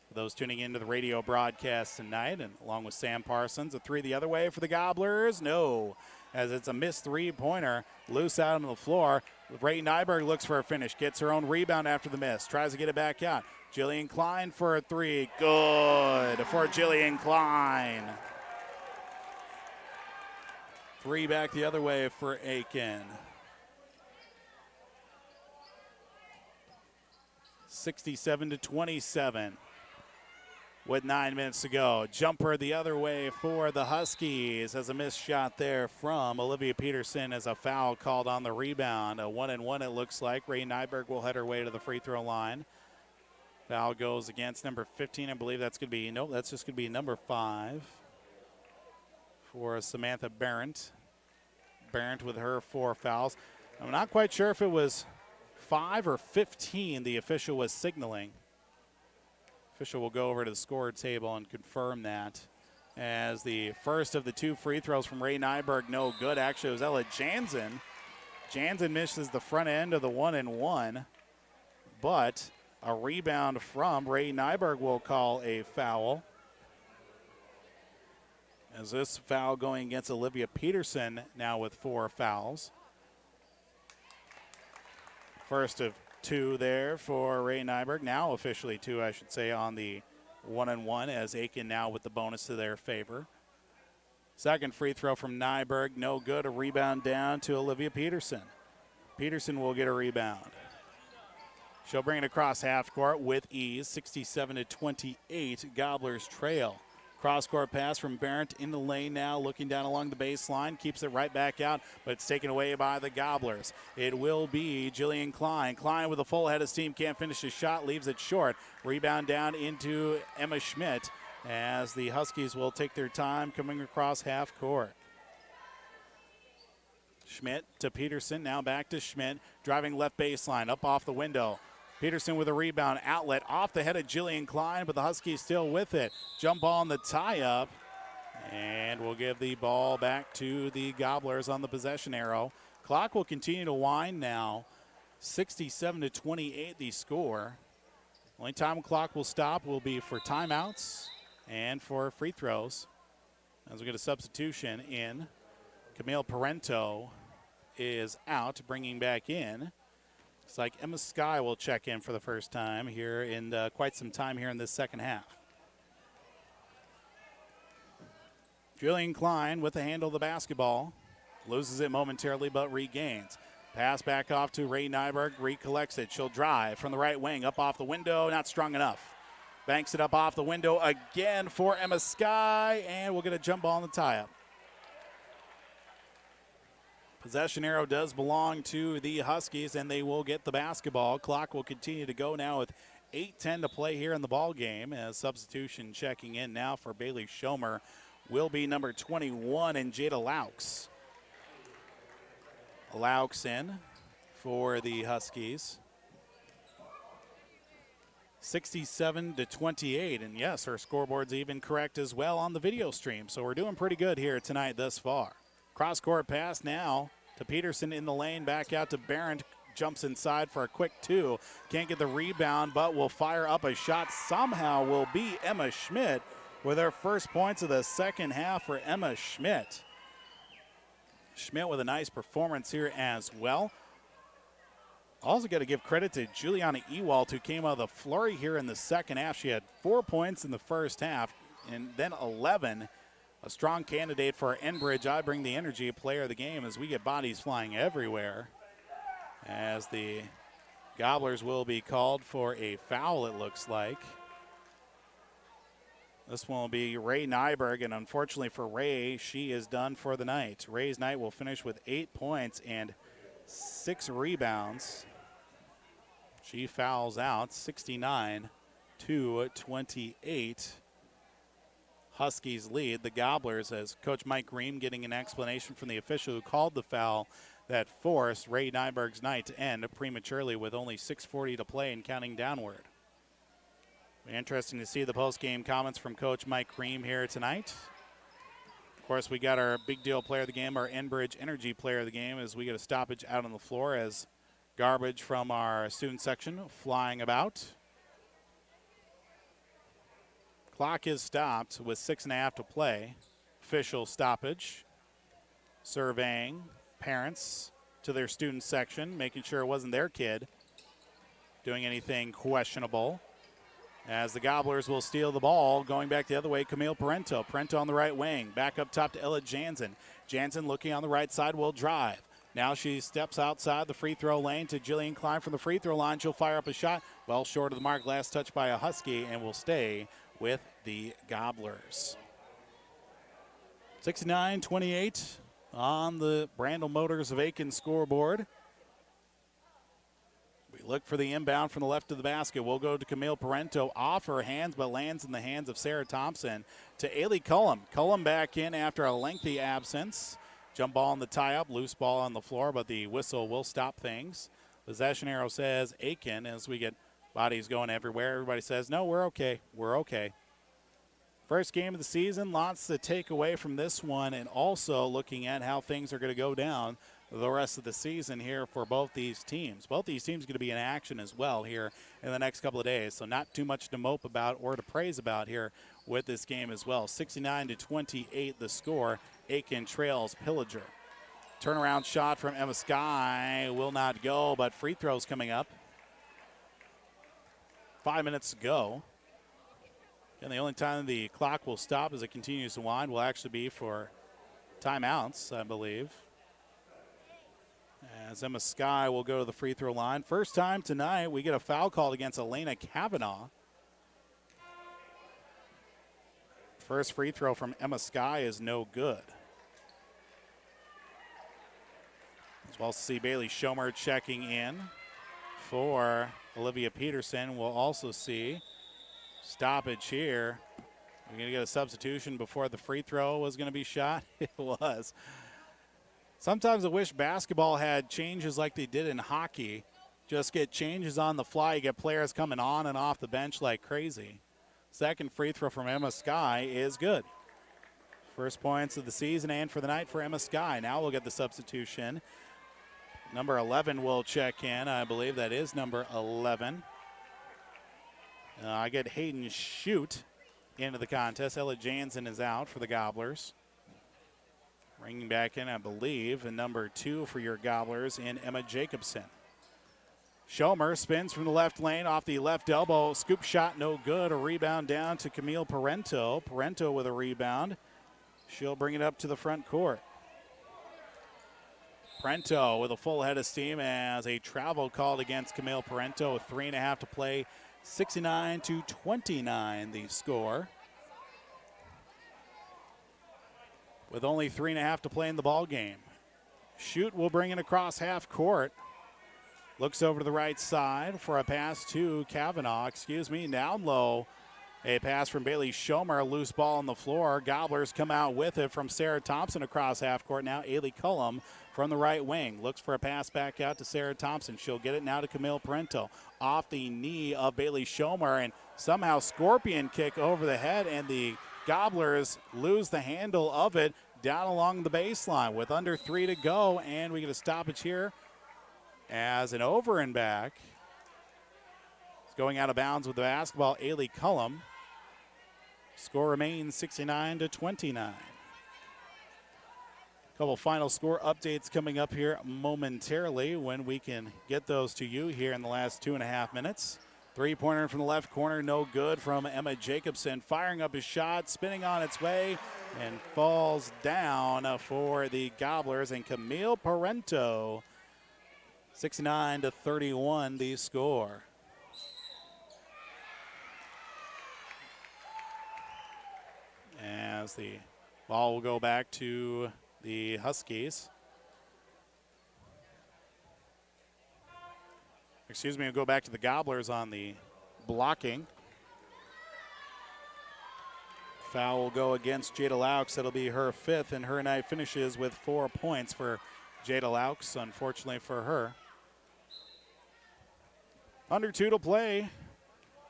For those tuning into the radio broadcast tonight, and along with Sam Parsons, a 3 the other way for the Gobblers. No, as it's a missed three-pointer, loose out on the floor. Ray Nyberg looks for a finish, gets her own rebound after the miss, tries to get it back out. Jillian Klein for a 3. Good for Jillian Klein. 3 back the other way for Aitkin. 67-27 with 9 minutes to go. Jumper the other way for the Huskies as a missed shot there from Olivia Peterson as a foul called on the rebound. A 1-and-1 it looks like. Ray Nyberg will head her way to the free throw line. Foul goes against number 15. I believe that's going to be, nope, that's just going to be number 5 for Samantha Barrett. Barrett with her 4 fouls. I'm not quite sure if it was 5 or 15 the official was signaling. Official will go over to the score table and confirm that. As the first of the 2 free throws from Ray Nyberg, no good. Actually, it was Ella Jansen. Jansen misses the front end of the 1-and-1, but a rebound from Ray Nyberg will call a foul. As this foul going against Olivia Peterson now with 4 fouls. First of 2 there for Ray Nyberg. Now officially 2, I should say, on the 1-and-1 as Aitkin now with the bonus to their favor. Second free throw from Nyberg, no good. A rebound down to Olivia Peterson. Peterson will get a rebound. She'll bring it across half court with ease. 67-28. Gobblers trail. Cross-court pass from Barrett in the lane now, looking down along the baseline, keeps it right back out, but it's taken away by the Gobblers. It will be Jillian Klein. Klein with a full head of steam, can't finish his shot, leaves it short. Rebound down into Emma Schmidt as the Huskies will take their time coming across half court. Schmidt to Peterson, now back to Schmidt, driving left baseline, up off the window. Peterson with a rebound, outlet off the head of Jillian Klein, but the Huskies still with it. Jump ball on the tie-up, and we'll give the ball back to the Gobblers on the possession arrow. Clock will continue to wind now. 67-28 the score. Only time clock will stop will be for timeouts and for free throws. As we get a substitution in, Camille Parento is out, bringing back in. Looks like Emma Skye will check in for the first time here in quite some time here in this second half. Jillian Klein with the handle of the basketball. Loses it momentarily but regains. Pass back off to Ray Nyberg, recollects it. She'll drive from the right wing, up off the window, not strong enough. Banks it up off the window again for Emma Skye, and we'll get a jump ball on the tie-up. Possession arrow does belong to the Huskies, and they will get the basketball. Clock will continue to go now with 8:10 to play here in the ball game. As substitution checking in now for Bailey Schomer will be number 21 and Jada Laux. Laux in for the Huskies. 67-28, and yes, her scoreboard's even correct as well on the video stream. So we're doing pretty good here tonight thus far. Cross-court pass now to Peterson in the lane, back out to Barrett. Jumps inside for a quick 2. Can't get the rebound, but will fire up a shot. Somehow will be Emma Schmidt with her first points of the second half for Emma Schmidt. Schmidt with a nice performance here as well. Also got to give credit to Juliana Ewald, who came out of the flurry here in the second half. She had 4 points in the first half and then 11. A strong candidate for Enbridge I Bring the Energy player of the game as we get bodies flying everywhere. As the Gobblers will be called for a foul, it looks like. This one will be Ray Nyberg, and unfortunately for Ray, she is done for the night. Ray's night will finish with 8 points and 6 rebounds. She fouls out. 69-28. Huskies lead. The Gobblers, as Coach Mike Ream getting an explanation from the official who called the foul that forced Ray Nyberg's night to end prematurely with only 6:40 to play and counting downward. Interesting to see the post-game comments from Coach Mike Ream here tonight. Of course, we got our big deal player of the game, our Enbridge Energy player of the game, as we get a stoppage out on the floor as garbage from our student section flying about. Clock is stopped with 6.5 to play. Official stoppage. Surveying parents to their student section, making sure it wasn't their kid doing anything questionable. As the Gobblers will steal the ball, going back the other way, Camille Parento. Parento on the right wing, back up top to Ella Jansen. Jansen looking on the right side will drive. Now she steps outside the free throw lane to Jillian Klein from the free throw line. She'll fire up a shot well short of the mark. Last touch by a Husky and will stay with the Gobblers. 69-28 on the Brandel Motors of Aitkin scoreboard. We look for the inbound from the left of the basket. We'll go to Camille Parento off her hands, but lands in the hands of Sarah Thompson to Ailey Cullum. Cullum back in after a lengthy absence. Jump ball on the tie-up, loose ball on the floor, but the whistle will stop things. Possession arrow says Aitkin as we get bodies going everywhere. Everybody says, no, we're okay. We're okay. First game of the season, lots to take away from this one, and also looking at how things are going to go down the rest of the season here for both these teams. Both these teams are going to be in action as well here in the next couple of days, so not too much to mope about or to praise about here with this game as well. 69-28 the score. Aitkin trails Pillager. Turnaround shot from Emma Sky will not go, but free throws coming up. 5 minutes to go. And the only time the clock will stop as it continues to wind will actually be for timeouts, I believe. As Emma Sky will go to the free throw line. First time tonight we get a foul called against Elena Kavanaugh. First free throw from Emma Sky is no good. As well as see Bailey Schomer checking in for Olivia Peterson. We'll also see stoppage here. We're going to get a substitution before the free throw was going to be shot. It was. Sometimes I wish basketball had changes like they did in hockey. Just get changes on the fly. You get players coming on and off the bench like crazy. Second free throw from Emma Sky is good. First points of the season and for the night for Emma Sky. Now we'll get the substitution. Number 11 will check in. I believe that is number 11. I get Hayden Shute into the contest. Ella Jansen is out for the Gobblers. Bringing back in, I believe, and number 2 for your Gobblers in Emma Jacobson. Schomer spins from the left lane off the left elbow. Scoop shot no good. A rebound down to Camille Parento. Parento with a rebound. She'll bring it up to the front court. Parento with a full head of steam as a travel called against Camille Parento with 3.5 to play. 69-29 the score. With only 3.5 to play in the ball game. Shute will bring it across half court. Looks over to the right side for a pass to Kavanaugh. Down low. A pass from Bailey Schomer. Loose ball on the floor. Gobblers come out with it from Sarah Thompson across half court. Now Ailey Cullum from the right wing. Looks for a pass back out to Sarah Thompson. She'll get it now to Camille Parento. Off the knee of Bailey Schomer. And somehow scorpion kick over the head. And the Gobblers lose the handle of it down along the baseline with under 3 to go. And we get a stoppage here as an over and back. It's going out of bounds with the basketball, Ailey Cullum. Score remains 69-29. Couple final score updates coming up here momentarily when we can get those to you here in the last 2.5 minutes. Three-pointer from the left corner, no good from Emma Jacobson. Firing up his shot, spinning on its way, and falls down for the Gobblers. And Camille Parento, 69-31 the score. As the ball will go back to the Huskies. We'll go back to the Gobblers on the blocking. Foul will go against Jada Laux. That'll be her 5th, and her night finishes with 4 points for Jada Laux, unfortunately for her. Under 2 to play.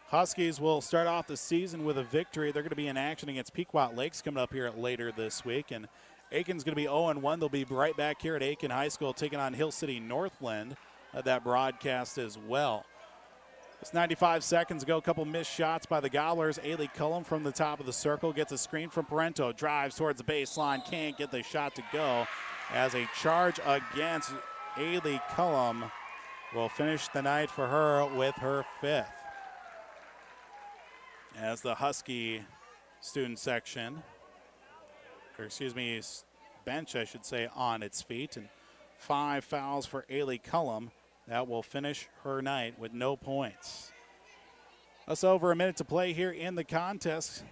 Huskies will start off the season with a victory. They're going to be in action against Pequot Lakes coming up here later this week. And Aitkin's going to be 0-1. They'll be right back here at Aitkin High School taking on Hill City Northland at that broadcast as well. It's 95 seconds ago. A couple missed shots by the Gobblers. Ailey Cullum from the top of the circle gets a screen from Parento. Drives towards the baseline. Can't get the shot to go. As a charge against Ailey Cullum will finish the night for her with her 5th. As the Husky student section, bench, I should say, on its feet. And 5 fouls for Ailey Cullum. That will finish her night with no points. That's over a minute to play here in the contest.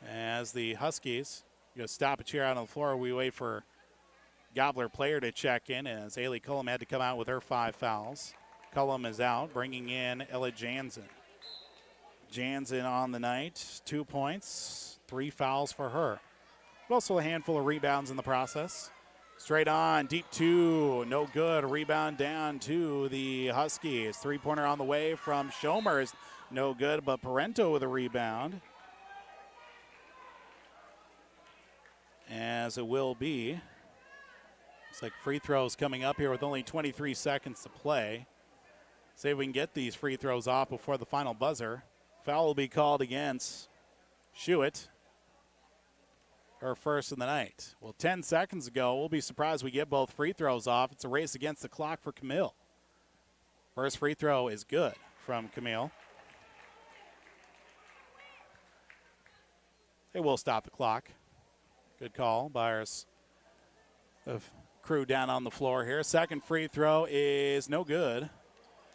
As the Huskies going to stop a chair out on the floor, we wait for Gobbler player to check in, as Ailey Cullum had to come out with her 5 fouls. Cullum is out, bringing in Ella Jansen. Jansen on the night, 2 points, 3 fouls for her. Also a handful of rebounds in the process. Straight on, deep 2, no good. Rebound down to the Huskies. 3-pointer on the way from Schomers, no good, but Parento with a rebound. As it will be. Looks like free throws coming up here with only 23 seconds to play. See if we can get these free throws off before the final buzzer. Foul will be called against Schuett. Her first in the night. Well, 10 seconds ago, we'll be surprised we get both free throws off. It's a race against the clock for Camille. First free throw is good from Camille. They will stop the clock. Good call by our crew down on the floor here. Second free throw is no good.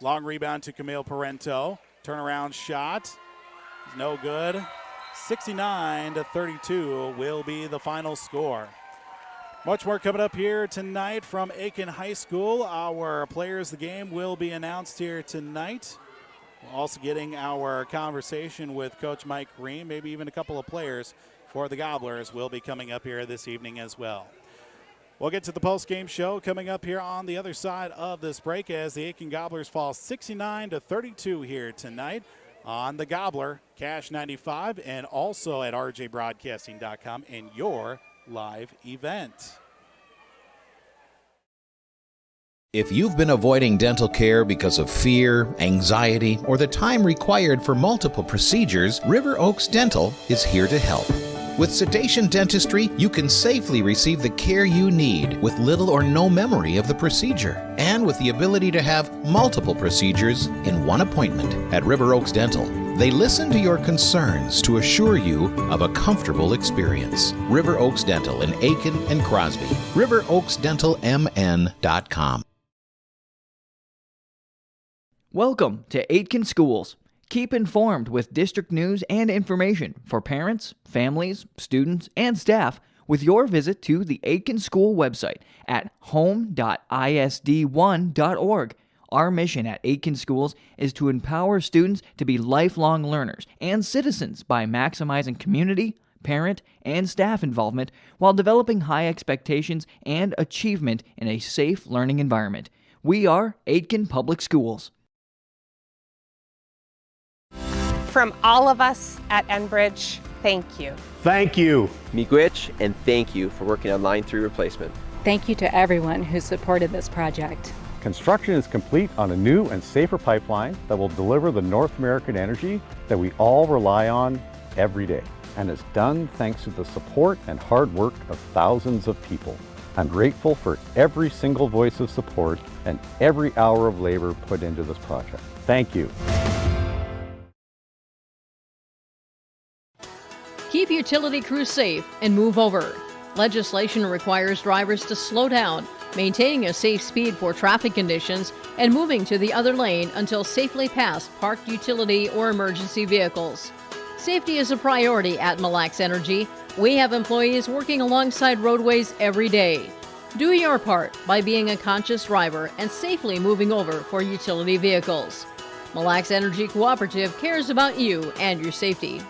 Long rebound to Camille Parento. Turnaround shot is no good. 69-32 will be the final score. Much more coming up here tonight from Aitkin High School. Our players of the game will be announced here tonight. We're also getting our conversation with Coach Mike Ream. Maybe even a couple of players for the Gobblers will be coming up here this evening as well. We'll get to the post-game show coming up here on the other side of this break as the Aitkin Gobblers fall 69-32 here tonight on the Gobbler, Cash 95, and also at rjbroadcasting.com in your live event. If you've been avoiding dental care because of fear, anxiety, or the time required for multiple procedures, River Oaks Dental is here to help. With sedation dentistry, you can safely receive the care you need with little or no memory of the procedure, and with the ability to have multiple procedures in one appointment. At River Oaks Dental, they listen to your concerns to assure you of a comfortable experience. River Oaks Dental in Aitkin and Crosby. RiverOaksDentalMN.com. Welcome to Aitkin Schools. Keep informed with district news and information for parents, families, students, and staff with your visit to the Aitkin School website at home.isd1.org. Our mission at Aitkin Schools is to empower students to be lifelong learners and citizens by maximizing community, parent, and staff involvement while developing high expectations and achievement in a safe learning environment. We are Aitkin Public Schools. From all of us at Enbridge, thank you. Thank you. Miigwech, and thank you for working on Line 3 replacement. Thank you to everyone who supported this project. Construction is complete on a new and safer pipeline that will deliver the North American energy that we all rely on every day. And it's done thanks to the support and hard work of thousands of people. I'm grateful for every single voice of support and every hour of labor put into this project. Thank you. Keep utility crews safe and move over. Legislation requires drivers to slow down, maintaining a safe speed for traffic conditions, and moving to the other lane until safely past parked utility or emergency vehicles. Safety is a priority at Mille Lacs Energy. We have employees working alongside roadways every day. Do your part by being a conscious driver and safely moving over for utility vehicles. Mille Lacs Energy Cooperative cares about you and your safety.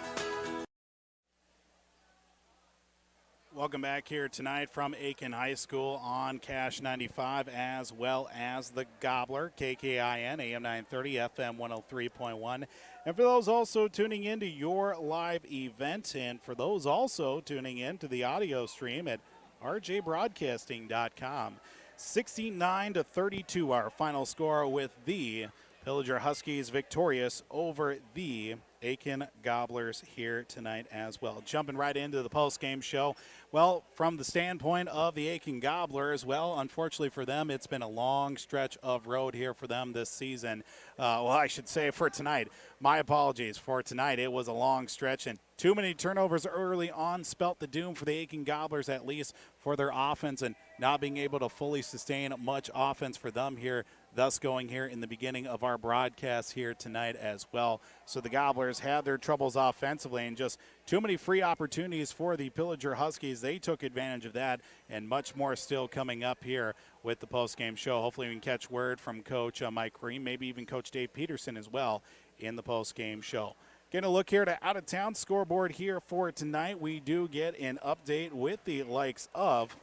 Welcome back here tonight from Aitkin High School on Cash 95, as well as the Gobbler, KKIN, AM 930, FM 103.1. And for those also tuning in to your live event, and for those also tuning in to the audio stream at rjbroadcasting.com. 69-32, our final score, with the Pillager Huskies victorious over the Aitkin Gobblers here tonight as well. Jumping right into the post-game show. Well, from the standpoint of the Aitkin Gobblers, well, unfortunately for them, it's been a long stretch of road here for them this season. Well, I should say for tonight. My apologies. For tonight, it was a long stretch, and too many turnovers early on spelt the doom for the Aitkin Gobblers, at least for their offense, and not being able to fully sustain much offense for them here, thus going here in the beginning of our broadcast here tonight as well. So the Gobblers had their troubles offensively, and just too many free opportunities for the Pillager Huskies. They took advantage of that, and much more still coming up here with the post-game show. Hopefully we can catch word from Coach Mike Green, maybe even Coach Dave Peterson as well in the post-game show. Getting a look here to out-of-town scoreboard here for tonight. We do get an update with the likes of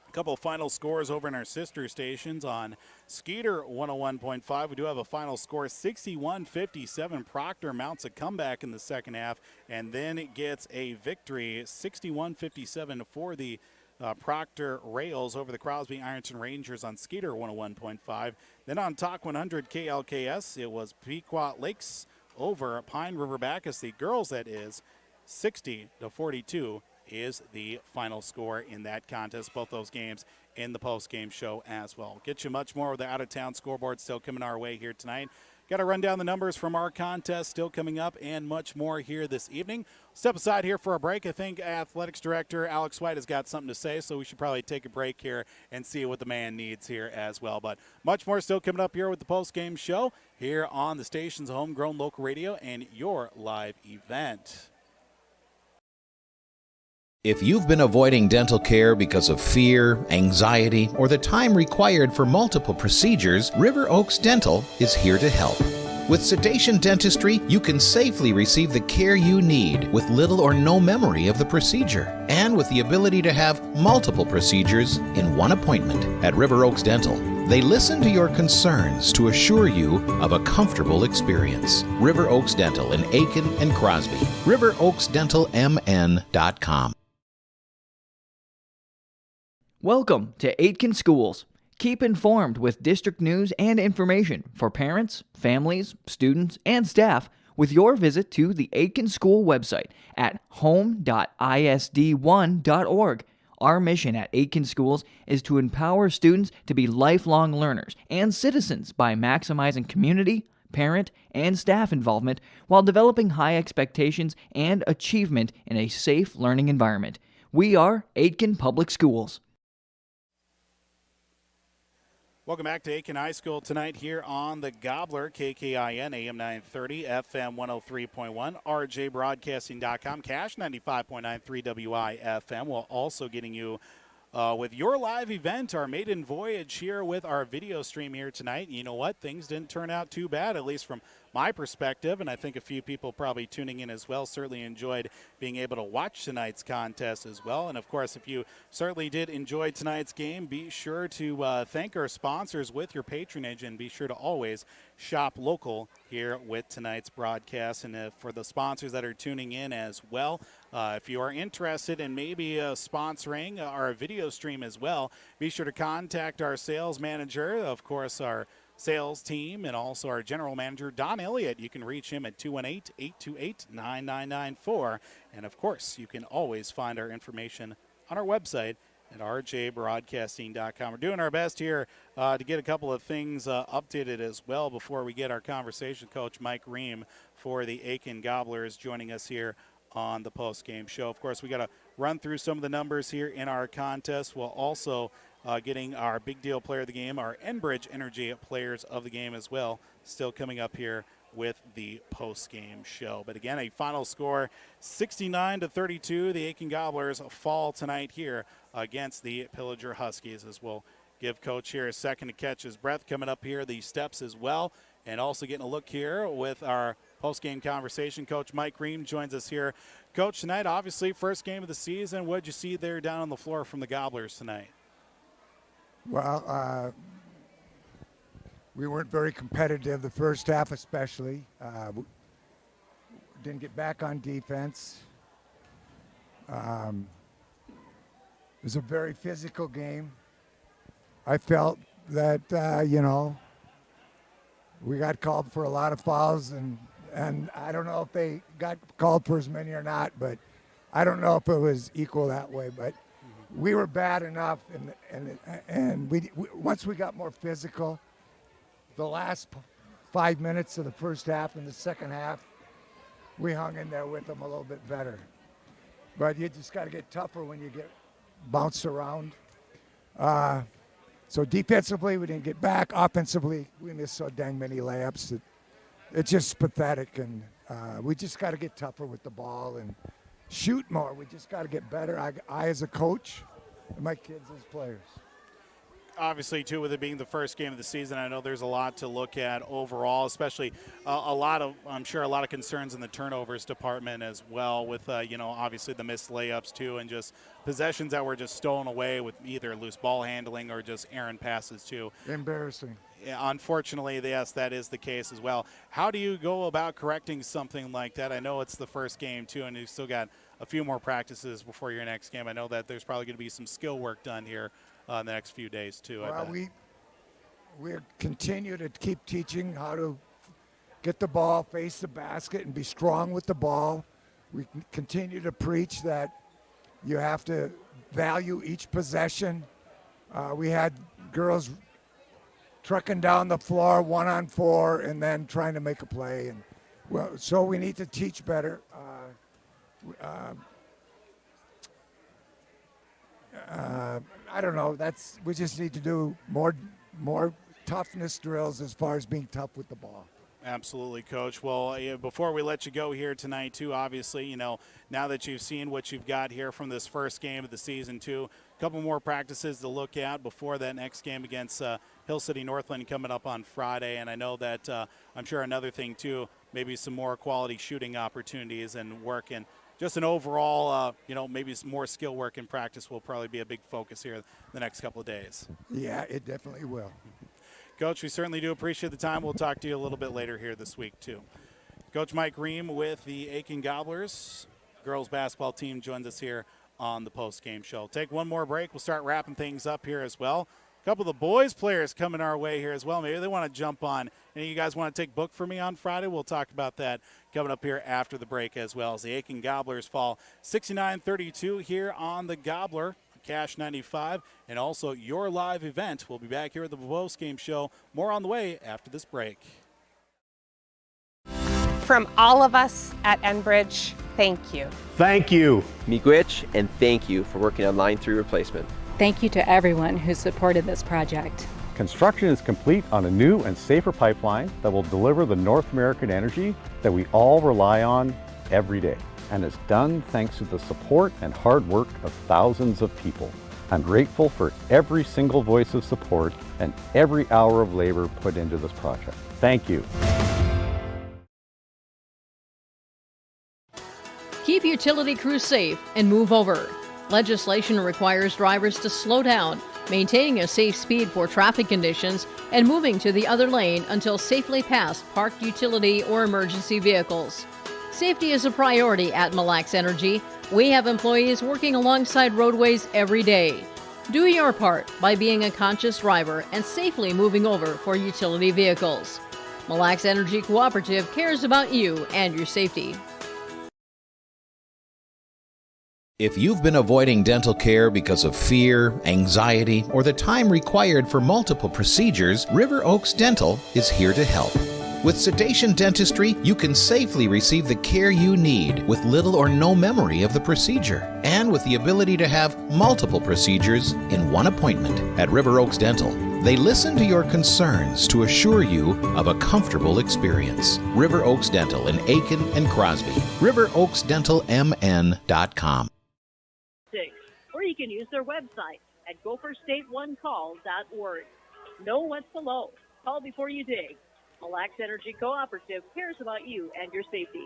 a couple of final scores over in our sister stations. On Skeeter 101.5, we do have a final score 61-57. Proctor mounts a comeback in the second half and then it gets a victory 61-57 for the Proctor Rails over the Crosby Ironton Rangers on Skeeter 101.5. Then on Talk 100 KLKS, it was Pequot Lakes over Pine River Bacchus, the girls, that is 60-42 is the final score in that contest. Both those games in the post-game show as well. Get you much more of the out-of-town scoreboard still coming our way here tonight. Got to run down the numbers from our contest still coming up and much more here this evening. Step aside here for a break. I think Athletics Director Alex White has got something to say, so we should probably take a break here and see what the man needs here as well. But much more still coming up here with the post-game show here on the station's homegrown local radio and your live event. If you've been avoiding dental care because of fear, anxiety, or the time required for multiple procedures, River Oaks Dental is here to help. With sedation dentistry, you can safely receive the care you need with little or no memory of the procedure, and with the ability to have multiple procedures in one appointment. At River Oaks Dental, they listen to your concerns to assure you of a comfortable experience. River Oaks Dental in Aitkin and Crosby. RiverOaksDentalMN.com. Welcome to Aitkin Schools. Keep informed with district news and information for parents, families, students, and staff with your visit to the Aitkin School website at home.isd1.org. Our mission at Aitkin Schools is to empower students to be lifelong learners and citizens by maximizing community, parent, and staff involvement while developing high expectations and achievement in a safe learning environment. We are Aitkin Public Schools. Welcome back to Aitkin High School tonight here on the Gobbler, KKIN, AM 930, FM 103.1, rjbroadcasting.com, Cash 95.9, 3WI-FM. We're also getting you with your live event, our maiden voyage here with our video stream here tonight. You know what? Things didn't turn out too bad, at least from my perspective, and I think a few people probably tuning in as well certainly enjoyed being able to watch tonight's contest as well. And of course, if you certainly did enjoy tonight's game, be sure to thank our sponsors with your patronage, and be sure to always shop local here with tonight's broadcast. And for the sponsors that are tuning in as well, if you are interested in maybe sponsoring our video stream as well, be sure to contact our sales manager, of course our sales team, and also our general manager, Don Elliott. You can reach him at 218-828-9994. And of course, you can always find our information on our website at rjbroadcasting.com. We're doing our best here to get a couple of things updated as well before we get our conversation. Coach Mike Ream for the Aitkin Gobblers joining us here on the post-game show. Of course, we got to run through some of the numbers here in our contest. We'll also getting our big deal player of the game, our Enbridge Energy players of the game as well, still coming up here with the post-game show. But again, a final score 69-32. The Aitkin Gobblers fall tonight here against the Pillager Huskies, as we'll give Coach here a second to catch his breath. Coming up here, the steps as well. And also getting a look here with our post-game conversation. Coach Mike Ream joins us here. Coach, tonight, obviously, first game of the season. What did you see there down on the floor from the Gobblers tonight? Well, we weren't very competitive the first half especially. Didn't get back on defense. It was a very physical game. I felt that, we got called for a lot of fouls, and I don't know if they got called for as many or not, but I don't know if it was equal that way. But we were bad enough, and we once we got more physical, the last 5 minutes of the first half and the second half, we hung in there with them a little bit better. But you just got to get tougher when you get bounced around. So defensively, we didn't get back. Offensively, we missed so dang many layups. It's just pathetic, and we just got to get tougher with the ball and shoot more. We just got to get better. I as a coach, and my kids as players. Obviously, too, with it being the first game of the season, I know there's a lot to look at overall, especially I'm sure a lot of concerns in the turnovers department as well with, obviously the missed layups, too, and just possessions that were just stolen away with either loose ball handling or just errant passes, too. Embarrassing. Yeah, unfortunately, yes, that is the case as well. How do you go about correcting something like that? I know it's the first game, too, and you've still got a few more practices before your next game. I know that there's probably going to be some skill work done here the next few days, too. Well, we continue to keep teaching how to get the ball, face the basket, and be strong with the ball. We continue to preach that you have to value each possession. We had girls trucking down the floor 1-on-4 and then trying to make a play. And so we need to teach better. I don't know. We just need to do more toughness drills as far as being tough with the ball. Absolutely, Coach. Well, before we let you go here tonight, too, obviously, now that you've seen what you've got here from this first game of the season, too, a couple more practices to look at before that next game against Hill City Northland coming up on Friday. And I know that I'm sure another thing, too, maybe some more quality shooting opportunities and work, and just an overall, maybe some more skill work in practice will probably be a big focus here the next couple of days. Yeah, it definitely will. Coach, we certainly do appreciate the time. We'll talk to you a little bit later here this week, too. Coach Mike Ream with the Aitkin Gobblers girls basketball team joins us here on the post-game show. Take one more break. We'll start wrapping things up here as well. A couple of the boys players coming our way here as well. Maybe they want to jump on. Any of you guys want to take book for me on Friday? We'll talk about that coming up here after the break as well. As the Aitkin Gobblers fall 69-32 here on the Gobbler. Cash 95, and also your live event. We'll be back here at the post game show. More on the way after this break. From all of us at Enbridge, thank you. Thank you. Miigwech, and thank you for working on Line 3 replacement. Thank you to everyone who supported this project. Construction is complete on a new and safer pipeline that will deliver the North American energy that we all rely on every day. And it's done thanks to the support and hard work of thousands of people. I'm grateful for every single voice of support and every hour of labor put into this project. Thank you. Keep utility crews safe and move over. Legislation requires drivers to slow down, maintaining a safe speed for traffic conditions, and moving to the other lane until safely past parked utility or emergency vehicles. Safety is a priority at Mille Lacs Energy. We have employees working alongside roadways every day. Do your part by being a conscious driver and safely moving over for utility vehicles. Mille Lacs Energy Cooperative cares about you and your safety. If you've been avoiding dental care because of fear, anxiety, or the time required for multiple procedures, River Oaks Dental is here to help. With sedation dentistry, you can safely receive the care you need with little or no memory of the procedure, and with the ability to have multiple procedures in one appointment. At River Oaks Dental, They listen to your concerns to assure you of a comfortable experience. River Oaks Dental in Aitkin and Crosby. RiverOaksDentalMN.com. Or you can use their website at gopherstate1call.org. Know what's below. Call before you dig. Mille Lacs Energy Cooperative cares about you and your safety.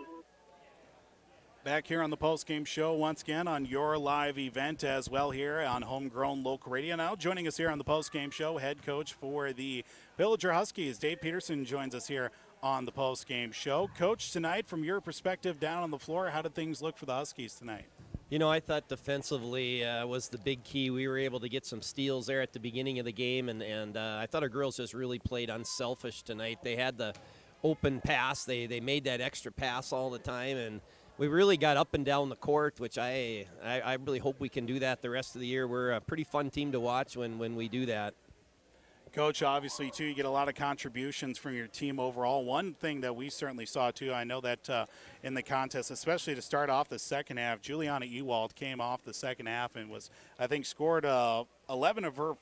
Back here on the postgame show once again on your live event as well here on Homegrown Local Radio. Now joining us here on the postgame show, head coach for the Pillager Huskies, Dave Peterson, joins us here on the postgame show. Coach, tonight from your perspective down on the floor, how did things look for the Huskies tonight? You know, I thought defensively was the big key. We were able to get some steals there at the beginning of the game, and I thought our girls just really played unselfish tonight. They had the open pass. They made that extra pass all the time, and we really got up and down the court, which I really hope we can do that the rest of the year. We're a pretty fun team to watch when we do that. Coach, obviously, too, you get a lot of contributions from your team overall. One thing that we certainly saw, too, I know that in the contest, especially to start off the second half, Juliana Ewald came off the second half and was, I think, scored 11 of her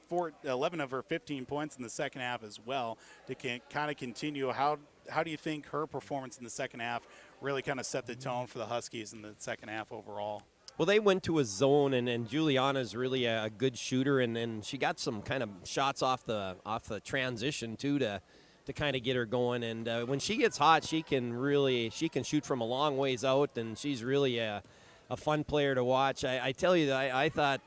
15 points in the second half as well to kind of continue. How do you think her performance in the second half really kind of set the tone for the Huskies in the second half overall? Well, they went to a zone, and Juliana's really a good shooter, and she got some kind of shots off the transition too to kind of get her going. And when she gets hot, she can shoot from a long ways out, and she's really a fun player to watch. I tell you that I thought,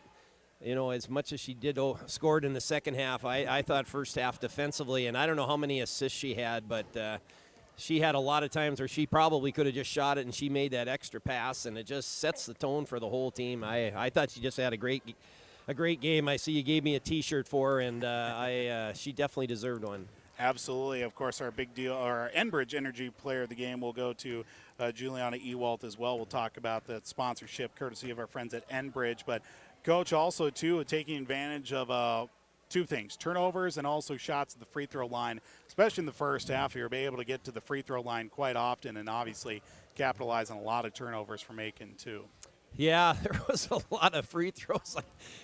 you know, as much as she did scored in the second half, I thought first half defensively, and I don't know how many assists she had, but she had a lot of times where she probably could have just shot it, and she made that extra pass, and it just sets the tone for the whole team. I thought she just had a great game. I see you gave me a T-shirt for her, and she definitely deserved one. Absolutely. Of course, our big deal, our Enbridge Energy Player of the Game will go to Juliana Ewald as well. We'll talk about that sponsorship courtesy of our friends at Enbridge. But, Coach, also, too, taking advantage of two things, turnovers and also shots at the free throw line, especially in the first half. You're able to get to the free throw line quite often and obviously capitalize on a lot of turnovers from Aitkin, too. Yeah, there was a lot of free throws.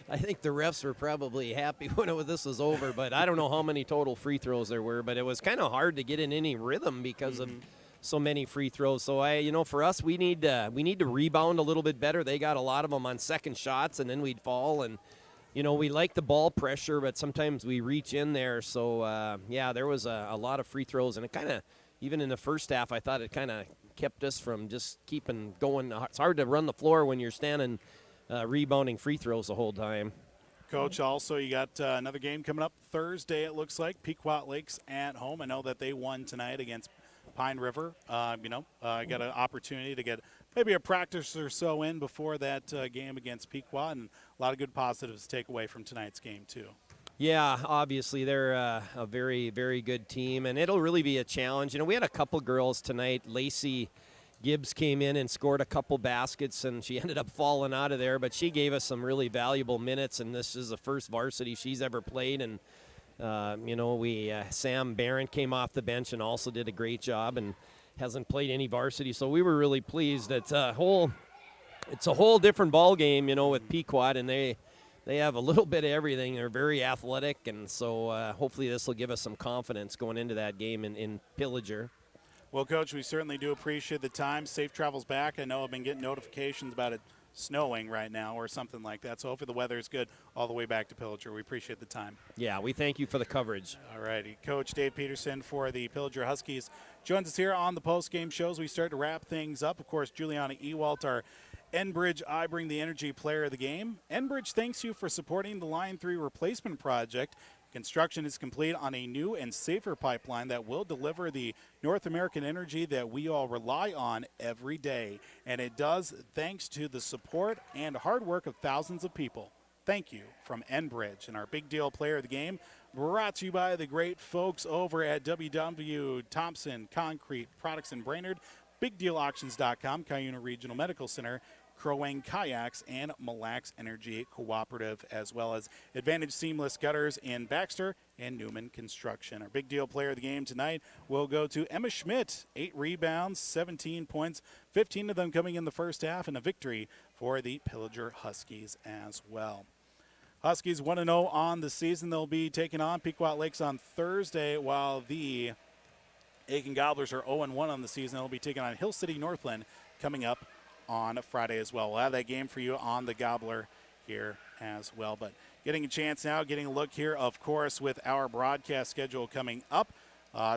I think the refs were probably happy when this was over, but I don't know how many total free throws there were, but it was kind of hard to get in any rhythm because of so many free throws. So for us, we need to rebound a little bit better. They got a lot of them on second shots, and then we'd fall. And we like the ball pressure, but sometimes we reach in there. So there was a lot of free throws, and it kind of, even in the first half, I thought it kind of kept us from just keeping going. It's hard to run the floor when you're standing rebounding free throws the whole time. Coach, also you got another game coming up Thursday, it looks like. Pequot Lakes at home. I know that they won tonight against Pine River. Got an opportunity to get maybe a practice or so in before that game against Pequot, and a lot of good positives to take away from tonight's game too. Yeah, obviously they're a very, very good team, and it'll really be a challenge. We had a couple girls tonight. Lacey Gibbs came in and scored a couple baskets, and she ended up falling out of there, but she gave us some really valuable minutes, and this is the first varsity she's ever played. And Sam Barron came off the bench and also did a great job and hasn't played any varsity, so we were really pleased. It's a whole different ball game, with Pequot, and they have a little bit of everything. They're very athletic, and so hopefully this will give us some confidence going into that game in Pillager. Well, Coach, we certainly do appreciate the time. Safe travels back. I know I've been getting notifications about it snowing right now or something like that, so hopefully the weather is good all the way back to Pillager. We appreciate the time. Yeah, we thank you for the coverage. All righty. Coach Dave Peterson for the Pillager Huskies joins us here on the post-game shows. We start to wrap things up. Of course, Juliana Ewald, our Enbridge I Bring the Energy Player of the Game. Enbridge thanks you for supporting the Line 3 replacement project. Construction is complete on a new and safer pipeline that will deliver the North American energy that we all rely on every day. And it does thanks to the support and hard work of thousands of people. Thank you from Enbridge. And our big deal player of the game brought to you by the great folks over at WW Thompson Concrete Products in Brainerd, BigDealAuctions.com, Cuyuna Regional Medical Center, Crow Wing Kayaks, and Mille Lacs Energy Cooperative, as well as Advantage Seamless Gutters in Baxter and Newman Construction. Our big deal player of the game tonight will go to Emma Schmidt. 8 rebounds, 17 points, 15 of them coming in the first half, and a victory for the Pillager Huskies as well. Huskies 1-0 on the season. They'll be taking on Pequot Lakes on Thursday, while the Aitkin Gobblers are 0-1 on the season. They'll be taking on Hill City Northland coming up on Friday as well. We'll have that game for you on the Gobbler here as well. But getting a chance now, getting a look here, of course, with our broadcast schedule coming up.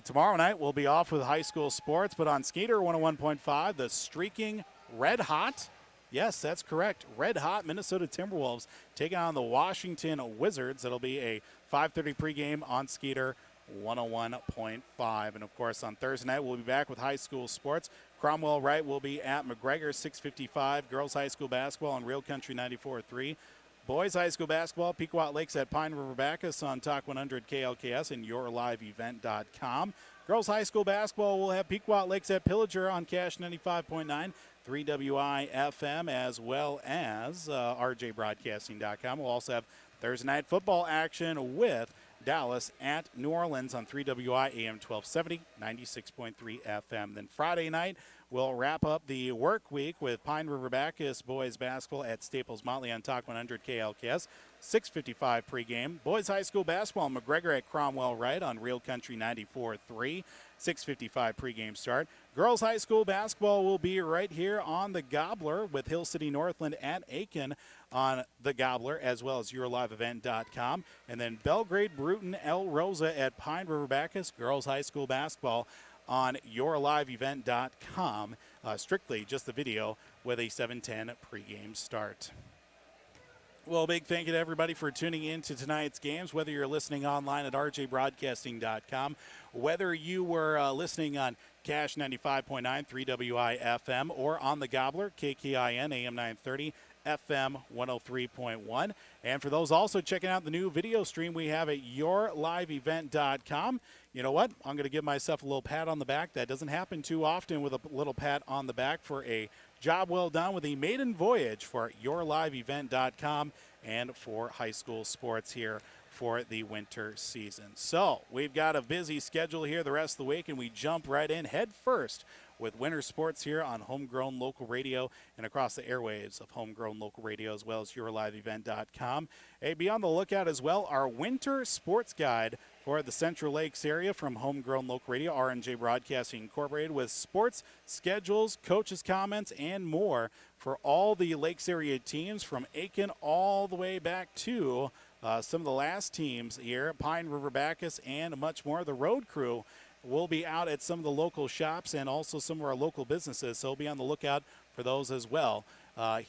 Tomorrow night we'll be off with high school sports, but on Skeeter 101.5, the streaking red hot, yes, that's correct, red hot Minnesota Timberwolves taking on the Washington Wizards. It'll be a 5:30 pregame on Skeeter 101.5. And, of course, on Thursday night we'll be back with high school sports. Cromwell Wright will be at McGregor 6:55. Girls high school basketball on Real Country 94.3. Boys high school basketball, Pequot Lakes at Pine River Bacchus on Talk 100 KLKS and yourliveevent.com. Girls high school basketball will have Pequot Lakes at Pillager on Cash 95.9, 3WI FM, as well as rjbroadcasting.com. We'll also have Thursday night football action with Dallas at New Orleans on 3WI AM 1270, 96.3 FM. Then Friday night, we'll wrap up the work week with Pine River Bacchus boys basketball at Staples Motley on Talk 100 KLKS, 6:55 pregame. Boys high school basketball, McGregor at Cromwell Wright on Real Country 94.3, 6:55 pregame start. Girls high school basketball will be right here on the Gobbler with Hill City Northland at Aitkin on the Gobbler, as well as yourliveevent.com. And then Belgrade, Bruton, El Rosa at Pine River Bacchus, girls high school basketball on yourliveevent.com. Strictly just the video with a 7:10 pregame start. Well, a big thank you to everybody for tuning in to tonight's games, whether you're listening online at rjbroadcasting.com, whether you were listening on Cash 95.9, 3WI FM, or on the Gobbler, KKIN, AM 930, FM 103.1. And for those also checking out the new video stream we have at yourliveevent.com, you know what? I'm going to give myself a little pat on the back. That doesn't happen too often, with a little pat on the back for a job well done with a maiden voyage for yourliveevent.com and for high school sports here for the winter season. So we've got a busy schedule here the rest of the week, and we jump right in head first with winter sports here on Homegrown Local Radio and across the airwaves of Homegrown Local Radio, as well as yourliveevent.com. Hey, be on the lookout as well, our winter sports guide for the Central Lakes area from Homegrown Local Radio, R&J Broadcasting Incorporated, with sports, schedules, coaches' comments, and more for all the Lakes area teams from Aitkin all the way back to some of the last teams here, Pine River Bacchus, and much more. The road crew will be out at some of the local shops and also some of our local businesses, so be on the lookout for those as well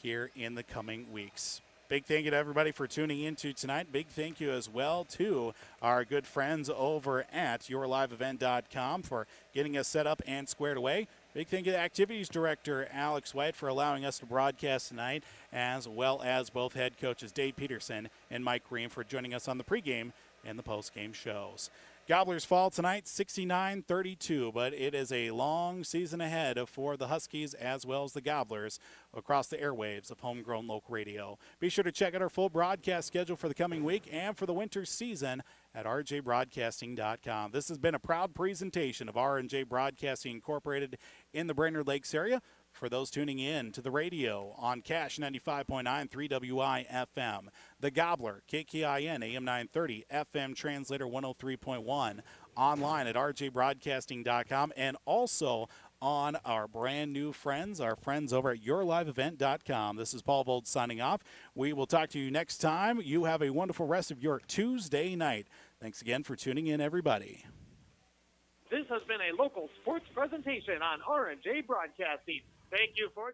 here in the coming weeks. Big thank you to everybody for tuning into tonight. Big thank you as well to our good friends over at yourliveevent.com for getting us set up and squared away. Big thank you to Activities Director Alex White for allowing us to broadcast tonight, as well as both head coaches Dave Peterson and Mike Green for joining us on the pregame and the postgame shows. Gobblers fall tonight 69-32, but it is a long season ahead for the Huskies as well as the Gobblers across the airwaves of Homegrown Local Radio. Be sure to check out our full broadcast schedule for the coming week and for the winter season at rjbroadcasting.com. This has been a proud presentation of R&J Broadcasting Incorporated in the Brainerd Lakes area. For those tuning in to the radio on Cash 95.9, 3WI FM, the Gobbler, KKIN, AM 930, FM Translator 103.1, online at rjbroadcasting.com, and also on our brand new friends, our friends over at yourliveevent.com. This is Paul Vold signing off. We will talk to you next time. You have a wonderful rest of your Tuesday night. Thanks again for tuning in, everybody. This has been a local sports presentation on R&J Broadcasting. Thank you for